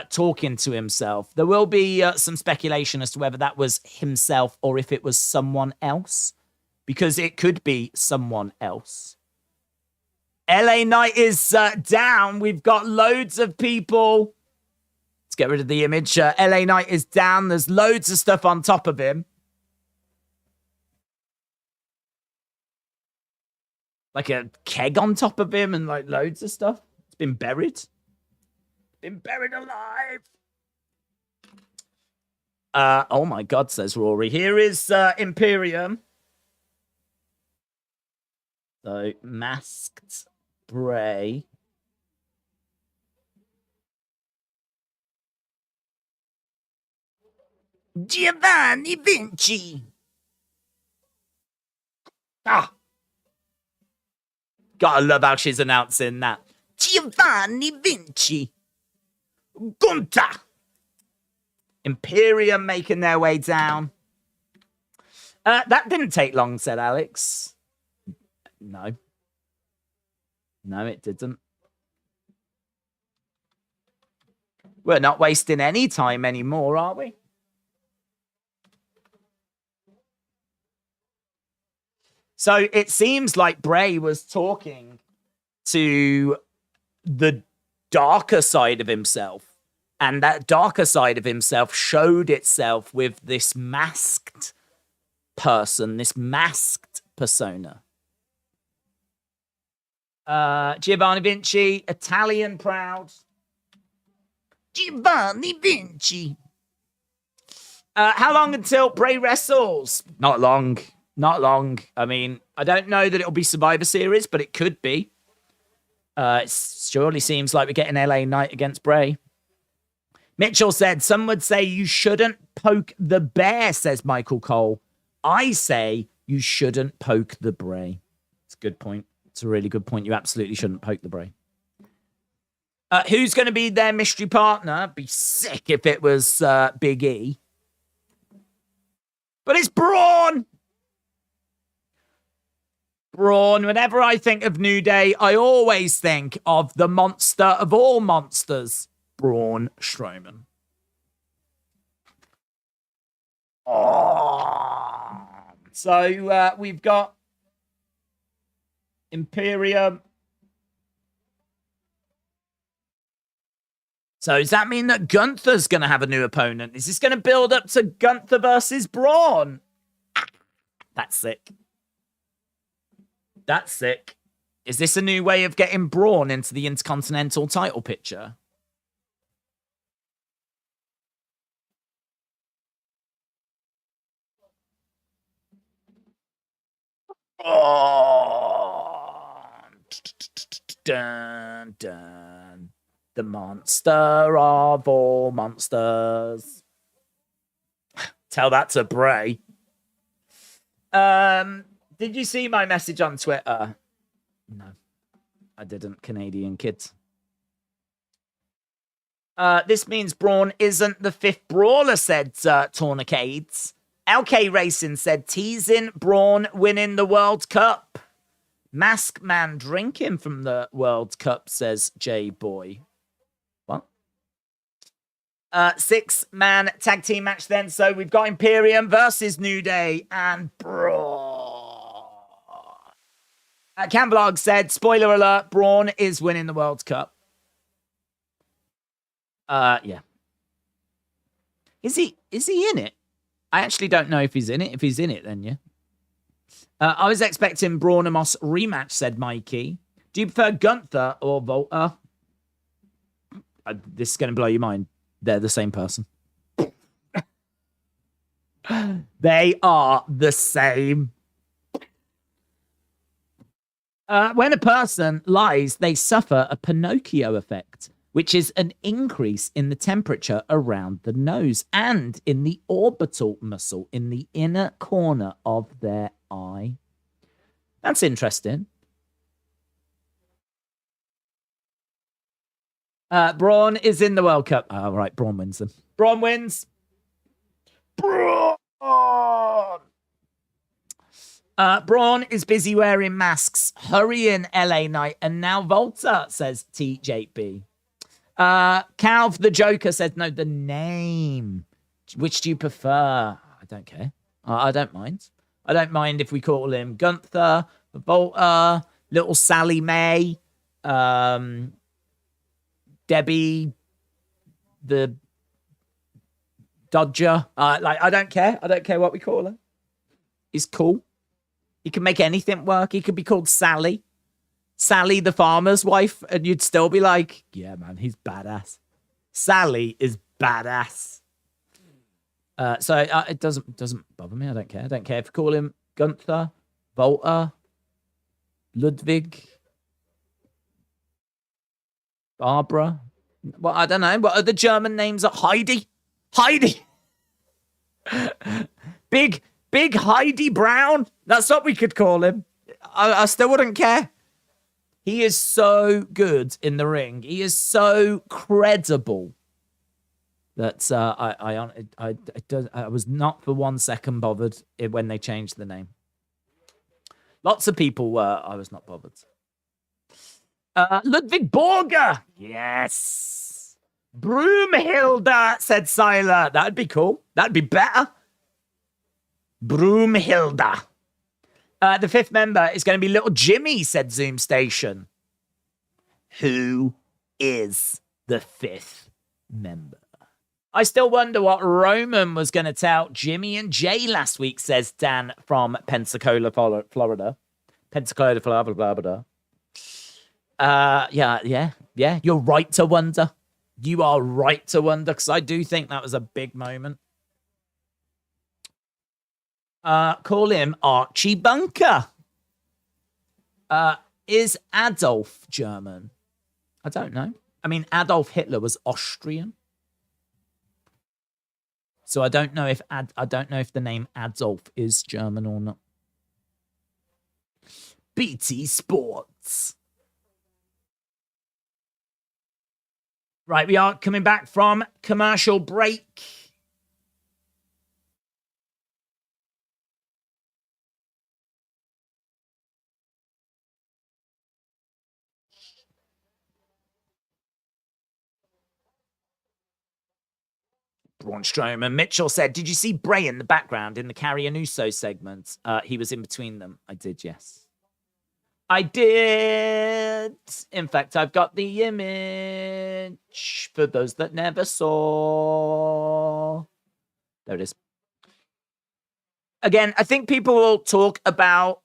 talking to himself, there will be some speculation as to whether that was himself or if it was someone else, because it could be someone else. LA Knight is down. We've got loads of people. Let's get rid of the image. LA Knight is down. There's loads of stuff on top of him. Like a keg on top of him and like loads of stuff. It's been buried. Been buried alive. Oh my God, says Rory. Here is Imperium. So, masked Bray. Giovanni Vinci. Ah. Gotta love how she's announcing that. Giovanni Vinci. Gunta. Imperium making their way down. That didn't take long, said Alex. No. No, it didn't. We're not wasting any time anymore, are we? So it seems like Bray was talking to the darker side of himself. And that darker side of himself showed itself with this masked person, this masked persona. Giovanni Vinci, Italian proud. Giovanni Vinci. How long until Bray wrestles? Not long. Not long. I mean, I don't know that it'll be Survivor Series, but it could be. It surely seems like we're getting LA Knight against Bray. Mitchell said, some would say you shouldn't poke the bear, says Michael Cole. I say you shouldn't poke the Bray. It's a good point. It's a really good point. You absolutely shouldn't poke the Bray. Who's going to be their mystery partner? Be sick if it was Big E. But it's Braun! Braun, whenever I think of New Day, I always think of the monster of all monsters, Braun Strowman. Oh. So we've got Imperium. So does that mean that Gunther's going to have a new opponent? Is this going to build up to Gunther versus Braun? That's sick. That's sick. Is this a new way of getting Braun into the Intercontinental title picture? Oh. Dun, dun. The monster of all monsters. Tell that to Bray. Did you see my message on Twitter? No, I didn't, Canadian kids. This means Braun isn't the 5th brawler, said Tournicades. LK Racing said, teasing Braun winning the World Cup. Mask Man drinking from the World Cup, says J-Boy. What? 6-man tag team match then. So we've got Imperium versus New Day and Braun. Camblog said, spoiler alert, Braun is winning the World Cup. Yeah. Is he in it? I actually don't know if he's in it. If he's in it, then yeah. I was expecting Braun and Moss rematch, said Mikey. Do you prefer Gunther or Volta? This is going to blow your mind. They're the same person. They are the same. When a person lies, they suffer a Pinocchio effect, which is an increase in the temperature around the nose and in the orbital muscle in the inner corner of their eye. That's interesting. Braun is in the World Cup. Oh, right, Braun wins them. Braun wins. Braun! Braun is busy wearing masks, hurrying LA Knight, and now Volta, says TJB. Calv the Joker says, no, the name. Which do you prefer? I don't care. I don't mind. I don't mind if we call him Gunther, Volta, Little Sally Mae, Debbie, the Dodger. I don't care. I don't care what we call her. He's cool. He can make anything work. He could be called Sally. Sally, the farmer's wife, and you'd still be like, yeah, man, he's badass. Sally is badass. So it doesn't bother me. I don't care. I don't care if you call him Gunther, Volta, Ludwig, Barbara. Well, I don't know. What are the German names? Heidi. Heidi. Big Heidi Brown. That's what we could call him. I still wouldn't care. He is so good in the ring. He is so credible that I was not for 1 second bothered when they changed the name. Lots of people were. I was not bothered. Ludwig Borger. Yes. Broomhilda, said Siler. That'd be cool. That'd be better. Broomhilda. The 5th member is going to be Little Jimmy, said Zoom Station. Who is the 5th member? I still wonder what Roman was going to tell Jimmy and Jay last week, says Dan from Pensacola, Florida. Pensacola, Florida. Yeah. You're right to wonder. You are right to wonder, because I do think that was a big moment. Call him Archie Bunker. Is Adolf German? I don't know. I mean, Adolf Hitler was Austrian. So I don't know if the name Adolf is German or not. BT Sports. Right, we are coming back from commercial break. Braun Strowman. Mitchell said, did you see Bray in the background in the Carrie and Uso segment? He was in between them. I did, yes. I did. In fact, I've got the image for those that never saw. There it is. Again, I think people will talk about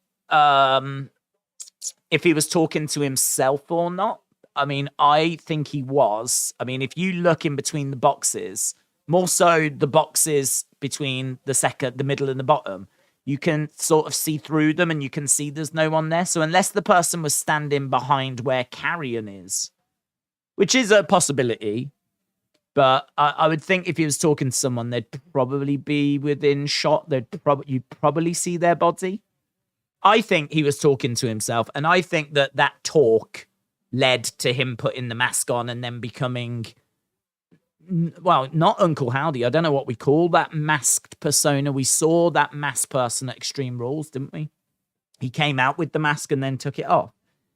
if he was talking to himself or not. I mean, I think he was. I mean, if you look in between the boxes, more so the boxes between the middle and the bottom, you can sort of see through them and you can see there's no one there. So unless the person was standing behind where Carrion is, which is a possibility, but I would think if he was talking to someone, they'd probably be within shot. You'd probably see their body. I think he was talking to himself, and I think that talk led to him putting the mask on and then becoming, well, not Uncle Howdy. I don't know what we call that masked persona. We saw that masked person at Extreme Rules, didn't we? He came out with the mask and then took it off.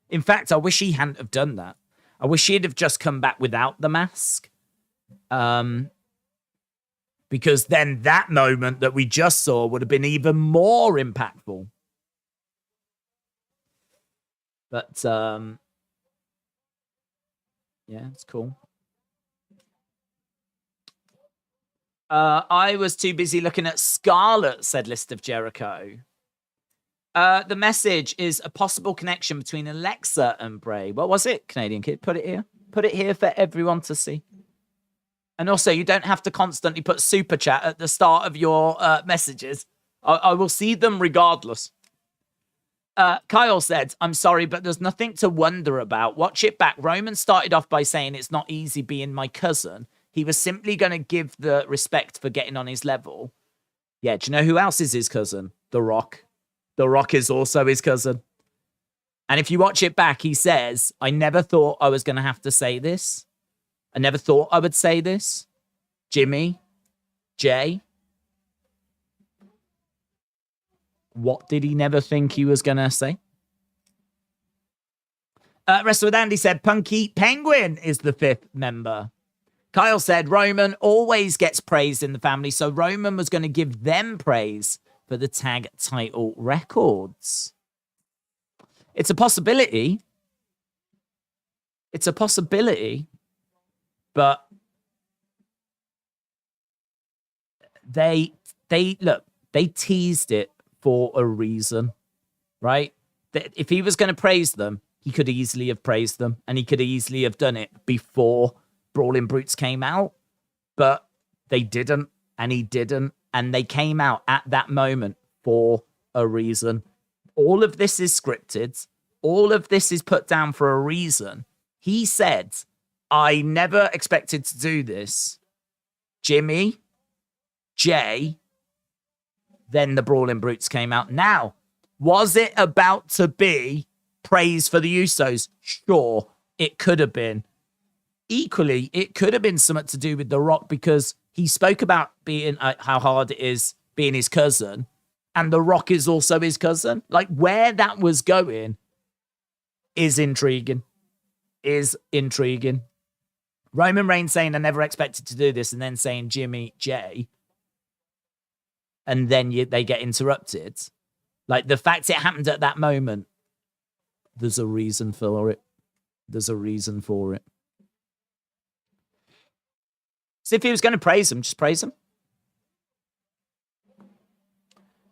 In fact, I wish he hadn't have done that. I wish he'd have just come back without the mask. Because then that moment that we just saw would have been even more impactful. But, yeah, it's cool. I was too busy looking at Scarlet, said List of Jericho. The message is a possible connection between Alexa and Bray. What was it, Canadian Kid? Put it here. Put it here for everyone to see. And also, you don't have to constantly put super chat at the start of your messages. I will see them regardless. Kyle said, I'm sorry, but there's nothing to wonder about. Watch it back. Roman started off by saying it's not easy being my cousin. He was simply going to give the respect for getting on his level. Yeah, do you know who else is his cousin? The Rock. The Rock is also his cousin. And if you watch it back, he says, I never thought I was going to have to say this. I never thought I would say this. Jimmy, Jay. What did he never think he was going to say? Wrestle with Andy said, Punky Penguin is the 5th member. Kyle said, Roman always gets praised in the family, so Roman was going to give them praise for the tag title records. It's a possibility. It's a possibility. But they teased it for a reason, right? If he was going to praise them, he could easily have praised them, and he could easily have done it before Brawling Brutes came out, but they didn't, and he didn't, and they came out at that moment for a reason. All of this is scripted. All of this is put down for a reason. He said, I never expected to do this. Jimmy, Jay, then the Brawling Brutes came out. Now, was it about to be praise for the Usos? Sure, it could have been. Equally, it could have been something to do with The Rock, because he spoke about being how hard it is being his cousin, and The Rock is also his cousin. Like, where that was going is intriguing. Roman Reigns saying, I never expected to do this, and then saying Jimmy J, and then they get interrupted. Like, the fact it happened at that moment, there's a reason for it. There's a reason for it. So if he was going to praise him, just praise him.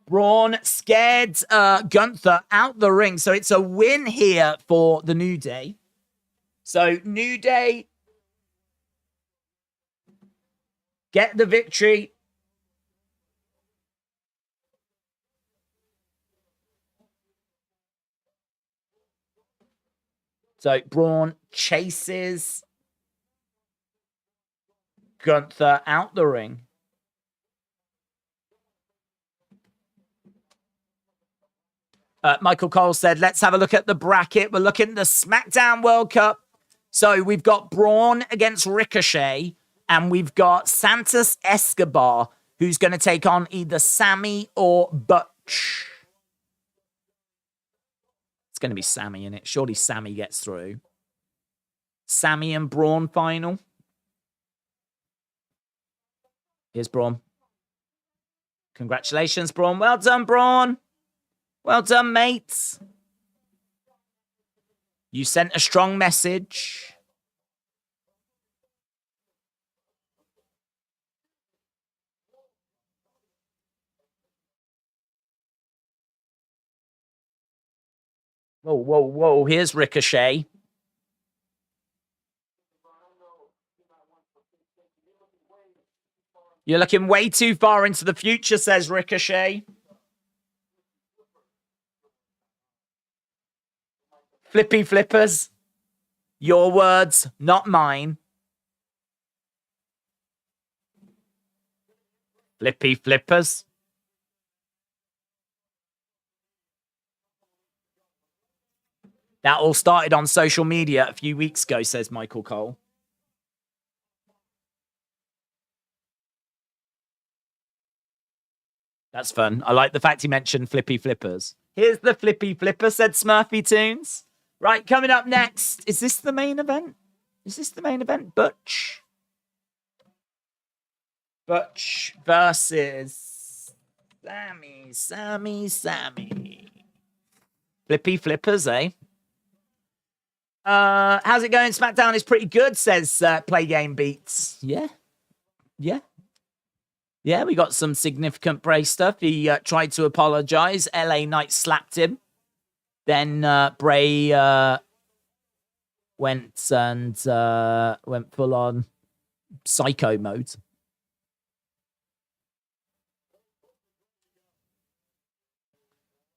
Braun scared Gunther out the ring. So it's a win here for the New Day. So New Day get the victory. So Braun chases Gunther out the ring. Michael Cole said, let's have a look at the bracket. We're looking at the SmackDown World Cup. So we've got Braun against Ricochet, and we've got Santos Escobar, who's going to take on either Sami or Butch. It's going to be Sami in it. Surely Sami gets through. Sami and Braun final. Here's Braun. Congratulations, Braun. Well done, Braun. Well done, mates. You sent a strong message. Whoa, whoa, whoa. Here's Ricochet. You're looking way too far into the future, says Ricochet. Flippy flippers. Your words, not mine. Flippy flippers. That all started on social media a few weeks ago, says Michael Cole. That's fun. I like the fact he mentioned Flippy Flippers. Here's the Flippy Flipper, said Smurfy Tunes. Right, coming up next. Is this the main event? Is this the main event? Butch. Butch versus Sami. Flippy Flippers, eh? How's it going? Smackdown is pretty good, says Play Game Beats. Yeah. Yeah, we got some significant Bray stuff. He tried to apologize. LA Knight slapped him. Then Bray went full on psycho mode.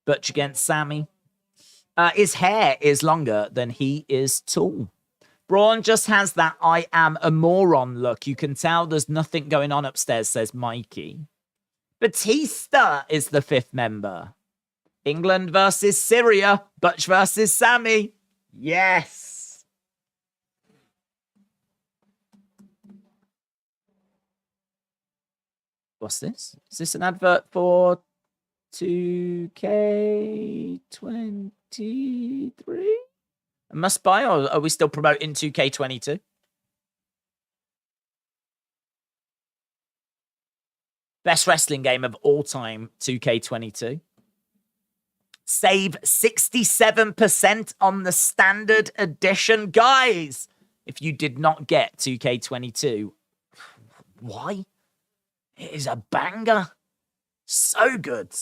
Butch against Sami. His hair is longer than he is tall. Braun just has that I am a moron look. You can tell there's nothing going on upstairs, says Mikey. Batista is the 5th member. England versus Syria. Butch versus Sami. Yes. What's this? Is this an advert for 2K23? A must buy, or are we still promoting 2K22? Best wrestling game of all time, 2K22. Save 67% on the standard edition. Guys, if you did not get 2K22, why? It is a banger. So good.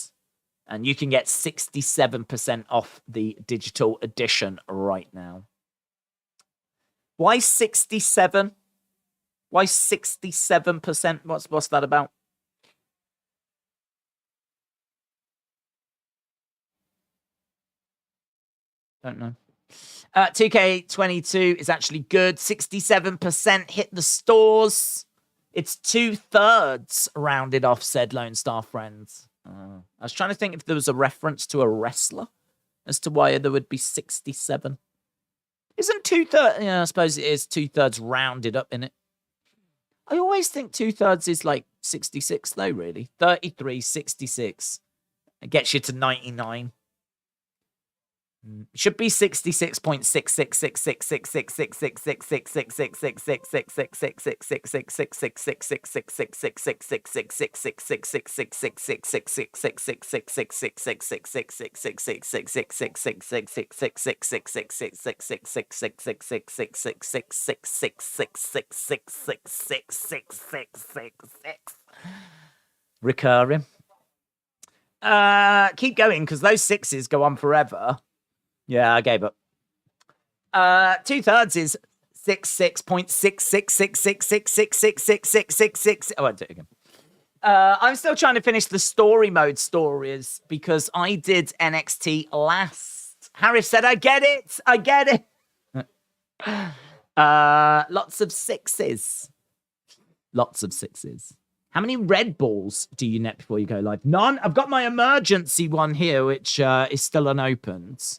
And you can get 67% off the digital edition right now. Why 67? Why 67%? What's that about? Don't know. 2K22 is actually good. 67% hit the stores. It's 2/3 rounded off, said Lone Star Friends. I was trying to think if there was a reference to a wrestler as to why there would be 67. Isn't 2/3? Yeah, I suppose it is 2/3 rounded up in it. I always think 2/3 is like 66 though, really. 33, 66. It gets you to 99. Should be 66. Recurring. Keep going because those sixes go on forever. Yeah, I gave up. 2/3 is 66.66666666666666. I won't do it again. I'm still trying to finish the story mode stories because I did NXT last. Harris said, I get it. Lots of sixes. How many Red Balls do you net before you go live? None. I've got my emergency one here, which is still unopened.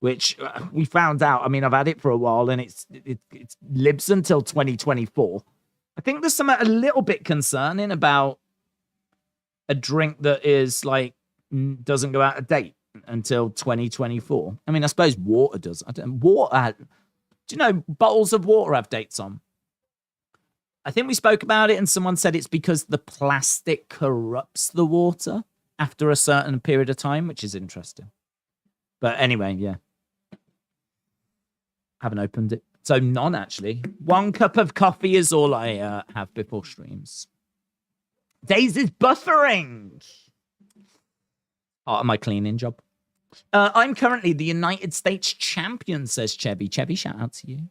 Which we found out. I mean, I've had it for a while, and it lives until 2024. I think there's something a little bit concerning about a drink that is like doesn't go out of date until 2024. I mean, I suppose water does. Do you know bottles of water have dates on? I think we spoke about it, and someone said it's because the plastic corrupts the water after a certain period of time, which is interesting. But anyway, yeah. Haven't opened it. So none, actually. 1 cup of coffee is all I have before streams. Daisy's buffering. Part of my cleaning job. I'm currently the United States champion, says Chevy. Chevy, shout out to you.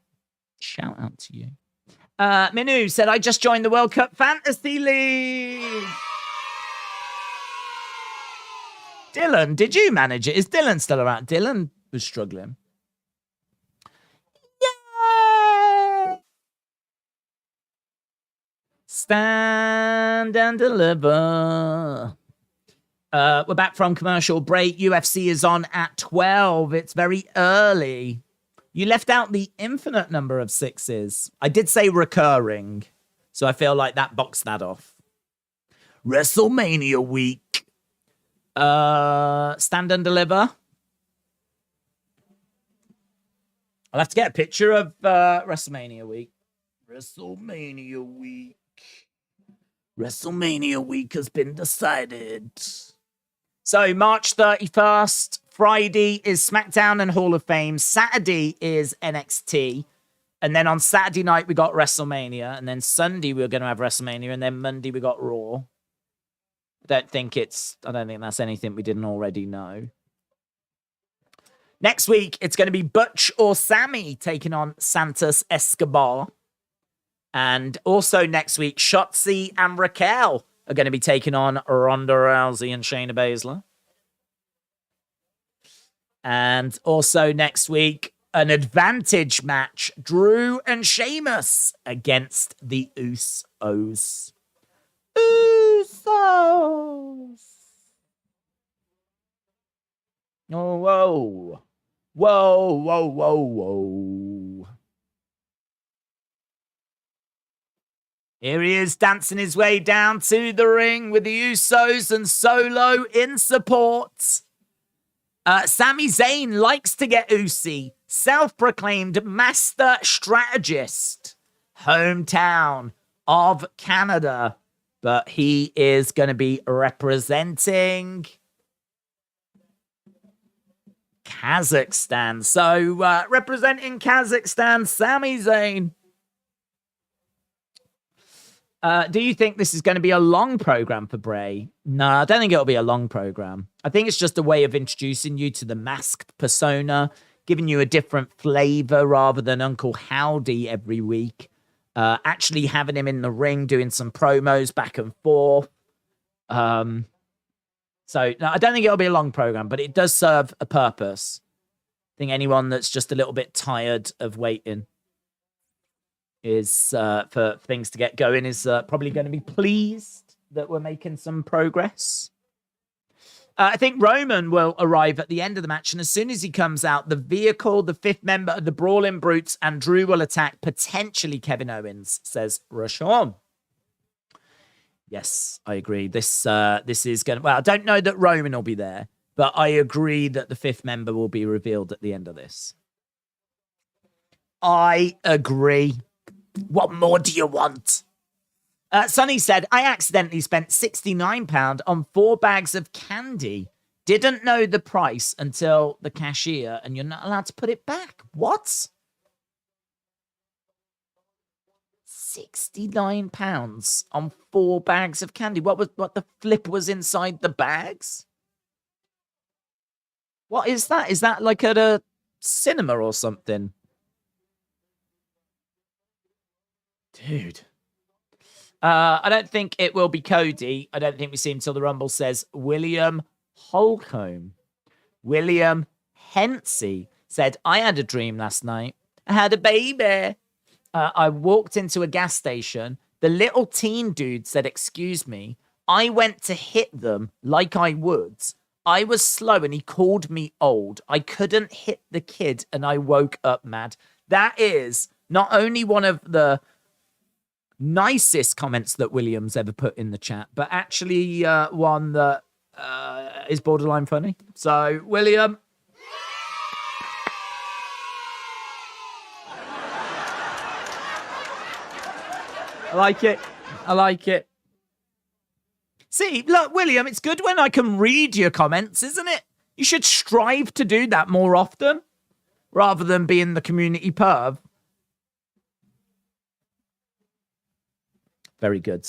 Minu said, I just joined the World Cup Fantasy League. Dylan, did you manage it? Is Dylan still around? Dylan was struggling. Yay! Stand and deliver. We're back from commercial break. UFC is on at 12. It's very early. You left out the infinite number of sixes. I did say recurring, so I feel like that boxed that off. WrestleMania week. Stand and deliver. I'll have to get a picture of WrestleMania week. WrestleMania week. WrestleMania week has been decided. So March 31st, Friday is SmackDown and Hall of Fame. Saturday is NXT. And then on Saturday night, we got WrestleMania. And then Sunday, we were going to have WrestleMania. And then Monday, we got Raw. I don't think that's anything we didn't already know. Next week, it's going to be Butch or Sami taking on Santos Escobar. And also next week, Schottzi and Raquel are going to be taking on Ronda Rousey and Shayna Basler. And also next week, an advantage match, Drew and Sheamus against the Usos. Usos! Oh, whoa. Whoa, whoa, whoa, whoa. Here he is dancing his way down to the ring with the Usos and Solo in support. Sami Zayn likes to get Usi, self-proclaimed master strategist, hometown of Canada. But he is going to be representing Kazakhstan. So representing Kazakhstan, Sami Zayn. Do you think this is going to be a long program for Bray? No, I don't think it'll be a long program. I think it's just a way of introducing you to the masked persona, giving you a different flavor rather than Uncle Howdy every week. Actually having him in the ring, doing some promos back and forth. So no, I don't think it'll be a long program, but it does serve a purpose. I think anyone that's just a little bit tired of waiting is for things to get going is probably going to be pleased that we're making some progress. I think Roman will arrive at the end of the match, and as soon as he comes out, the vehicle, the fifth member of the Brawling Brutes, and Drew will attack potentially Kevin Owens, says Rashawn. Yes, I agree. This is going to... Well, I don't know that Roman will be there, but I agree that the fifth member will be revealed at the end of this. I agree. What more do you want? Sonny said, I accidentally spent £69 on 4 bags of candy. Didn't know the price until the cashier, and you're not allowed to put it back. What? £69 on 4 bags of candy. What the flip was inside the bags? What is that? Is that like at a cinema or something? Dude. I don't think it will be Cody. I don't think we see him until the Rumble, says William Holcomb. William Hensey said, I had a dream last night. I had a baby. I walked into a gas station. The little teen dude said, excuse me. I went to hit them like I would. I was slow and he called me old. I couldn't hit the kid and I woke up mad. That is not only one of the nicest comments that William's ever put in the chat, but actually one that is borderline funny. So, William. I like it. I like it. See, look, William, it's good when I can read your comments, isn't it? You should strive to do that more often rather than being the community perv. Very good.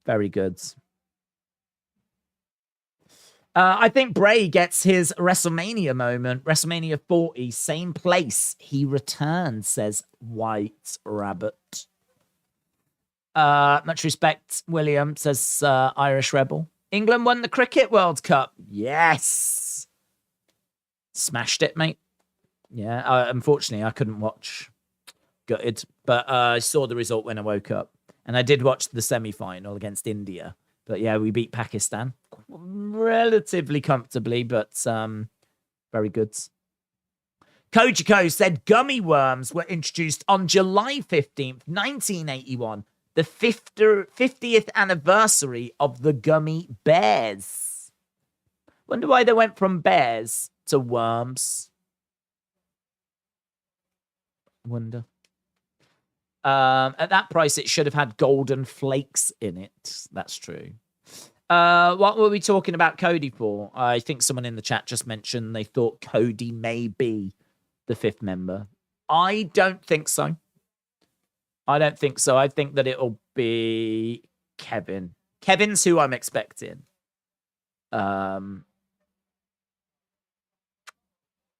Very good. I think Bray gets his WrestleMania moment. WrestleMania 40, same place. He returns, says White Rabbit. Much respect, William, says Irish Rebel. England won the Cricket World Cup. Yes. Smashed it, mate. Yeah, unfortunately, I couldn't watch. Gutted. But I saw the result when I woke up. And I did watch the semi-final against India. But yeah, we beat Pakistan. relatively comfortably, but very good. Kojiko said gummy worms were introduced on July 15th, 1981, the 50th anniversary of the gummy bears. Wonder why they went from bears to worms. Wonder. At that price, it should have had golden flakes in it. That's true. What were we talking about Cody for? I think someone in the chat just mentioned they thought Cody may be the 5th member. I don't think so. I don't think so. I think that it'll be Kevin. Kevin's who I'm expecting. But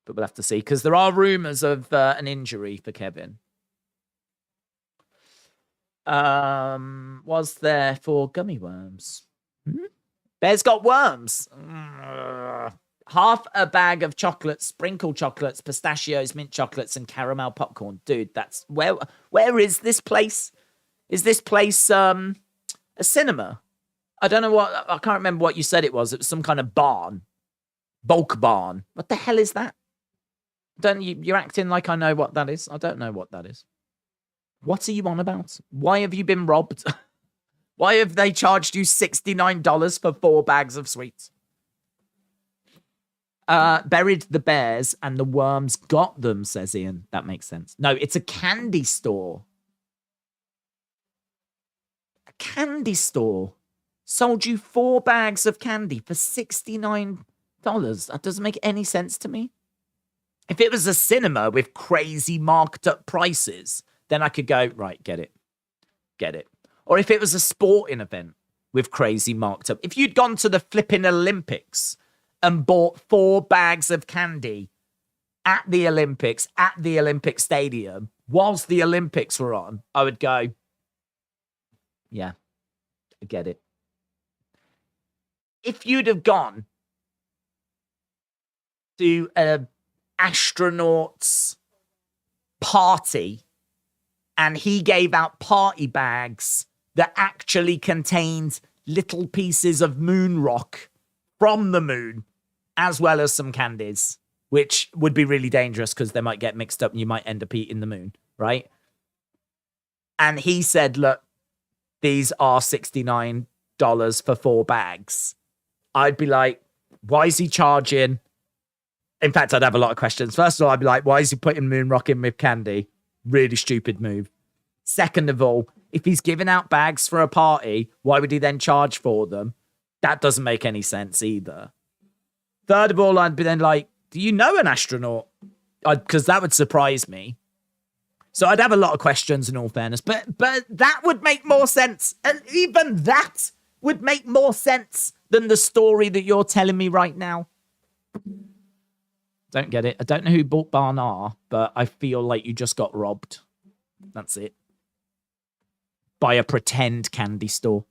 we'll have to see, because there are rumors of an injury for Kevin. Was there for gummy worms? Bear's got worms. Half a bag of chocolates, sprinkled chocolates, pistachios, mint chocolates, and caramel popcorn. Dude, that's where is this place? Is this place a cinema? I don't know what, I can't remember what you said it was. It was some kind of barn. Bulk barn. What the hell is that? You're acting like I know what that is. I don't know what that is. What are you on about? Why have you been robbed? Why have they charged you $69 for 4 bags of sweets? Buried the bears and the worms got them, says Ian. That makes sense. No, it's a candy store. A candy store. Sold you 4 bags of candy for $69. That doesn't make any sense to me. If it was a cinema with crazy marked up prices, then I could go, right, get it. Get it. Or if it was a sporting event with crazy marked up. If you'd gone to the flipping Olympics and bought 4 bags of candy at the Olympics, at the Olympic Stadium, whilst the Olympics were on, I would go, yeah, I get it. If you'd have gone to an astronaut's party and he gave out party bags that actually contained little pieces of moon rock from the moon, as well as some candies, which would be really dangerous because they might get mixed up and you might end up eating the moon, right? And he said, look, these are $69 for 4 bags. I'd be like, why is he charging? In fact, I'd have a lot of questions. First of all, I'd be like, why is he putting moon rock in with candy? Really stupid move. Second of all, if he's giving out bags for a party, why would he then charge for them? That doesn't make any sense either. Third of all, I'd be then like, do you know an astronaut? Because that would surprise me. So I'd have a lot of questions in all fairness. But that would make more sense. And even that would make more sense than the story that you're telling me right now. Don't get it. I don't know who bought Barnard, but I feel like you just got robbed. That's it. By a pretend candy store.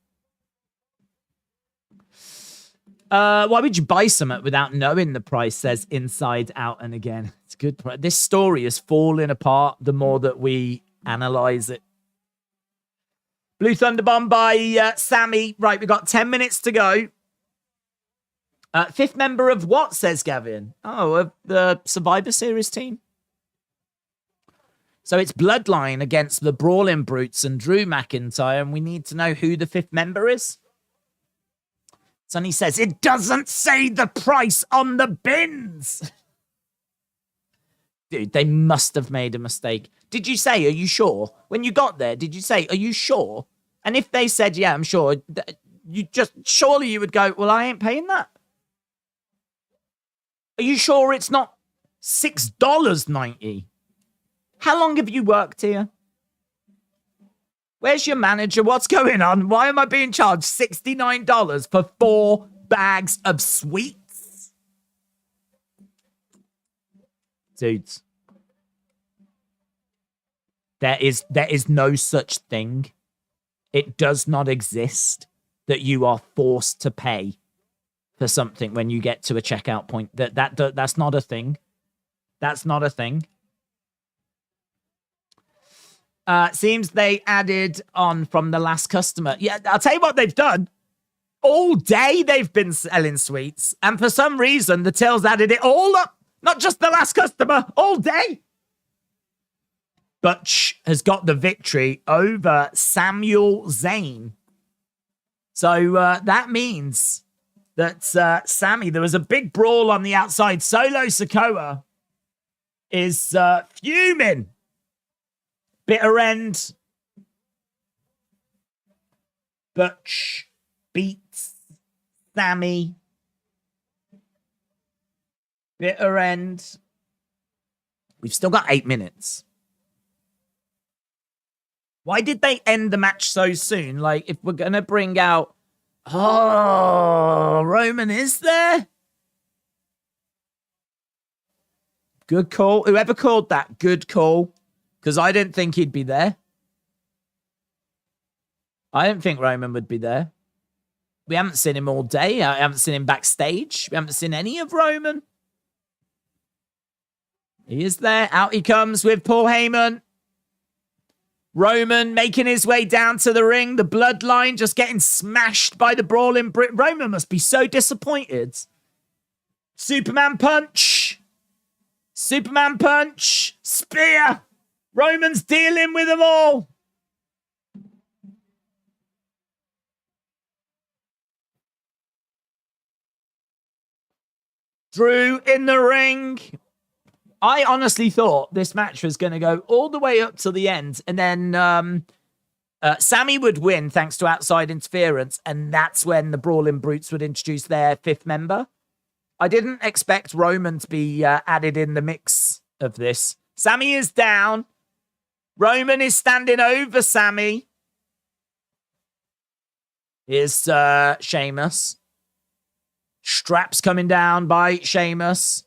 Why would you buy something without knowing the price, says Inside Out and Again. It's good. This story is falling apart the more that we analyze it. Blue Thunder Bomb by Sami. Right, we've got 10 minutes to go. 5th member of what, says Gavin? Oh, of the Survivor Series team. So it's Bloodline against the Brawling Brutes and Drew McIntyre, and we need to know who the 5th member is. Sonny says, it doesn't say the price on the bins. Dude, they must have made a mistake. Did you say, are you sure? When you got there, did you say, are you sure? And if they said, yeah, I'm sure, surely you would go, well, I ain't paying that. Are you sure it's not $6.90? How long have you worked here? Where's your manager? What's going on? Why am I being charged $69 for 4 bags of sweets? Dudes. There is no such thing. It does not exist that you are forced to pay for something when you get to a checkout point. That's not a thing. That's not a thing. Seems they added on from the last customer. Yeah, I'll tell you what they've done. All day they've been selling sweets. And for some reason, the tills added it all up. Not just the last customer, all day. Butch has got the victory over Samuel Zayn. So that means that Sami, there was a big brawl on the outside. Solo Sikoa is fuming. Bitter end. Butch beats Sami. Bitter end. We've still got 8 minutes. Why did they end the match so soon? Like, if we're going to bring out... Oh, Roman is there? Good call. Whoever called that, good call. Because I didn't think he'd be there. I didn't think Roman would be there. We haven't seen him all day. I haven't seen him backstage. We haven't seen any of Roman. He is there. Out he comes with Paul Heyman. Roman making his way down to the ring. The Bloodline just getting smashed by the brawling Brit. Roman must be so disappointed. Superman punch. Superman punch. Spear. Roman's dealing with them all. Drew in the ring. I honestly thought this match was going to go all the way up to the end, and then Sami would win thanks to outside interference, and that's when the Brawling Brutes would introduce their 5th member. I didn't expect Roman to be added in the mix of this. Sami is down. Roman is standing over Sami. Here's Sheamus. Straps coming down by Sheamus.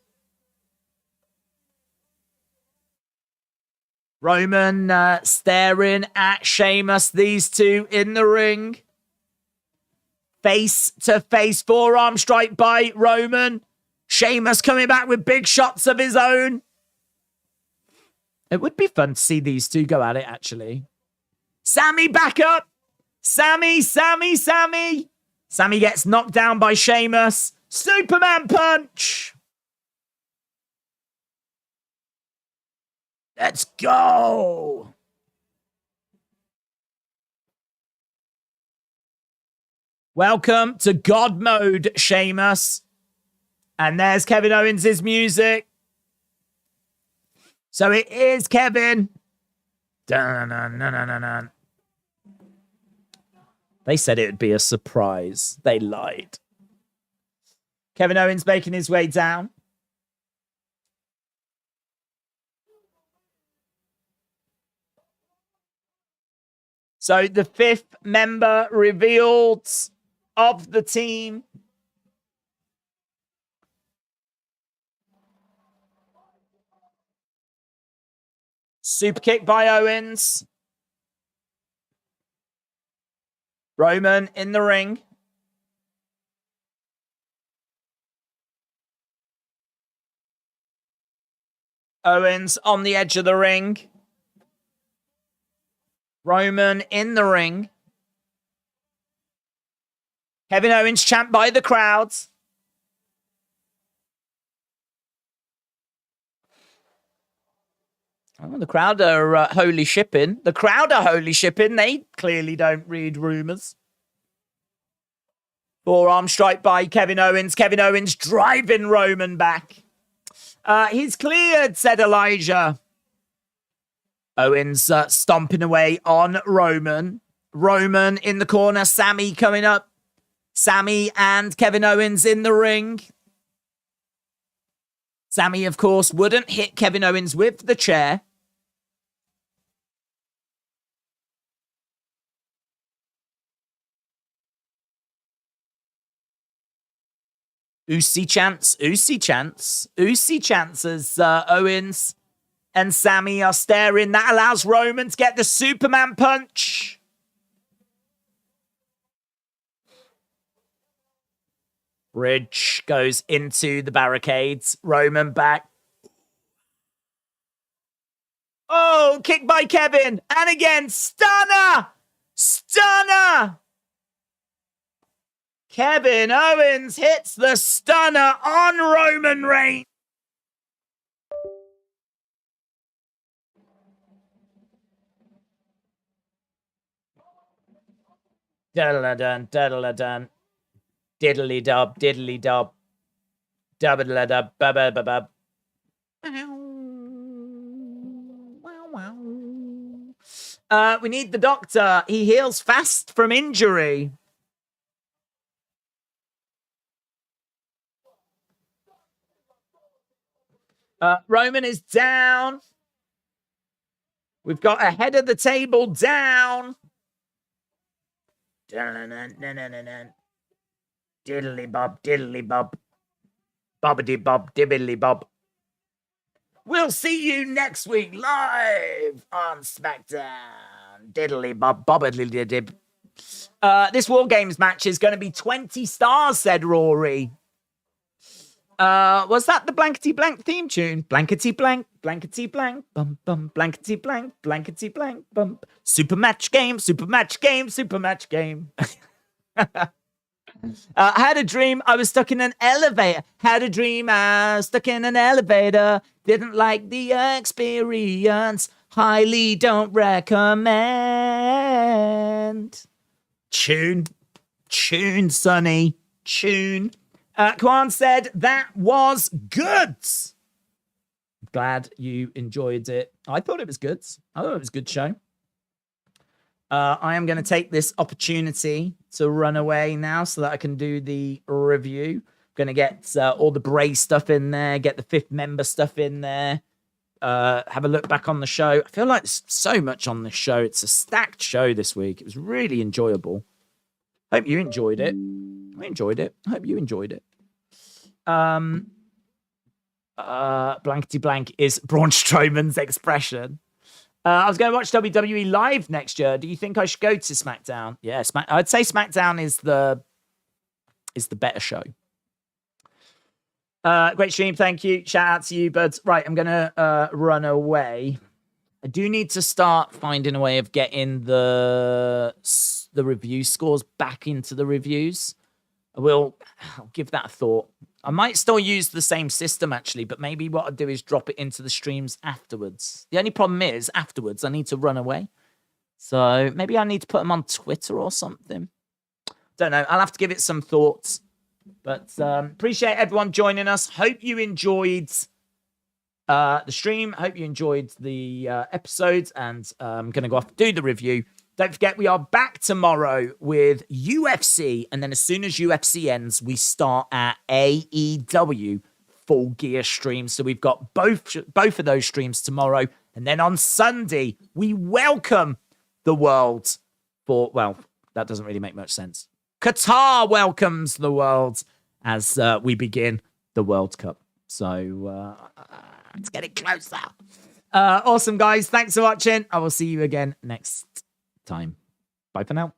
Roman staring at Sheamus. These two in the ring. Face to face forearm strike by Roman. Sheamus coming back with big shots of his own. It would be fun to see these two go at it, actually. Sami back up. Sami. Sami gets knocked down by Sheamus. Superman punch. Let's go. Welcome to God mode, Sheamus. And there's Kevin Owens' music. So it is Kevin. Dun-dun-dun-dun-dun-dun. They said it would be a surprise. They lied. Kevin Owens making his way down. So the 5th member revealed of the team. Super kick by Owens. Roman in the ring. Owens on the edge of the ring. Roman in the ring. Kevin Owens champed by the crowds. Oh, the crowd are holy shipping. The crowd are holy shipping. They clearly don't read rumors. Forearm strike by Kevin Owens. Kevin Owens driving Roman back. He's cleared, said Elijah. Owens stomping away on Roman. Roman in the corner. Sami coming up. Sami and Kevin Owens in the ring. Sami, of course, wouldn't hit Kevin Owens with the chair. Usi chance as Owens and Sami are staring. That allows Roman to get the Superman punch. Bridge goes into the barricades. Roman back. Oh, kick by Kevin. And again, stunner. Kevin Owens hits the stunner on Roman Reigns. Diddle-a-dun, diddle-a-dun. Diddly-dub, diddly-dub. Dub-a-da-dub, bub-a-bub-bub. We need the doctor. He heals fast from injury. Roman is down. We've got a head of the table down. Diddly bob, diddly bob. Bobbity bob, dibbly bob. We'll see you next week live on SmackDown. Diddly bob, bobbity dib. This War Games match is going to be 20 stars, said Rory. Was that the blankety blank theme tune? Blankety blank, blankety blank, bum bum, blankety blank, blankety blank, bum. Super match game, super match game, super match game. I had a dream I was stuck in an elevator. Had a dream I was stuck in an elevator. Didn't like the experience. Highly don't recommend. Tune, Sonny, tune. Kwan said that was good. Glad you enjoyed it. I thought it was good. I thought it was a good show. I am going to take this opportunity to run away now so that I can do the review. I'm going to get all the Bray stuff in there, get the fifth member stuff in there, have a look back on the show. I feel like there's so much on this show. It's a stacked show this week. It was really enjoyable. Hope you enjoyed it. I enjoyed it. I hope you enjoyed it. Blankety blank is Braun Strowman's expression. I was going to watch WWE live next year. Do you think I should go to SmackDown? Yeah, I'd say SmackDown is the better show. Great stream, thank you. Shout out to you, buds. Right, I'm going to run away. I do need to start finding a way of getting the review scores back into the reviews. I'll give that a thought. I might still use the same system, actually, but maybe what I'll do is drop it into the streams afterwards. The only problem is, afterwards, I need to run away. So maybe I need to put them on Twitter or something. Don't know. I'll have to give it some thoughts. But appreciate everyone joining us. Hope you enjoyed the stream. Hope you enjoyed the episodes. And I'm going to go off and do the review. Don't forget, we are back tomorrow with UFC. And then as soon as UFC ends, we start our AEW Full Gear stream. So we've got both of those streams tomorrow. And then on Sunday, we welcome the world for, well, that doesn't really make much sense. Qatar welcomes the world as we begin the World Cup. So let's get it closer. Awesome, guys. Thanks for watching. I will see you again next time. Bye for now.